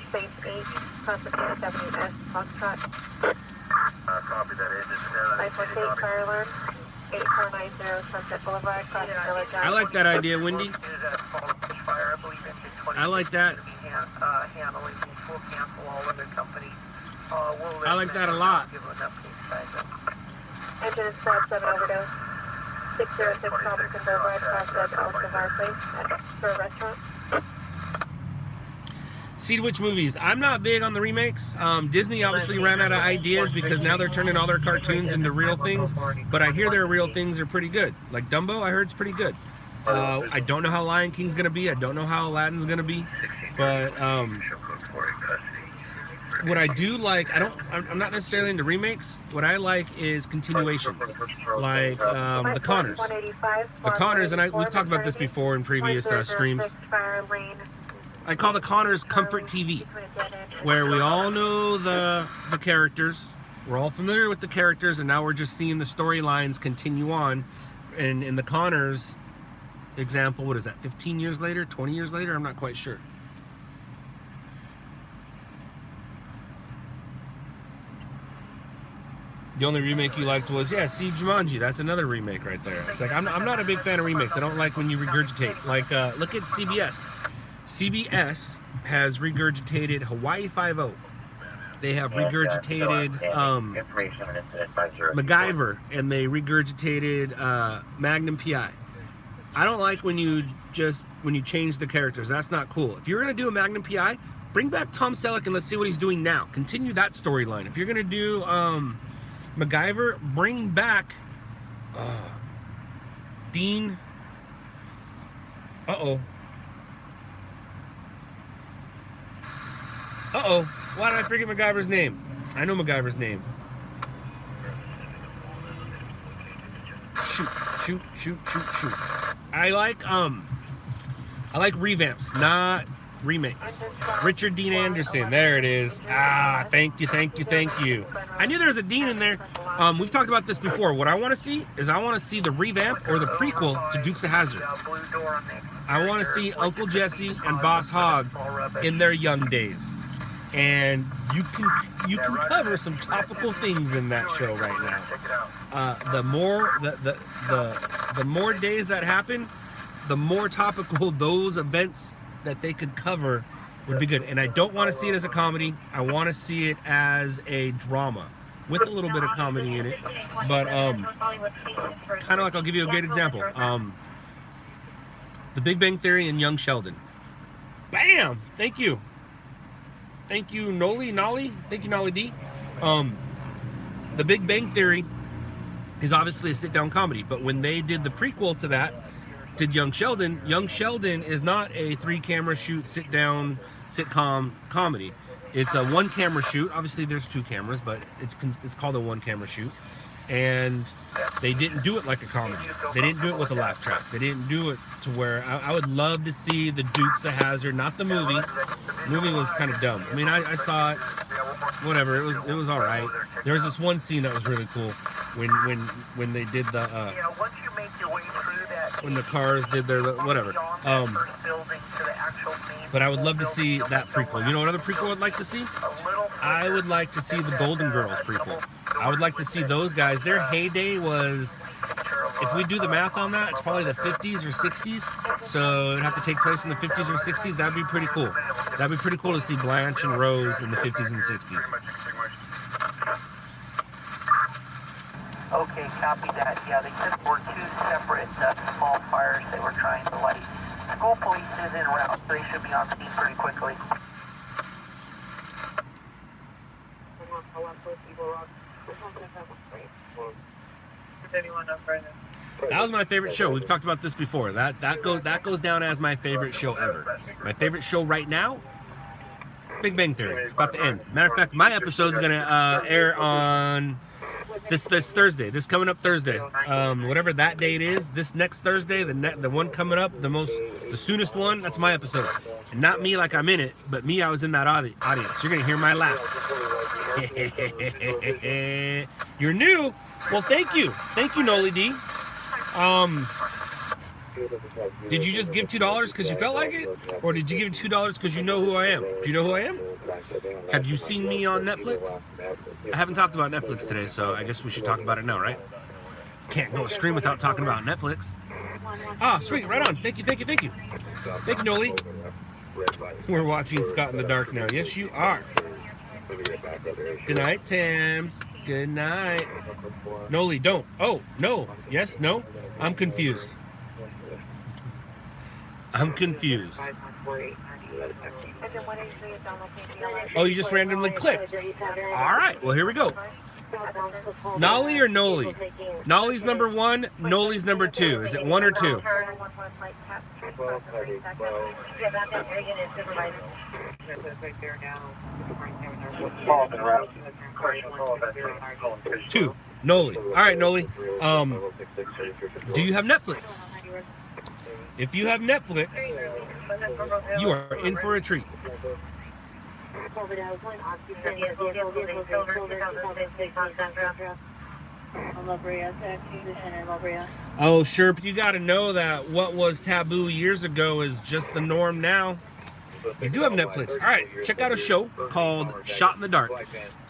space 8, Constitution 70S, Foxtrot. Copy that engine. 548 fire alarm, 8490 Sunset Boulevard, cross Village Drive. I like that idea, Wendy. I like that. I like that a lot. Engine is squad 7 overdose. 606 Robinson Boulevard, cross Alcivar Place, for a restaurant. See which movies. I'm not big on the remakes. Disney obviously ran out of ideas because now they're turning all their cartoons into real things. But I hear their real things are pretty good. Like Dumbo, I heard it's pretty good. I don't know how Lion King's gonna be. I don't know how Aladdin's gonna be. But what I do like, I'm not necessarily into remakes. What I like is continuations, like the Connors. The Connors, and we've talked about this before in previous streams. I call the Connors comfort TV, where we all know the characters, we're all familiar with the characters, and now we're just seeing the storylines continue on. And in the Connors example, what is that, 15 years later, 20 years later? I'm not quite sure. The only remake you liked was, yeah, see, Jumanji. That's another remake right there. It's like, I'm not a big fan of remakes. I don't like when you regurgitate. Like, look at CBS. CBS has regurgitated Hawaii Five-0. They have regurgitated MacGyver, and they regurgitated Magnum PI. I don't like when you change the characters. That's not cool. If you're gonna do a Magnum PI, bring back Tom Selleck and let's see what he's doing now. Continue that storyline. If you're gonna do MacGyver, bring back Dean. Uh-oh. Why did I forget MacGyver's name? I know MacGyver's name. Shoot. I like revamps, not remakes. Richard Dean Anderson, there it is. Thank you. I knew there was a Dean in there. We've talked about this before. What I want to see is the revamp or the prequel to Dukes of Hazzard. I want to see Uncle Jesse and Boss Hogg in their young days. And you can cover some topical things in that show right now. The more days that happen, the more topical those events that they could cover would be good. And I don't want to see it as a comedy. I want to see it as a drama. with a little bit of comedy in it. But kind of like, I'll give you a great example. The Big Bang Theory and Young Sheldon. Bam! Thank you. Thank you, Nolly. Thank you, Nolly D. The Big Bang Theory is obviously a sit-down comedy, but when they did the prequel to that, did Young Sheldon is not a 3-camera shoot, sit-down sitcom comedy. It's a 1-camera shoot. Obviously, there's 2 cameras, but it's called a 1-camera shoot. And they didn't do it like a comedy. They didn't do it with a laugh track. They didn't do it to where I would love to see the Dukes of Hazzard, not the movie. The movie was kind of dumb. I mean, I saw it, whatever. It was all right. There was this one scene that was really cool when they did the when the cars did their whatever. But I would love to see that prequel. You know what other prequel I'd like to see? I would like to see the Golden Girls prequel. I would like to see those guys. Their heyday was, if we do the math on that, it's probably the 50s or 60s. So it'd have to take place in the 50s or 60s. That'd be pretty cool. That'd be pretty cool to see Blanche and Rose in the 50s and 60s. Okay, copy that. Yeah, they said there were 2 separate small fires they were trying to light. School police is en route, so they should be on scene pretty quickly. That was my favorite show. We've talked about this before. That goes down as my favorite show ever. My favorite show right now, Big Bang Theory. It's about to end. Matter of fact, my episode's gonna air on this Thursday. This coming up Thursday. Whatever that date is. This next Thursday, the one coming up, the soonest one. That's my episode. And not me like I'm in it, but me, I was in that audience. You're gonna hear my laugh. You're new? Well, thank you, Nolly D. Did you just give $2 because you felt like it, or did you give $2 because you know who I am? Do you know who I am? Have you seen me on Netflix? I haven't talked about Netflix today, so I guess we should talk about it now, right? Can't go a stream without talking about Netflix. Ah, sweet, right on. Thank you. Thank you, Nolly. We're watching Scott in the Dark now. Yes, you are. Good night, Tams. Good night. Nolly, don't. Oh, no. Yes, no. I'm confused. Oh, you just randomly clicked. All right. Well, here we go. Nolly or Nolly? Nolly's number 1. Nolly's number 2. Is it 1 or 2? Two. Nolly. All right, Nolly. Do you have Netflix? If you have Netflix, you are in for a treat. Oh, sure, but you got to know that what was taboo years ago is just the norm now. You do have Netflix. All right, check out a show called Shot in the Dark.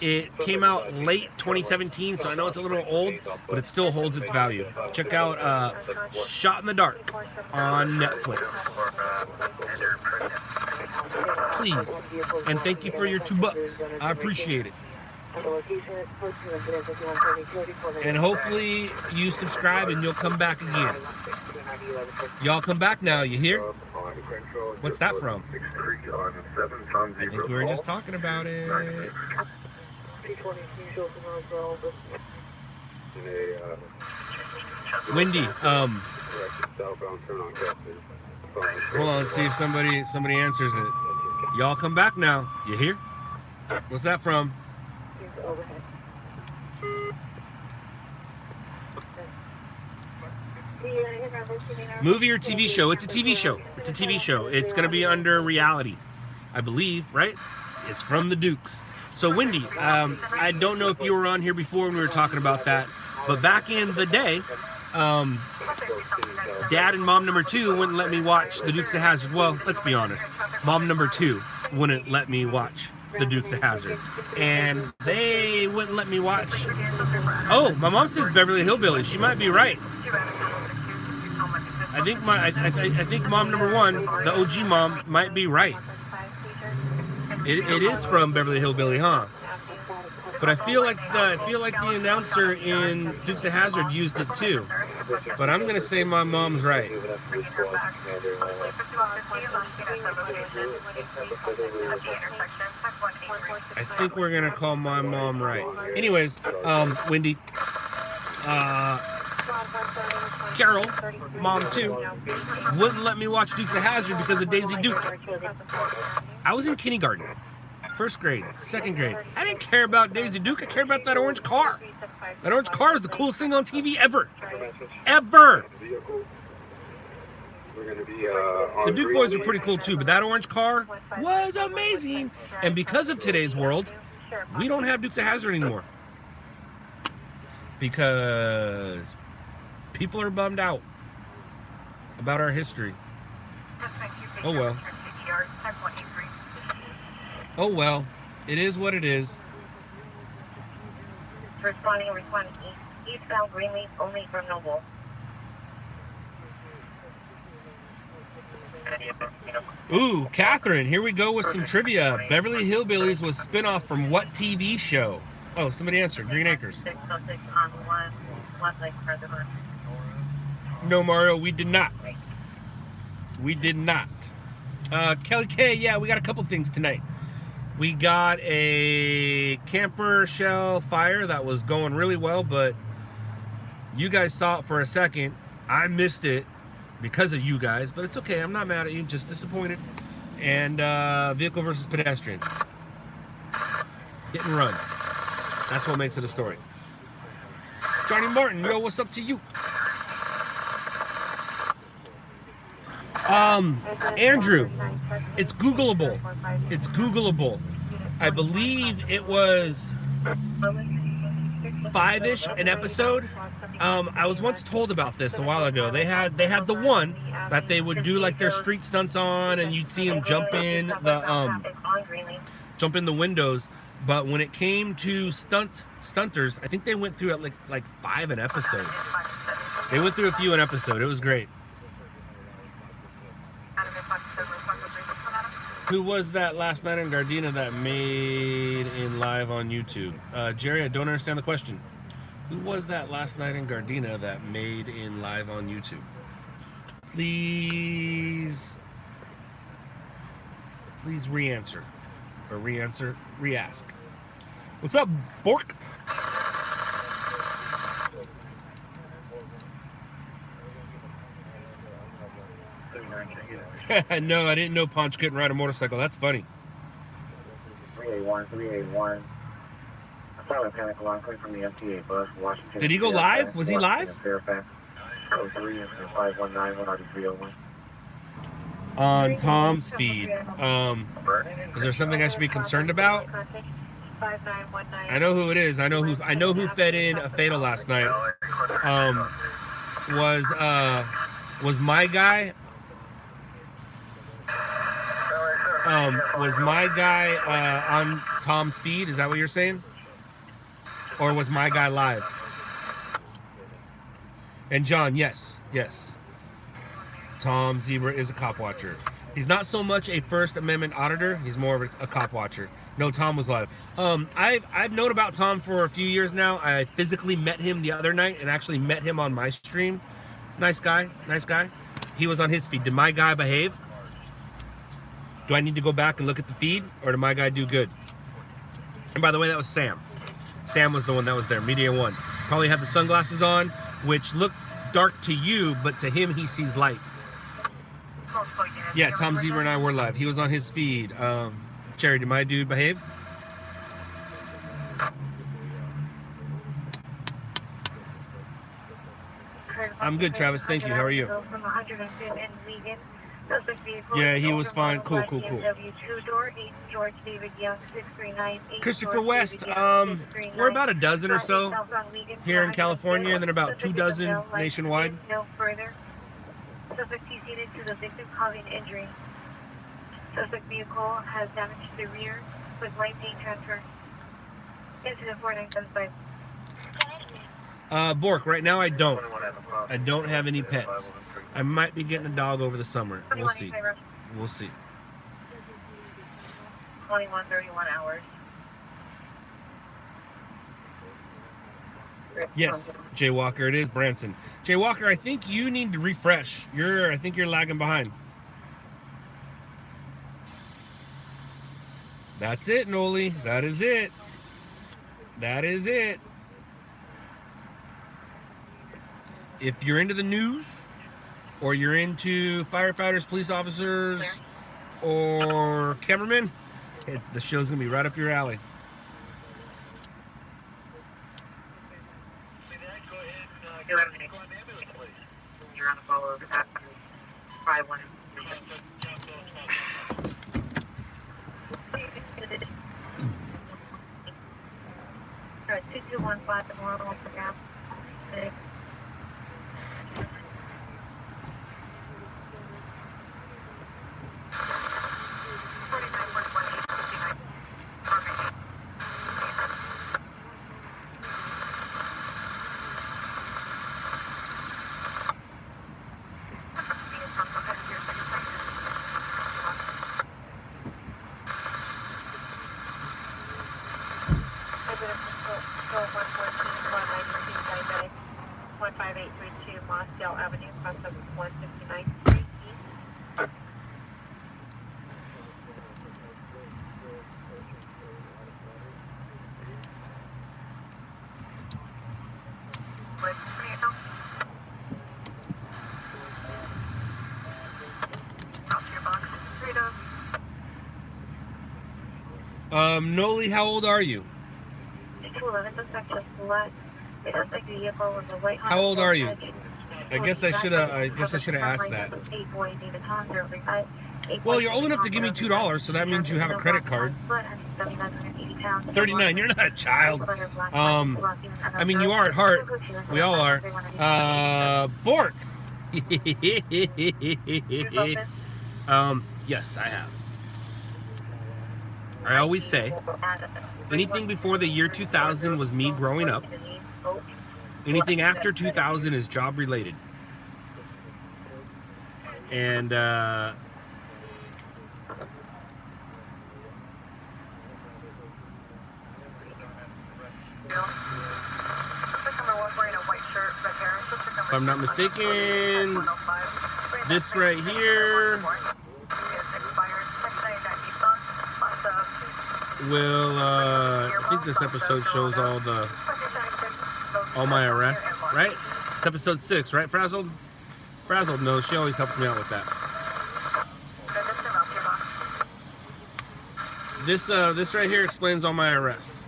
It came out late 2017, so I know it's a little old, but it still holds its value. Check out Shot in the Dark on Netflix. Please. And thank you for your $2. I appreciate it. And hopefully you subscribe and you'll come back again. Y'all come back now, you hear? What's that from? I think we were just talking about it. Wendy, hold on, let's see if somebody answers it. Y'all come back now, you hear? What's that from? Movie or TV show? It's a TV show. It's a TV show. It's going to be under reality, I believe, right? It's from the Dukes. So, Wendy, I don't know if you were on here before when we were talking about that, but back in the day, Dad and Mom number 2 wouldn't let me watch the Dukes of Hazzard. Well, let's be honest. Mom number 2 wouldn't let me watch the Dukes of Hazzard. And they wouldn't let me watch... Oh, my mom says Beverly Hillbillies. She might be right. I think Mom number 1, the OG mom, might be right. It is from Beverly Hillbilly, huh? But I feel like the announcer in Dukes of Hazzard used it too. But I'm gonna say my mom's right. I think we're gonna call my mom right. Anyways, Wendy, Carol, mom too, wouldn't let me watch Dukes of Hazzard because of Daisy Duke. I was in kindergarten, first grade, second grade. I didn't care about Daisy Duke. I cared about that orange car. That orange car is the coolest thing on TV ever. Ever. The Duke boys were pretty cool too, but that orange car was amazing. And because of today's world, we don't have Dukes of Hazzard anymore. Because people are bummed out about our history. Oh well. Oh well. It is what it is. Responding eastbound Greenleaf only from Noble. Ooh, Catherine, here we go with some trivia. Beverly Hillbillies was spinoff from what TV show? Oh, somebody answered. Green Acres. No, Mario, we did not. We did not. Kelly K, yeah, we got a couple things tonight. We got a camper shell fire that was going really well, but you guys saw it for a second. I missed it because of you guys, but it's okay. I'm not mad at you, just disappointed. And vehicle versus pedestrian. Hit and run. That's what makes it a story. Johnny Martin, yo, what's up to you? Andrew, it's Googleable. It's Googleable. I believe it was 5-ish an episode. I was once told about this a while ago. They had the one that they would do like their street stunts on, and you'd see them jump in the windows. But when it came to stunters, I think they went through it like 5 an episode. They went through a few an episode. It was great. Who was that last night in Gardena that made in live on YouTube? Jerry, I don't understand the question. Who was that last night in Gardena that made in live on YouTube? Please re-answer. Or re-ask. What's up, Bork? No, I didn't know Ponch couldn't ride a motorcycle. That's funny. 381. I saw a panic alarm coming from the MTA bus, Washington. Did he go live? Was he live? Fairfax. 03 and 519 10301. On Tom's feed. Is there something I should be concerned about? I know who it is. I know who fed in a fatal last night. Was my guy on Tom's feed? Is that what you're saying? Or was my guy live? And John, yes. Tom Zebra is a cop watcher. He's not so much a First Amendment auditor. He's more of a cop watcher. No, Tom was live. I've known about Tom for a few years now. I physically met him the other night and actually met him on my stream. Nice guy. He was on his feed. Did my guy behave? Do I need to go back and look at the feed, or did my guy do good? And by the way, that was Sam. Sam was the one that was there, Media One. Probably had the sunglasses on, which look dark to you, but to him, he sees light. Yeah, Tom Zebra and I were live. He was on his feed. Cherry, did my dude behave? I'm good, Travis. Thank you. How are you? Yeah, he was fine. Cool. Christopher West, we're about a dozen or so here in California, and then about 2 dozen nationwide. No further. Suspect seated to the victim causing injury. Suspect vehicle has damage to the rear with light paint transfer. Incident 4975. Bork, right now I don't have any pets. I might be getting a dog over the summer. We'll see. 21:31 hours. Yes, Jay Walker, it is Branson. Jay Walker, I think you need to refresh. I think you're lagging behind. That's it, Noli. That is it. That is it. If you're into the news, or you're into firefighters, police officers, or cameramen, the show's gonna be right up your alley. You're on a follow that. Probably one. 2215 tomorrow on the gap. 6. Moscow Avenue, cross of 159th Street East. Noli, how old are you? How old are you? I guess I should have asked that. Well, you're old enough to give me $2, so that means you have a credit card. 39. You're not a child. I mean, you are at heart. We all are. Bork. Yes, I have. I always say, anything before the year 2000 was me growing up. Anything after 2000 is job related. And if I'm not mistaken, this right here will I think this episode shows all my arrests, right? It's episode 6, right, Frazzled? Frazzled knows. She always helps me out with that. This right here explains all my arrests.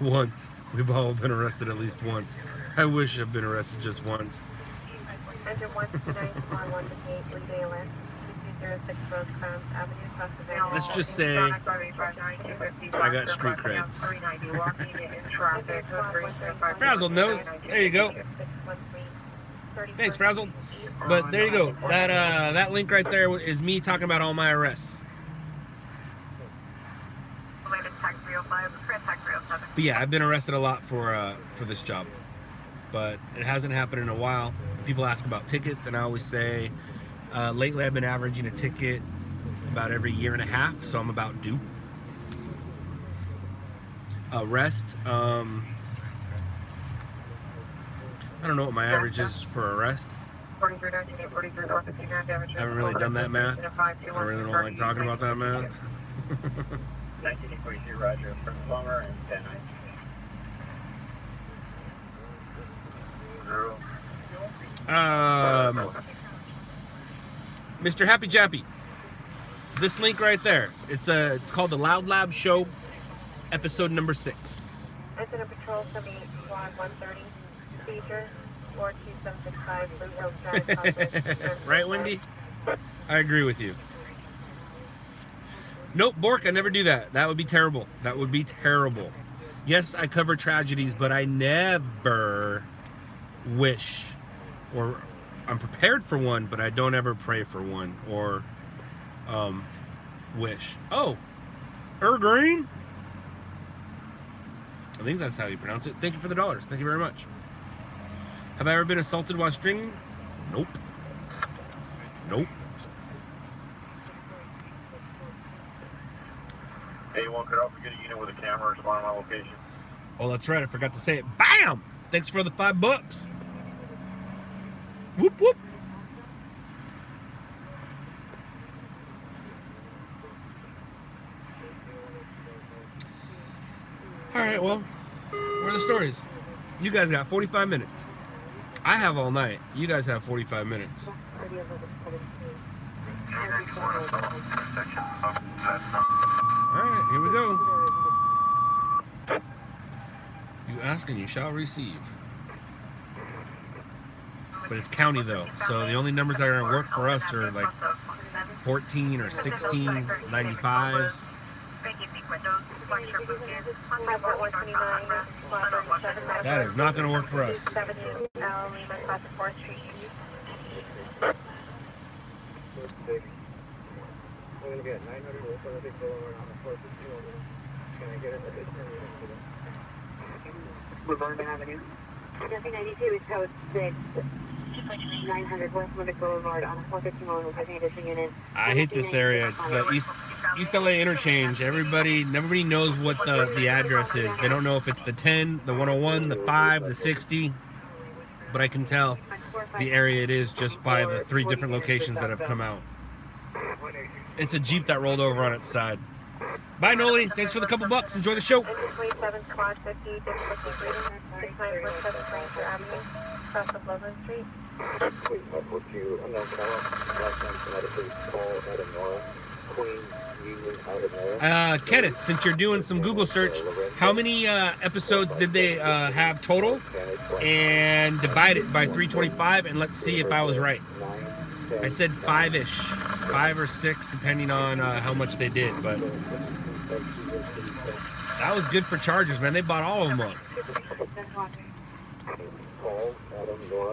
Once. We've all been arrested at least once. I wish I've been arrested just once. Let's just say I got street cred. Frazzled knows. There you go. Thanks, Frazzled. But there you go. That link right there is me talking about all my arrests. But yeah, I've been arrested a lot for this job, but it hasn't happened in a while. People ask about tickets, and I always say, lately I've been averaging a ticket about every year and a half, so I'm about due. Arrest, I don't know what my average is for arrests. I haven't really done that math. I really don't like talking about that math. 1942, Roger, from Plumber and 10-9. Mr. Happy Jappy, this link right there, it's called the LOUDLABS show, episode number 6. Incident Patrol 78 Squad 130, procedure 42765 Blue Hills Drive. Right, Wendy? I agree with you. Nope, Bork, I never do that. That would be terrible. That would be terrible. Yes, I cover tragedies, but I never wish, or I'm prepared for one, but I don't ever pray for one, or wish. Oh, Green? I think that's how you pronounce it. Thank you for the $. Thank you very much. Have I ever been assaulted while stringing? Nope. Nope. A1 could also get a unit with a camera or spot on my location. Oh, that's right. I forgot to say it. Bam! Thanks for the $5. Whoop, whoop. All right, well, where are the stories? You guys got 45 minutes. I have all night. You guys have 45 minutes. All right, here we go. You ask and you shall receive. But it's county though, so the only numbers that are going to work for us are like 14 or 16, 95s. That is not going to work for us. Laverne Avenue. 92 is code 6. 900 West Limit Boulevard on a 451 with addition unit. I hate this area. It's the East LA interchange. Nobody knows what the address is. They don't know if it's the 10, the 101, the 5, the 60. But I can tell the area it is just by the 3 different locations that have come out. It's a Jeep that rolled over on its side. Bye, Noli. Thanks for the couple bucks. Enjoy the show. 27 Squad 50, 6947 Ranger Avenue, south of Loveland Street. Kenneth, since you're doing some Google search, how many episodes did they have total? And divide it by 325, and let's see if I was right. I said 5-ish, 5 or 6, depending on how much they did. But that was good for Chargers, man. They bought all of them up.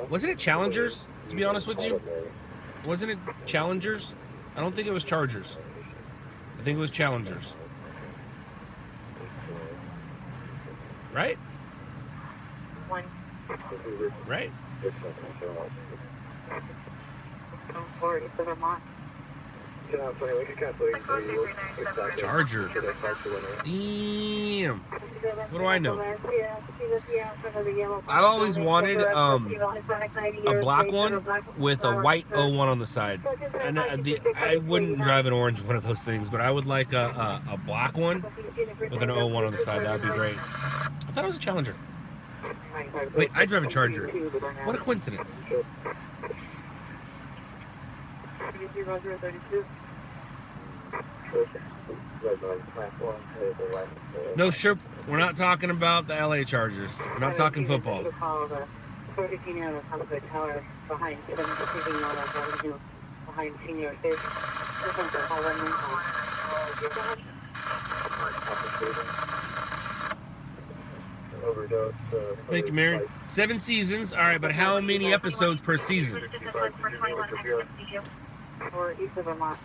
Wasn't it Challengers, to be honest with you? Wasn't it Challengers? I don't think it was Chargers. I think it was Challengers. Right? Right? Charger. Damn. What do I know? I've always wanted a black one with a white 01 on the side. And I wouldn't drive an orange one of those things, but I would like a black one with an 01 on the side. That would be great. I thought it was a Challenger. Wait, I drive a Charger. What a coincidence. No, sure. We're not talking about the LA Chargers. We're not talking football. Behind Senior Fish. Thank you, Mary. 7 seasons. All right, but how many episodes per season? For east of Vermont.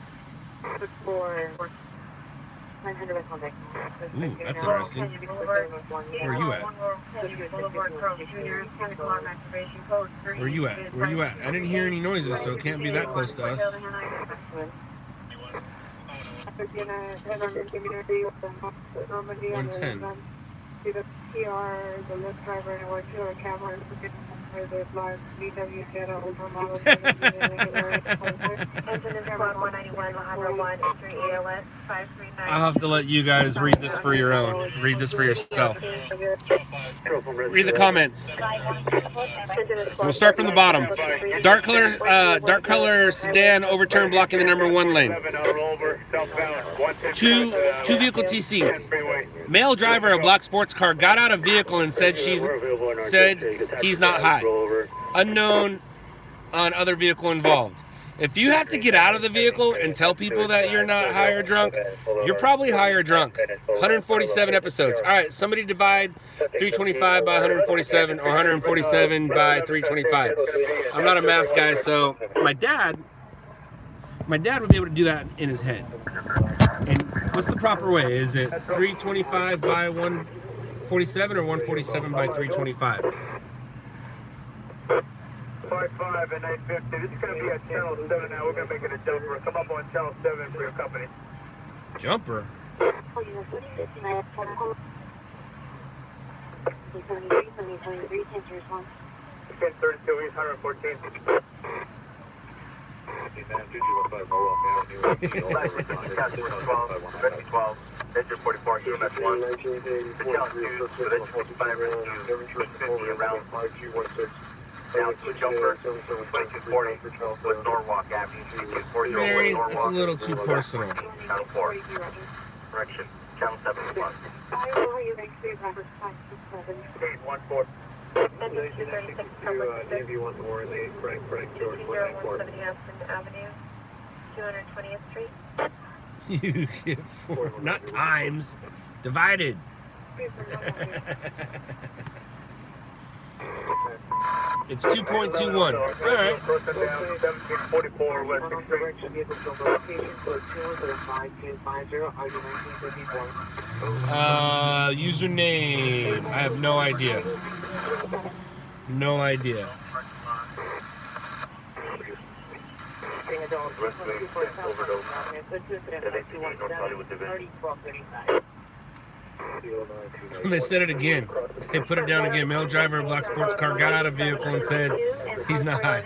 For 900 West Monday. Ooh, that's interesting. Where are you at? Where are you at? Where are you at? I didn't hear any noises, so it can't be that close to us. 110. To the PR, the lift driver, and we're to our camera. The large VW Jetta over model. I'll have to let you guys read this for your own. Read this for yourself. Read the comments. We'll start from the bottom. Dark color sedan overturned, blocking the number 1 lane. 2 vehicle TC. Male driver of black sports car got out of vehicle and said he's not high. Unknown on other vehicle involved. If you have to get out of the vehicle and tell people that you're not high or drunk, you're probably high or drunk. 147 episodes. All right, somebody divide 325 by 147 or 147 by 325. I'm not a math guy, so my dad would be able to do that in his head. And what's the proper way? Is it 325 by 147 or 147 by 325? 55 and 950. This is going to be at channel 7 now. We're going to make it a jumper. Come up on channel 7 for your company. Jumper? 73, 10 to response. 1032 East 114. Engine 44, QMS 1. The challenge 2, so engine 55 rescue, 50 around down to Jumper, 2240 with Norwalk Avenue, 2240 Mary, with Norwalk. it's a little too personal. Channel 4. Correction. Channel 7 response. 814. Engine 236, Navy 1 more, they Frank George 194. 170 Aspen Avenue, 220th Street. You get 4, not times, divided. It's 2.21. All right. Username. I have no idea. No idea. They said it again. They put it down again. Male driver of black sports car got out of vehicle and said he's not high.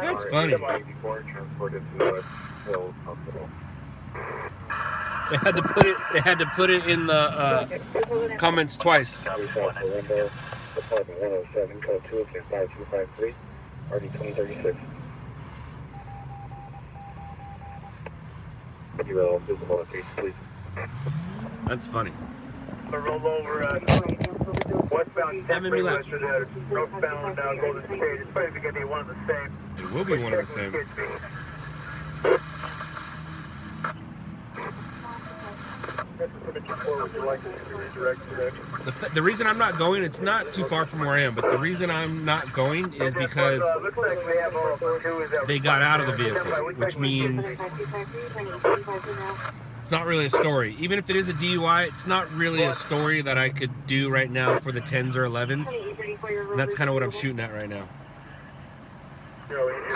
That's funny. They had to put it in the comments twice. Department 107, code 2065253, RD 2036. UL visible location, please. That's funny. The rollover, westbound, That made me laugh. northbound, Golden State. It's probably going to be one of the same. It will be one of the same. The reason I'm not going, it's not too far from where I am, but the reason I'm not going is because they got out of the vehicle, which means it's not really a story. Even if it is a DUI, it's not really a story that I could do right now for the 10s or 11s. And that's kind of what I'm shooting at right now.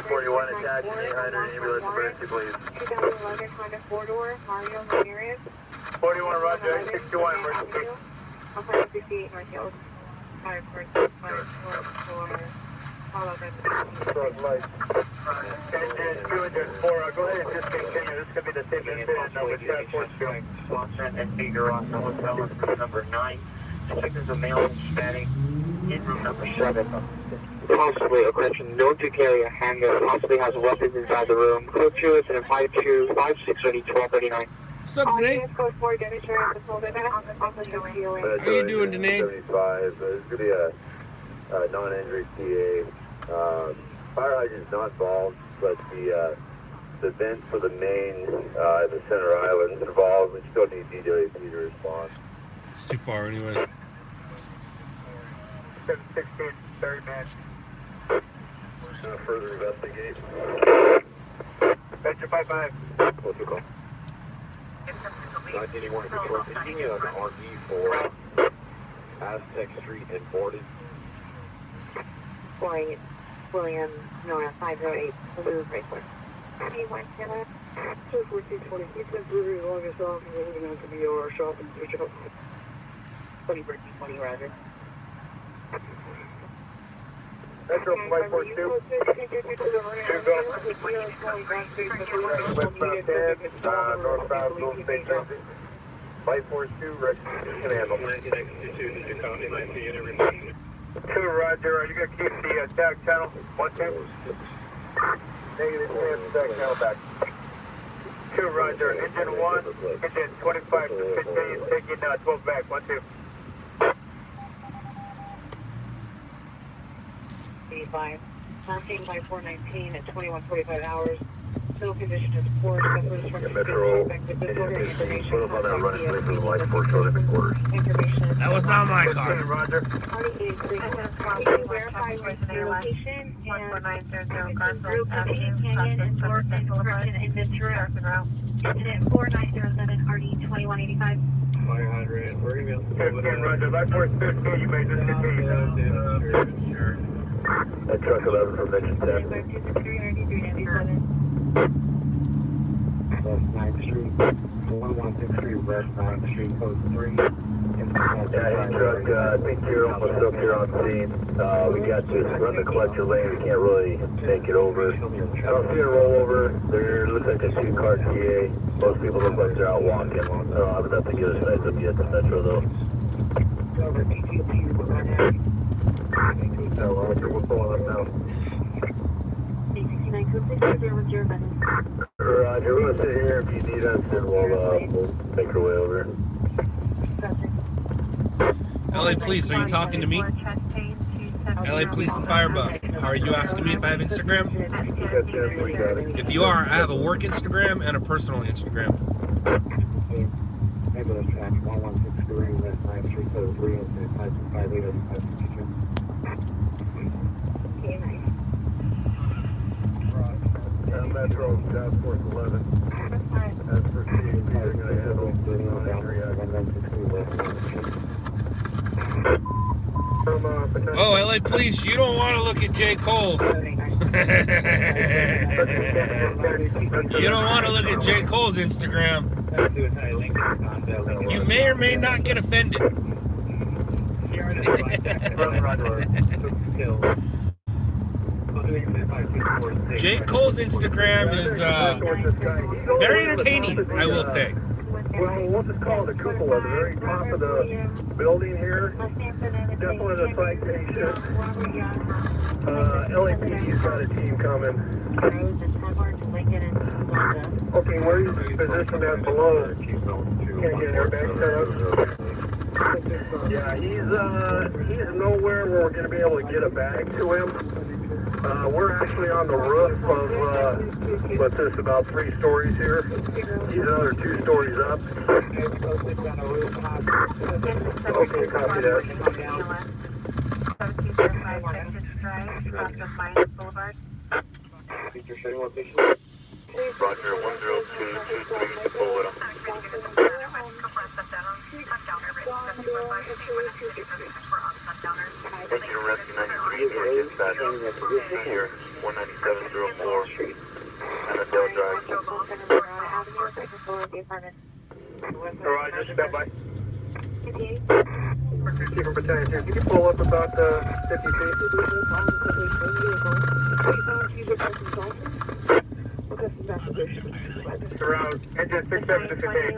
41 attached, 800, ambulance emergency, please. 2011 Honda 4-door, Mario Ramirez. 41 Roger, 861 emergency. 158 North Hills. 54654. Follow that. Front light. And 204, go ahead and just continue. This could be the same incident with transport stream. Sponsor and figure on hotel room number 9. Detectives a male Hispanic in room number 7. Possibly aggressive, known to carry a handgun, possibly has weapons inside the room. Code 2 is an 525630 What's up, Danae? How you doing, Danae? 75. There's going to be a non-injury TA. Fire hydrant is not involved, but the vent for the main, the center island is involved. We still need DJP to respond. It's too far anyways. 716, 30 man. Further investigate. Venture 55. What's the call? 1981 Control. Is he an RV for Aztec Street and Borden? Flight William Nora 508, Blue Bracelet. 24226, delivery longest off, and we're going to be our shop and switch it up. 20 Berkeley 20, Roger. Metro 542. Northbound, Golden State Transit. 542, can handle. 2 Roger, are you going to keep the attack channel? 1 2. Negative, attack channel back. 2 Roger, engine 1, engine 25, continue taking 12 back, 1 2. 85. Passing by 419 at 21:45 hours. Still condition is poor. Metro, That was not my car. Roger. Verify your location and group Canyon and Correction in Ventura. Incident 4907 RD 2185. 500. We're going to be 15 Roger. Life force 15. You may discontinue. Sure. That truck 11 from engine 10. West 9th Street, 1163 West 9th Street, code 3. Yeah, hey truck, I think you're almost up here on scene. We got to run the collector lane, we can't really make it over. I don't see a rollover, there looks like a 2-car TA. Most people look like they're out walking. I don't have enough to get us sides up yet to Metro though. We're pulling up now. Roger, we'll sit here if you need us and we'll make our way over. LA Police, are you talking to me? LA Police and Firebug, are you asking me if I have Instagram? If you are, I have a work Instagram and a personal Instagram. Ambulance track 1163 West 9th Street, code 3 and 5258 Metro, Task Force 11. As for CAD, they're going to handle the Oh, LA Police, you don't want to look at J. Cole's. You don't want to look at J. Cole's Instagram. You may or may not get offended. J. Cole's Instagram is very entertaining, I will say. Well, we'll just call it a cupola at the very top of the building here. Definitely the citation. LAPD's got a team coming. Okay, where are you positioned at below? Can't get an airbag set up. Yeah, he's nowhere where we're going to be able to get a bag to him. We're actually on the roof of, what's this, about 3 stories here. He's another 2 stories up. Okay, copy that. Roger, 10223, pull it up. Thank you to Rescue 93, here, dispatch, here, 19704, Annandale Drive. Roger, stand by. Keeper Battalion here, can you pull up about 50 feet? Around engine 67 to 58.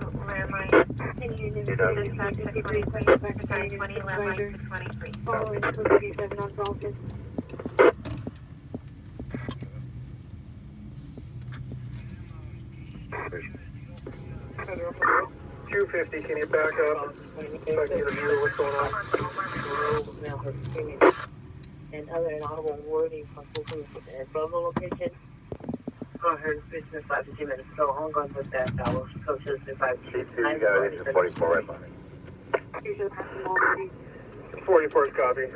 $250, can you back up so I can get a view of what's going on? And other inaudible wording from the location. I heard business 5 to 2 minutes ago. I'm going with that. Code 5 to 2. You got it, 44 right behind me. 44 is copy.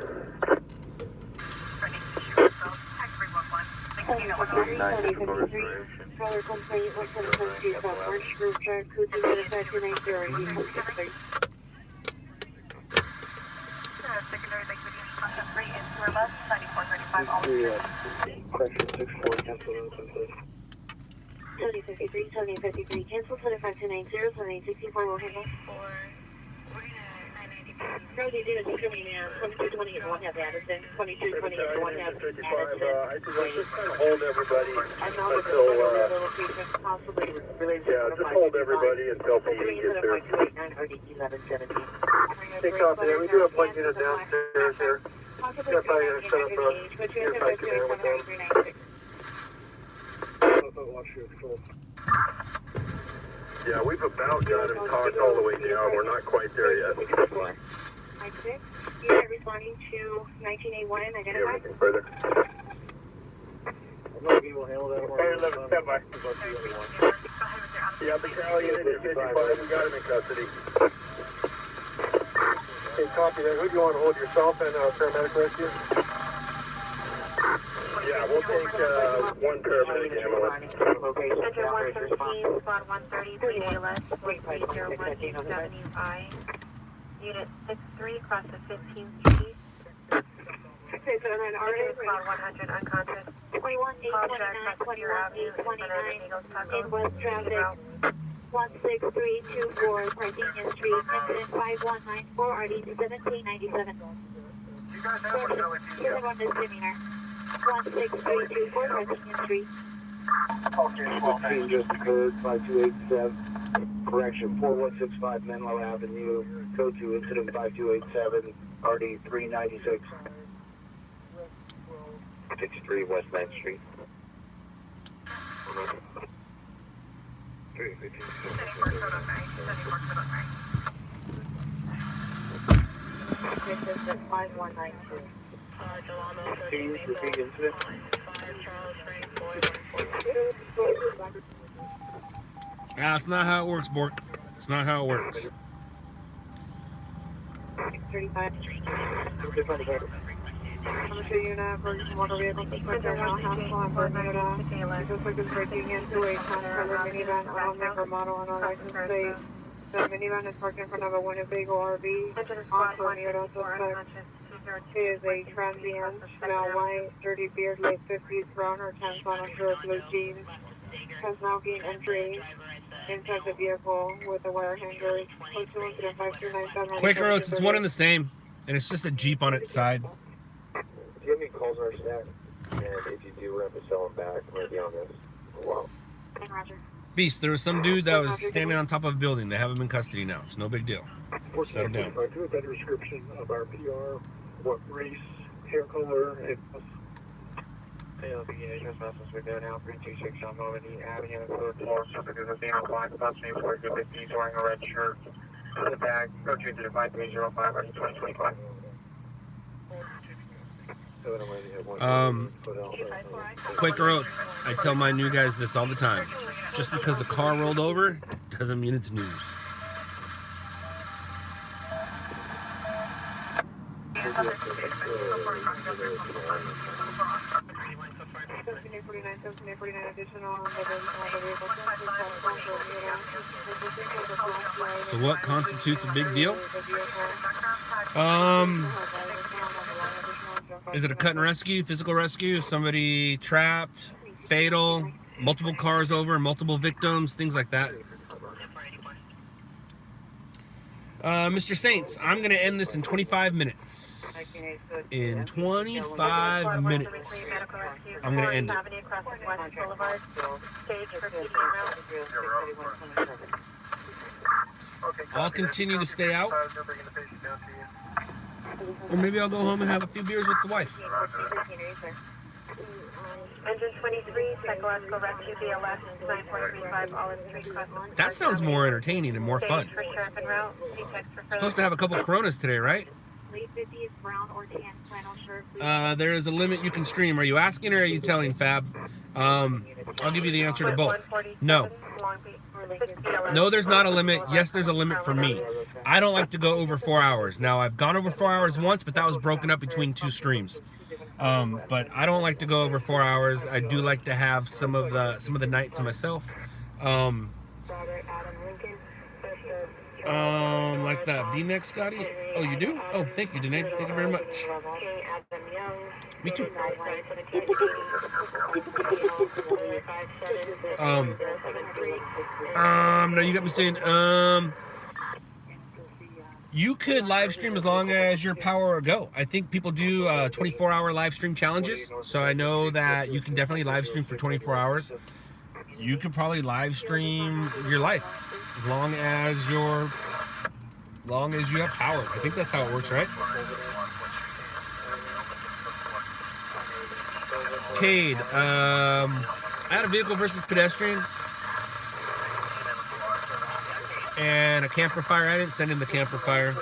Caller complaint, 173 South Orange Group, Drive, code 29590. Secondary Lake City, Contact 3 in tour bus, 9435, all Question 64, cancel those, please. 7053, 7053, cancel 75290, 7864, will handle. No, they did it, they're coming now. 2220 is one half Addison, 2220 is one half Addison. I just kind of hold everybody until, possibly related to yeah, just hold everybody until PD gets there. Hey, copy that. We do have one unit downstairs here. They're probably going to set up a unified command with them. Yeah, we've about got him talked all the way down. We're not quite there yet. Mike 6, unit responding to 1981, identified. Anything further? Hey, 11, stand by. Yeah, battalion unit 55, we got him in custody. Okay, copy that. Who do you want to hold, yourself and paramedic rescue? Yeah, we'll take one paramedic ambulance. Schedule 113, squad 130, 3 ALS, 1301275. Unit 63, across the 15th Street. Okay, so then Cloud 100 unconscious. 21829 in West traffic. 16324 Parthenia Street, incident 5194, RD 1797. You guys have one that would be here. On this seminar. 16324 Parthenia Street. Okay, 15 just occurred, 5287. Correction, 4165 Menlo Avenue, code 2, incident 5287, RD 396. 63 West 9th Street. This is at 5192. Repeat incident. That's not how it works, Bork. It's not how it works. 35. I'm going to unit for motor vehicle suspension now, Haskell and Bermuda. Just like it's breaking into a Chrysler minivan, all number, model, and all license plate. The minivan is parked in front of a Winnebago RV on Bermuda. Suspect is a transient, smell white, dirty beard, late 50s, brown or tan flannel shirt, blue jeans. Has now gained entry inside the vehicle with a wire hanger. Code to incident 5297. Quaker Oats, it's one and the same, and it's just a Jeep on its side. Do you have any calls on our stack? And if you do, we're going to sell them back. We're going to be on this for a while. Roger. Beast, there was some dude that was standing on top of a building. They have him in custody now. It's no big deal. Settle down. Do a better description of our PR, what race, hair color, and ALB agents message with there now, 326 on Normandy Avenue, third floor, subject is a female black, about to be for good 50, he's wearing a red shirt. In the bag, go to the 5305, running 2025. Quaker Oats, I tell my new guys this all the time. Just because a car rolled over doesn't mean it's news. So what constitutes a big deal? Is it a cut and rescue, physical rescue, somebody trapped, fatal, multiple cars over, multiple victims, things like that? Mr. Saints, I'm going to end this in 25 minutes. In 25 minutes, I'm going to end it. I'll continue to stay out. Or maybe I'll go home and have a few beers with the wife. Engine 23, psychological rescue, BLS 9.35, Olive Street, Cleveland. That sounds more entertaining and more fun. For sheriff en route, text for Supposed to have a couple Coronas today, right? Late 50s, brown or tan flannel shirt. There is a limit you can stream. Are you asking or are you telling, Fab? I'll give you the answer to both. No. No, there's not a limit. Yes, there's a limit for me. I don't like to go over 4 hours. Now, I've gone over 4 hours once, but that was broken up between two streams. But I don't like to go over 4 hours. I do like to have some of the night to myself. Like that V-neck, Scotty. Oh, you do? Oh, thank you, Danae. Thank you very much. Me too. Now you got me saying, you could live stream as long as your power will go. I think people do 24-hour live stream challenges, so I know that you can definitely live stream for 24 hours. You could probably live stream your life as long as you have power. I think that's how it works, right? Cade, I had a vehicle versus pedestrian and a camper fire. I didn't send in the camper fire.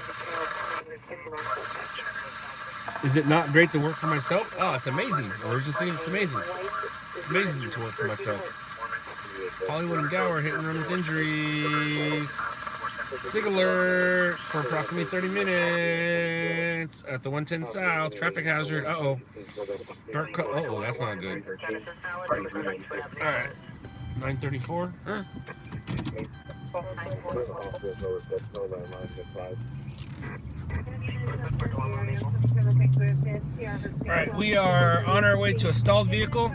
Is it not great to work for myself? Oh, it's amazing. Emergency, it's amazing. It's amazing to work for myself. Hollywood and Gower hit and run with injuries. SIG alert for approximately 30 minutes at the 110 South. Traffic hazard. Uh-oh. Dark cut. Uh-oh, that's not good. All right. 934. Huh? All right, we are on our way to a stalled vehicle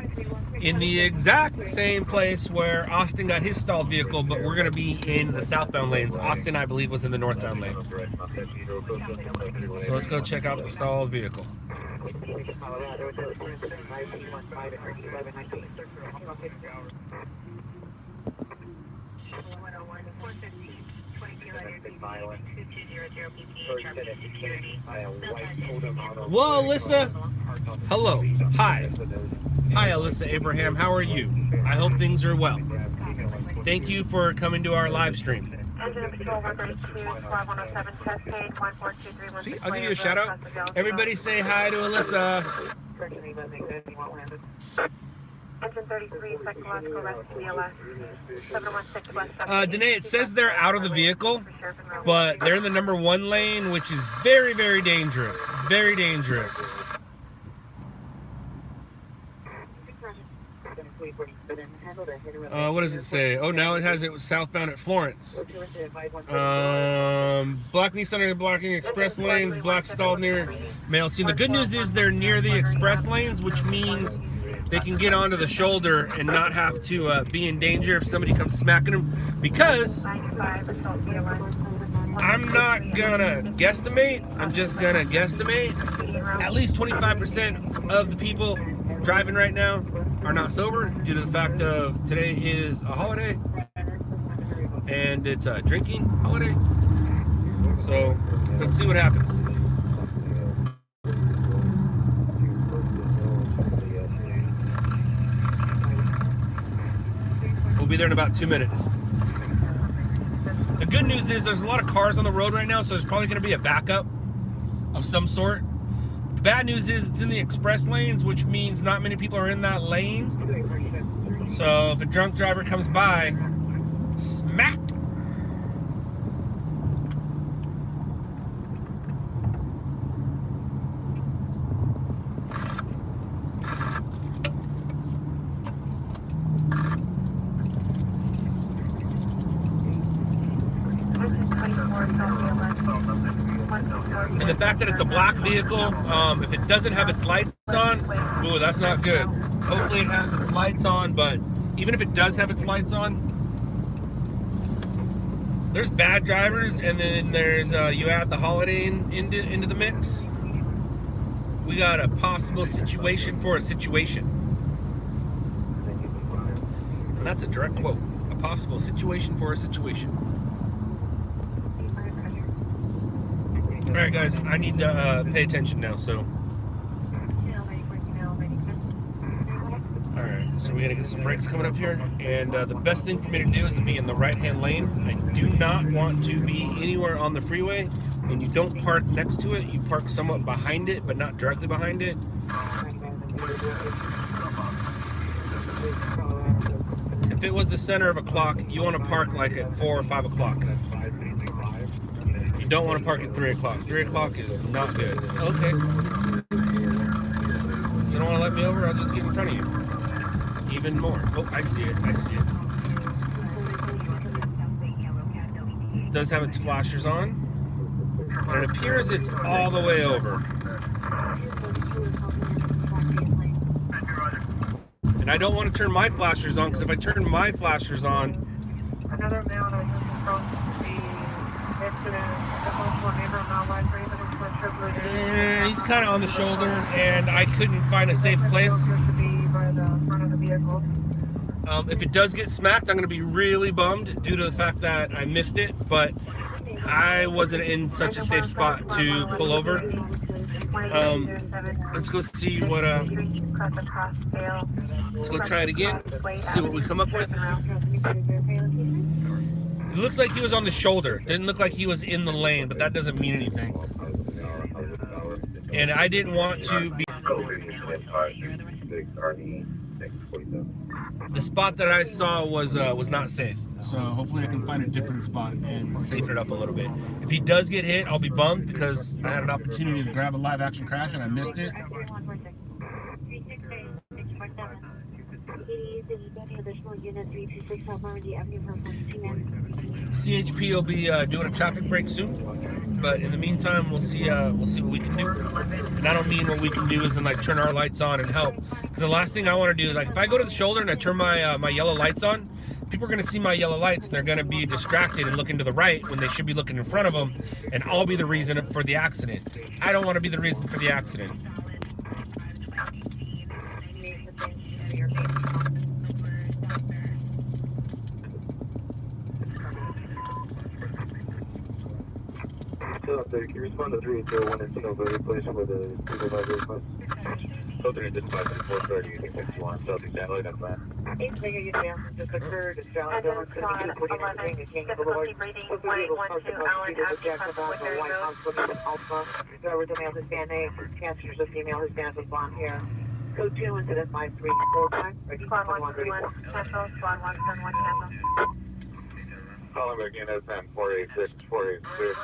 in the exact same place where Austin got his stalled vehicle, but we're going to be in the southbound lanes. Austin, I believe, was in the northbound lanes. So let's go check out the stalled vehicle. Whoa, Alyssa. Hello. Hi. Hi, Alyssa Abraham. How are you? I hope things are well. Thank you for coming to our live stream. See, I'll give you a shout out. Everybody say hi to Alyssa. Engine 33, psychological rescue, BLS. 716 West. Danae, it says they're out of the vehicle, but they're in the number 1 lane, which is very, very dangerous. Very dangerous. What does it say? Oh, now it has it southbound at Florence. Black Nissan blocking express lanes, black stalled near male scene. The good news is they're near the express lanes, which means they can get onto the shoulder and not have to be in danger if somebody comes smacking them. Because I'm not gonna guesstimate, I'm just gonna guesstimate at least 25% of the people driving right now are not sober due to the fact of today is a holiday and it's a drinking holiday. So let's see what happens. We'll be there in about 2 minutes. The good news is there's a lot of cars on the road right now, so there's probably going to be a backup of some sort. The bad news is it's in the express lanes, which means not many people are in that lane. So if a drunk driver comes by, smack. And the fact that it's a black vehicle, if it doesn't have its lights on, ooh, that's not good. Hopefully it has its lights on, but even if it does have its lights on, there's bad drivers, and then there's, you add the holiday into the mix. We got a possible situation for a situation. And that's a direct quote. A possible situation for a situation. All right, guys, I need to pay attention now, so. All right, so we're gonna get some brakes coming up here, and the best thing for me to do is to be in the right-hand lane. I do not want to be anywhere on the freeway. When you don't park next to it, you park somewhat behind it, but not directly behind it. If it was the center of a clock, you want to park like at 4 or 5 o'clock. You don't want to park at 3 o'clock. 3 o'clock is not good. Okay. You don't want to let me over? I'll just get in front of you. Even more. Oh, I see it. I see it. It does have its flashers on. And it appears it's all the way over. And I don't want to turn my flashers on, because if I turn my flashers on, another male that just approached the incident, the multiple neighbor Mile Raven, he's kind of on the shoulder, and I couldn't find a safe place. If it does get smacked, I'm going to be really bummed due to the fact that I missed it, but I wasn't in such a safe spot to pull over. Let's go see what, let's go try it again, see what we come up with. It looks like he was on the shoulder. Didn't look like he was in the lane, but that doesn't mean anything. And I didn't want to be... The spot that I saw was not safe. So hopefully I can find a different spot and safe it up a little bit. If he does get hit, I'll be bummed because I had an opportunity to grab a live action crash and I missed it. CHP will be doing a traffic break soon, but in the meantime, we'll see what we can do. And I don't mean what we can do is in like turn our lights on and help, because the last thing I want to do is like if I go to the shoulder and I turn my my yellow lights on, people are going to see my yellow lights and they're going to be distracted and looking to the right when they should be looking in front of them, and I'll be the reason for the accident. I don't want to be the reason for the accident. Can you respond to 301 and know the place where the supervisor was? Filter in dispatch at 430, using 61, Southeast Adelaide, that's fine. Difficulty breathing, flight 12, Allen, active with their Driver to male Hispanic, passengers of female Hispanic with blonde hair. Code 2 incident 5345, ready Squad 131, cancel, squad 171, cancel. Calling back in as 486, 486,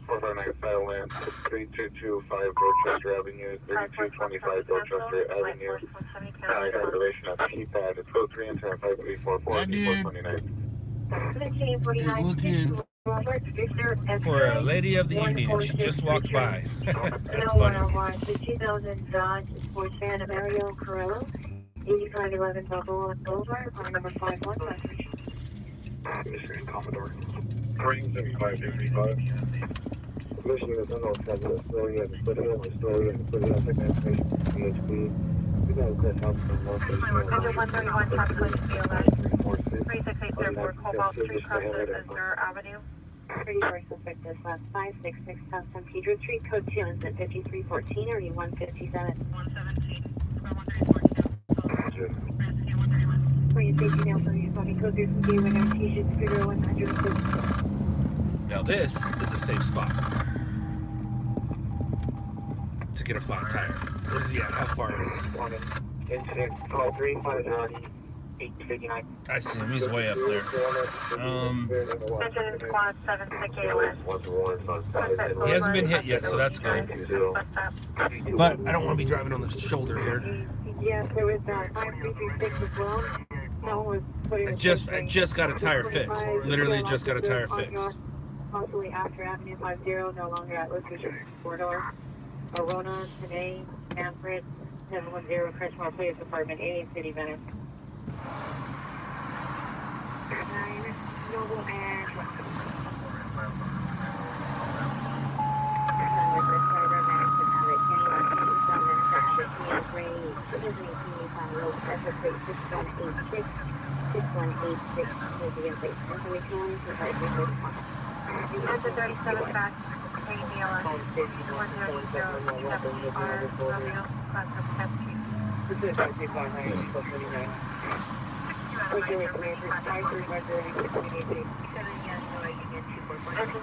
459 Silent, 3225 Dorchester Avenue, 3225 Dorchester Avenue. Activation of keypad, it's code 3 and 53444, 429. He's looking for a lady of the evening, and she just walked by. That's funny. The 2000 Dodge Sports Van Mario Carrillo, 8511 Balboa Boulevard, car number 51. Michigan Commodore. Ring 7555. Michigan is unknown seven, slowly and slowly taking information from CHP. We got a request out from 131, Top Twin, CLS, 3680 Airport, Cobalt Street, crosses Isner Avenue. 31st suspect is left 566 South San Pedro Street, code 2, incident 5314, or 157. 117. For your safety now, for your body code, there's some day window, T-shirts, figure 100. Now this is a safe spot to get a flat tire. Where's he at? How far is he? Incident call 350 859. I see him. He's way up there. Mention squad 76 AOS. He hasn't been hit yet, so that's good. But I don't want to be driving on the shoulder here. Yes, there was 5336 as well. I just got a tire fixed. Literally just got a tire fixed. Possibly after Avenue 50, no longer at location corridor. Arona, Today, Manfred, 710, Crestmore Place, Apartment A, City Venice. 9, Noble and... Answer 37 back, KBLS, 100, Romeo, Class of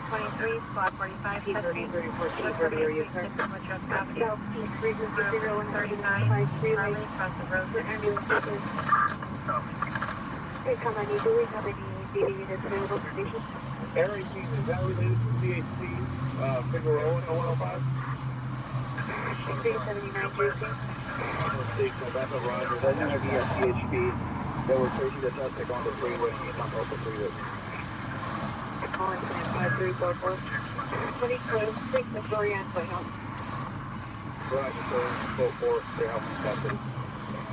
23, squad 45, 39, Charlie, across the road. Hey, come on, do we have any DD units available for station? Everything is that related to CHP, Figueroa, 105? 379 Jersey. That's a Roger. That's going to be a CHP. They were taking the traffic on the freeway. On the freeway. Calling 5344. 2026 Victoria and White House. Roger, so 4, they have stopped.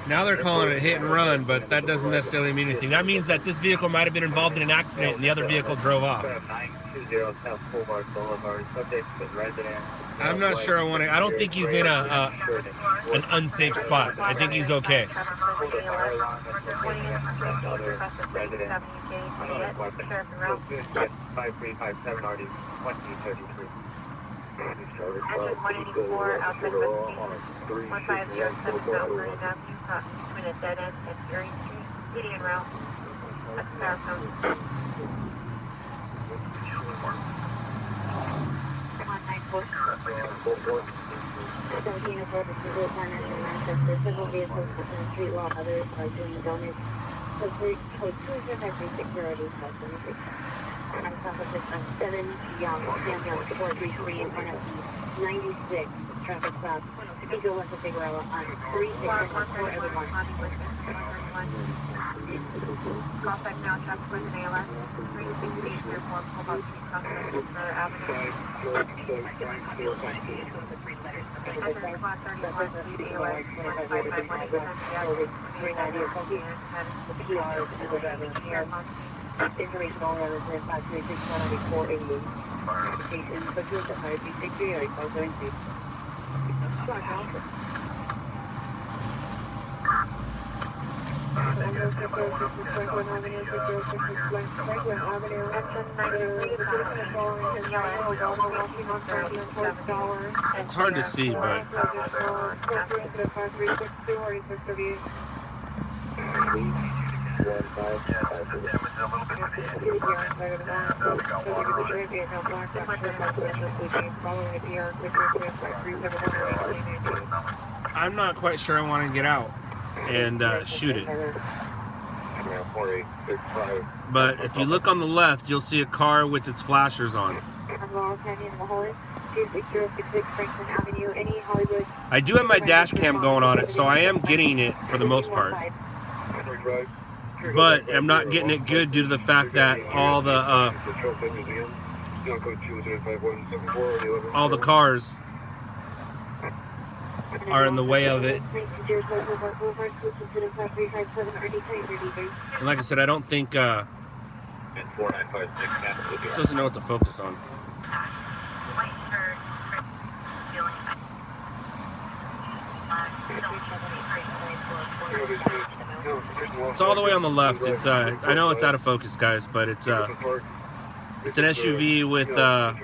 Now they're calling it a hit and run, but that doesn't necessarily mean anything. That means that this vehicle might have been involved in an accident and the other vehicle drove off. 920 South Boulevard Boulevard, subject is resident. I'm not sure I want to. I don't think he's in an unsafe spot. I think he's okay. 5357 already 2033. Engine 184 outside West 1507 Mount Vernon Avenue, between a dead end and Erie Street, median route. That's Marathon. 194. 17 of Robertson Road, National Manchester. Several vehicles within the street while others are doing donuts. Code 20536 already has been fixed. On top of this, 7 Young, Sam Young, 433 in front of 96 traffic stop. Eagle 1 to Figueroa on 36 for everyone. Prospect now traffic with an ALS. 368 Airport, pulled up to Prospect Center Avenue. Enter Class 31, speed ALS, 155 Information only on the 536-194-88. Station, but you're at 536 area, call 72. It's hard to see, but I'm not quite sure I want to get out and shoot it. But if you look on the left, you'll see a car with its flashers on. I do have my dash cam going on it, so I am getting it for the most part. But I'm not getting it good due to the fact that all the cars are in the way of it. And like I said, I don't think it doesn't know what to focus on. It's all the way on the left. It's I know it's out of focus, guys, but it's an SUV with the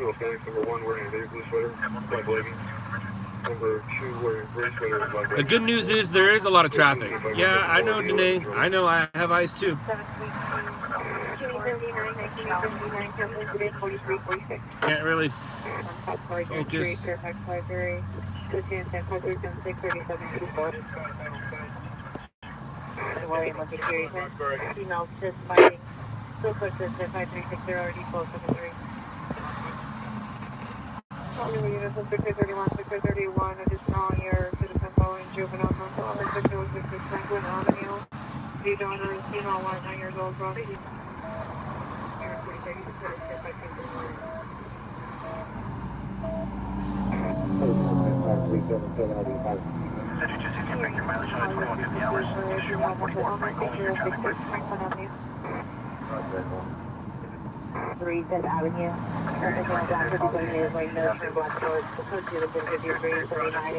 good news is there is a lot of traffic. Yeah, I know, Danae. I know, I have eyes too. Can't really focus. Reset Avenue. And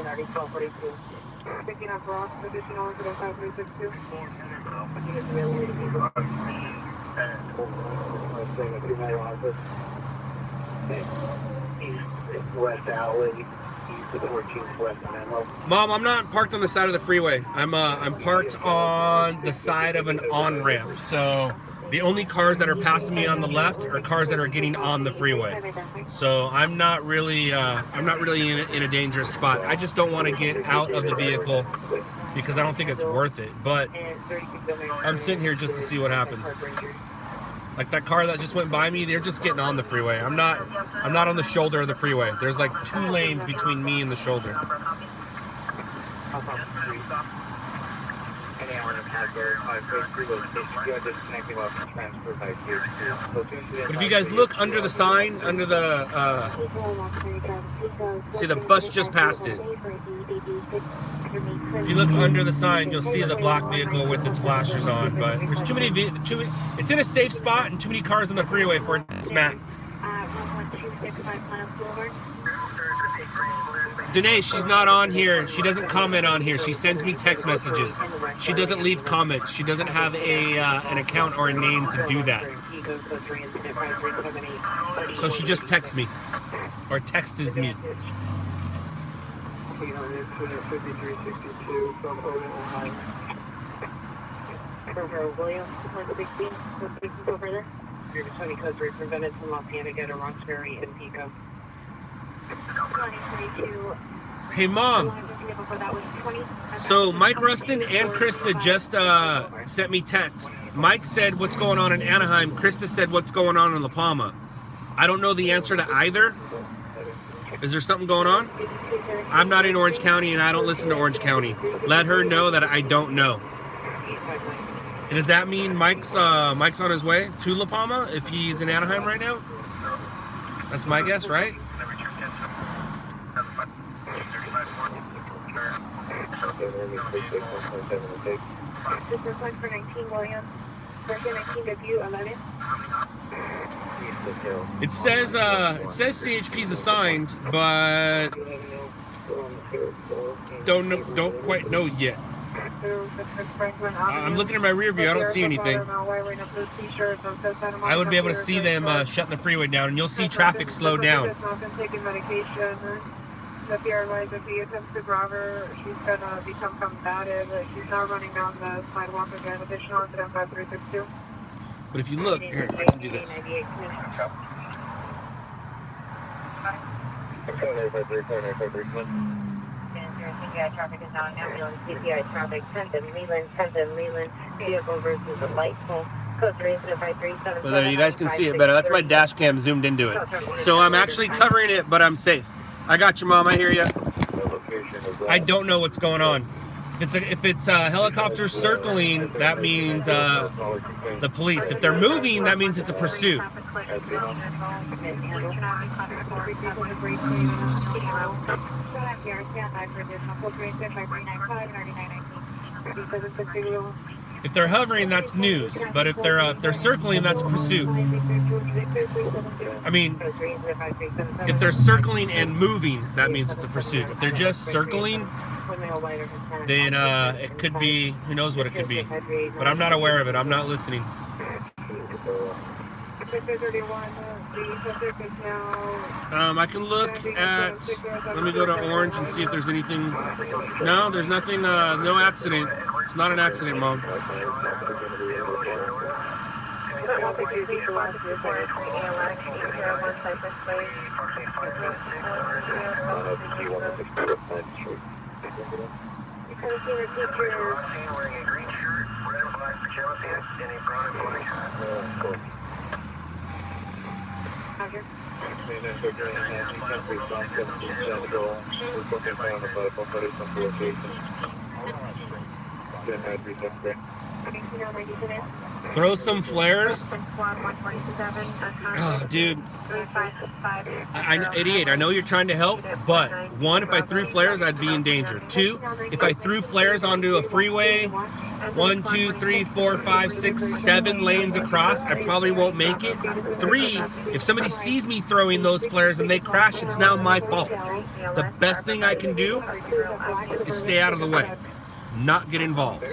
already 1242. Picking up Ross, additional incident 5362. West Alley, east of 14th West Menlo. Mom, I'm not parked on the side of the freeway. I'm parked on the side of an on-ramp. So the only cars that are passing me on the left are cars that are getting on the freeway. So I'm not really in a dangerous spot. I just don't want to get out of the vehicle because I don't think it's worth it. But I'm sitting here just to see what happens. Like that car that just went by me, they're just getting on the freeway. I'm not on the shoulder of the freeway. There's like 2 lanes between me and the shoulder. But if you guys look under the sign, under the see the bus just passed it. If you look under the sign, you'll see the black vehicle with its flashers on. But there's too many. It's in a safe spot and too many cars on the freeway for it to get smacked. Danae, she's not on here. She doesn't comment on here. She sends me text messages. She doesn't leave comments. She doesn't have an account or a name to do that. So she just texts me or texts me. Hey Mom, so Mike Rustin and Krista just sent me text. Mike said what's going on in Anaheim. Krista said what's going on in La Palma. I don't know the answer to either. Is there something going on? I'm not in Orange County and I don't listen to Orange County. Let her know that I don't know. And does that mean Mike's on his way to La Palma if he's in Anaheim right now? That's my guess, right? This is one for 19 Williams. Version 19 debut 11. It says CHP's assigned, but don't quite know yet. I'm looking at my rear view. I don't see anything. I would be able to see them shutting the freeway down, and you'll see traffic slow down. If you're advised if he attempts to grab her, she's going to become combative. She's now running down the sidewalk again. Additional incident 5362. But if you look, here, I can do this. Traffic is now ambulance, CPI traffic, 10th and Leland, vehicle versus a light pole. Code 30537. Well, there, you guys can see it better. That's my dash cam zoomed into it. So I'm actually covering it, but I'm safe. I got you, Mom. I hear you. I don't know what's going on. If it's helicopters circling, that means the police. If they're moving, that means it's a pursuit. If they're hovering, that's news. But if they're circling, that's pursuit. I mean, if they're circling and moving, that means it's a pursuit. If they're just circling, then it could be, who knows what it could be. But I'm not aware of it. I'm not listening. I can look at, let me go to orange and see if there's anything. No, there's nothing, no accident. It's not an accident, Mom. Throw some flares. Oh, dude. 88, I know you're trying to help, but one, if I threw flares, I'd be in danger. Two, if I threw flares onto a freeway, 1, 2, 3, 4, 5, 6, 7 lanes across, I probably won't make it. 3, if somebody sees me throwing those flares and they crash, it's now my fault. The best thing I can do is stay out of the way, not get involved.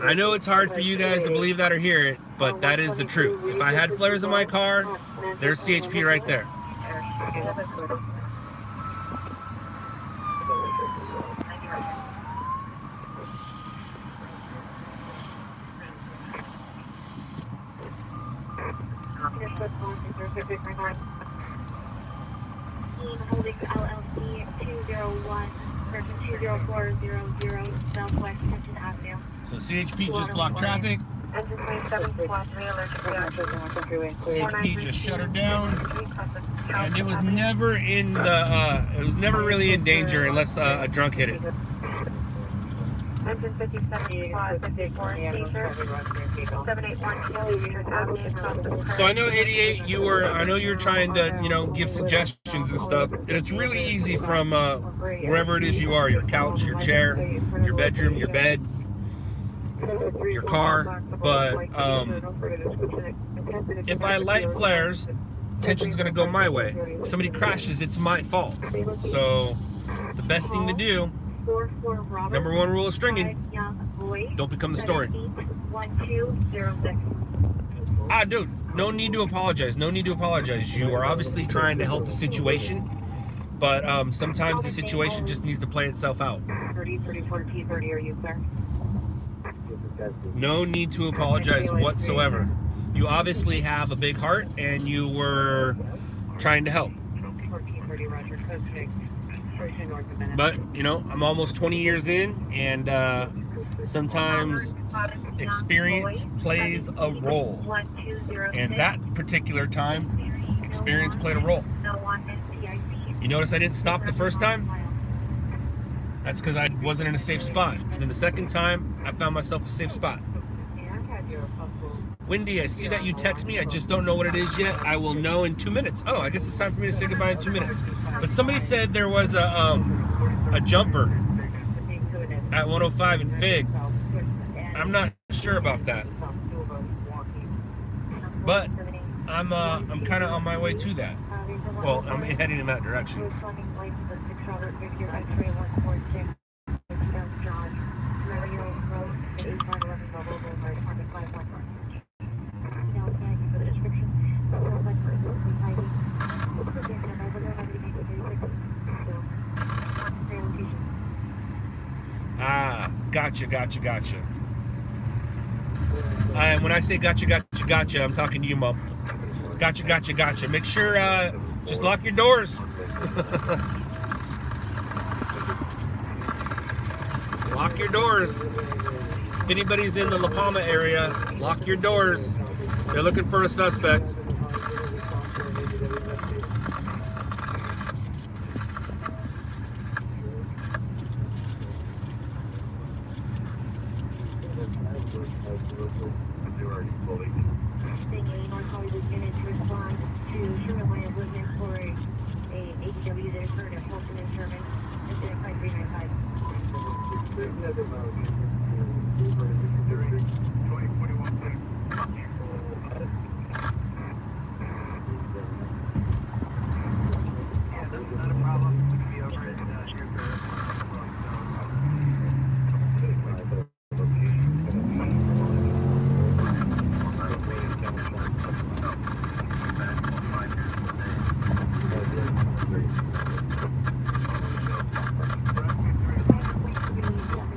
I know it's hard for you guys to believe that or hear it, but that is the truth. If I had flares in my car, there's CHP right there. Holdings LLC 201, person 20400 Southwest Tension Avenue. So CHP just blocked traffic. CHP just shut her down, and it was never in the. It was never really in danger unless a drunk hit it. So I know 88. I know you were trying to, give suggestions and stuff, and it's really easy from wherever it is you are, your couch, your chair, your bedroom, your bed, your car. But if I light flares, tension's gonna go my way. If somebody crashes, it's my fault. So the best thing to do. Number 1 rule of stringing, don't become the story. Dude, no need to apologize. No need to apologize. You are obviously trying to help the situation, but sometimes the situation just needs to play itself out. No need to apologize whatsoever. You obviously have a big heart, and you were trying to help. But, I'm almost 20 years in, and sometimes experience plays a role. And that particular time, experience played a role. You notice I didn't stop the first time? That's because I wasn't in a safe spot. And then the second time, I found myself a safe spot. Wendy, I see that you text me. I just don't know what it is yet. I will know in 2 minutes. Oh, I guess it's time for me to say goodbye in 2 minutes. But somebody said there was a jumper at 105 in Fig. I'm not sure about that, but I'm kind of on my way to that. Well, I'm heading in that direction. Ah, gotcha. And when I say gotcha, I'm talking to you, Mom. Gotcha. Make sure, just lock your doors. Lock your doors. If anybody's in the La Palma area, lock your doors. They're looking for a suspect.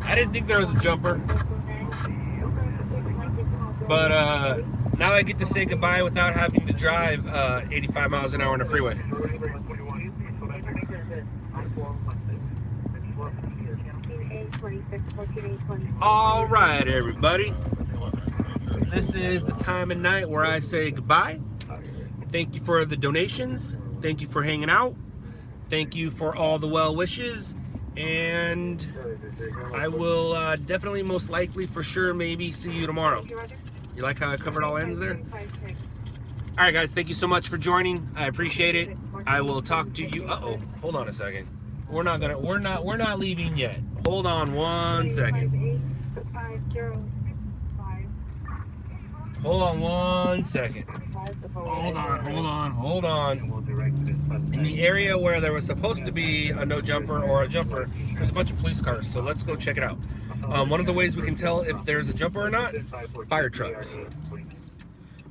I didn't think there was a jumper, but now I get to say goodbye without having to drive 85 miles an hour on a freeway. All right, everybody. This is the time of night where I say goodbye. Thank you for the donations. Thank you for hanging out. Thank you for all the well wishes. And I will definitely, most likely, for sure, maybe see you tomorrow. You like how I covered all ends there? All right, guys, thank you so much for joining. I appreciate it. I will talk to you. Uh-oh, hold on a second. We're not leaving yet. Hold on 1 second. Hold on 1 second. Hold on. In the area where there was supposed to be a no jumper or a jumper, there's a bunch of police cars, so let's go check it out. One of the ways we can tell if there's a jumper or not, fire trucks.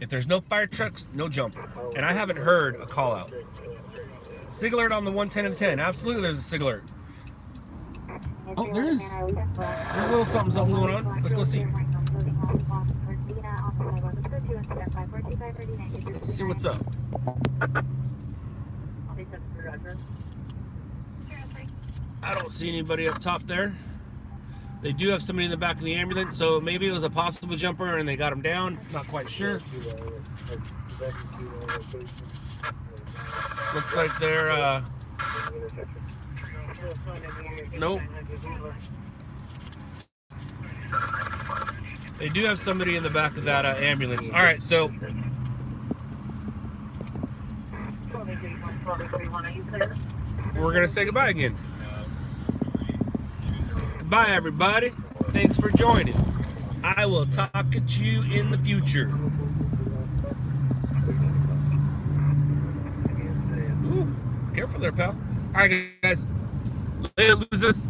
If there's no fire trucks, no jumper. And I haven't heard a call out. SIG alert on the 110 and the 10. Absolutely there's a SIG alert. Oh, there's a little something going on. Let's go see. Let's see what's up. I don't see anybody up top there. They do have somebody in the back of the ambulance, so maybe it was a possible jumper and they got him down. Not quite sure. Looks like they're nope. They do have somebody in the back of that ambulance. All right, so we're gonna say goodbye again. Goodbye, everybody. Thanks for joining. I will talk to you in the future. Ooh, careful there, pal. All right, guys. Later, losers.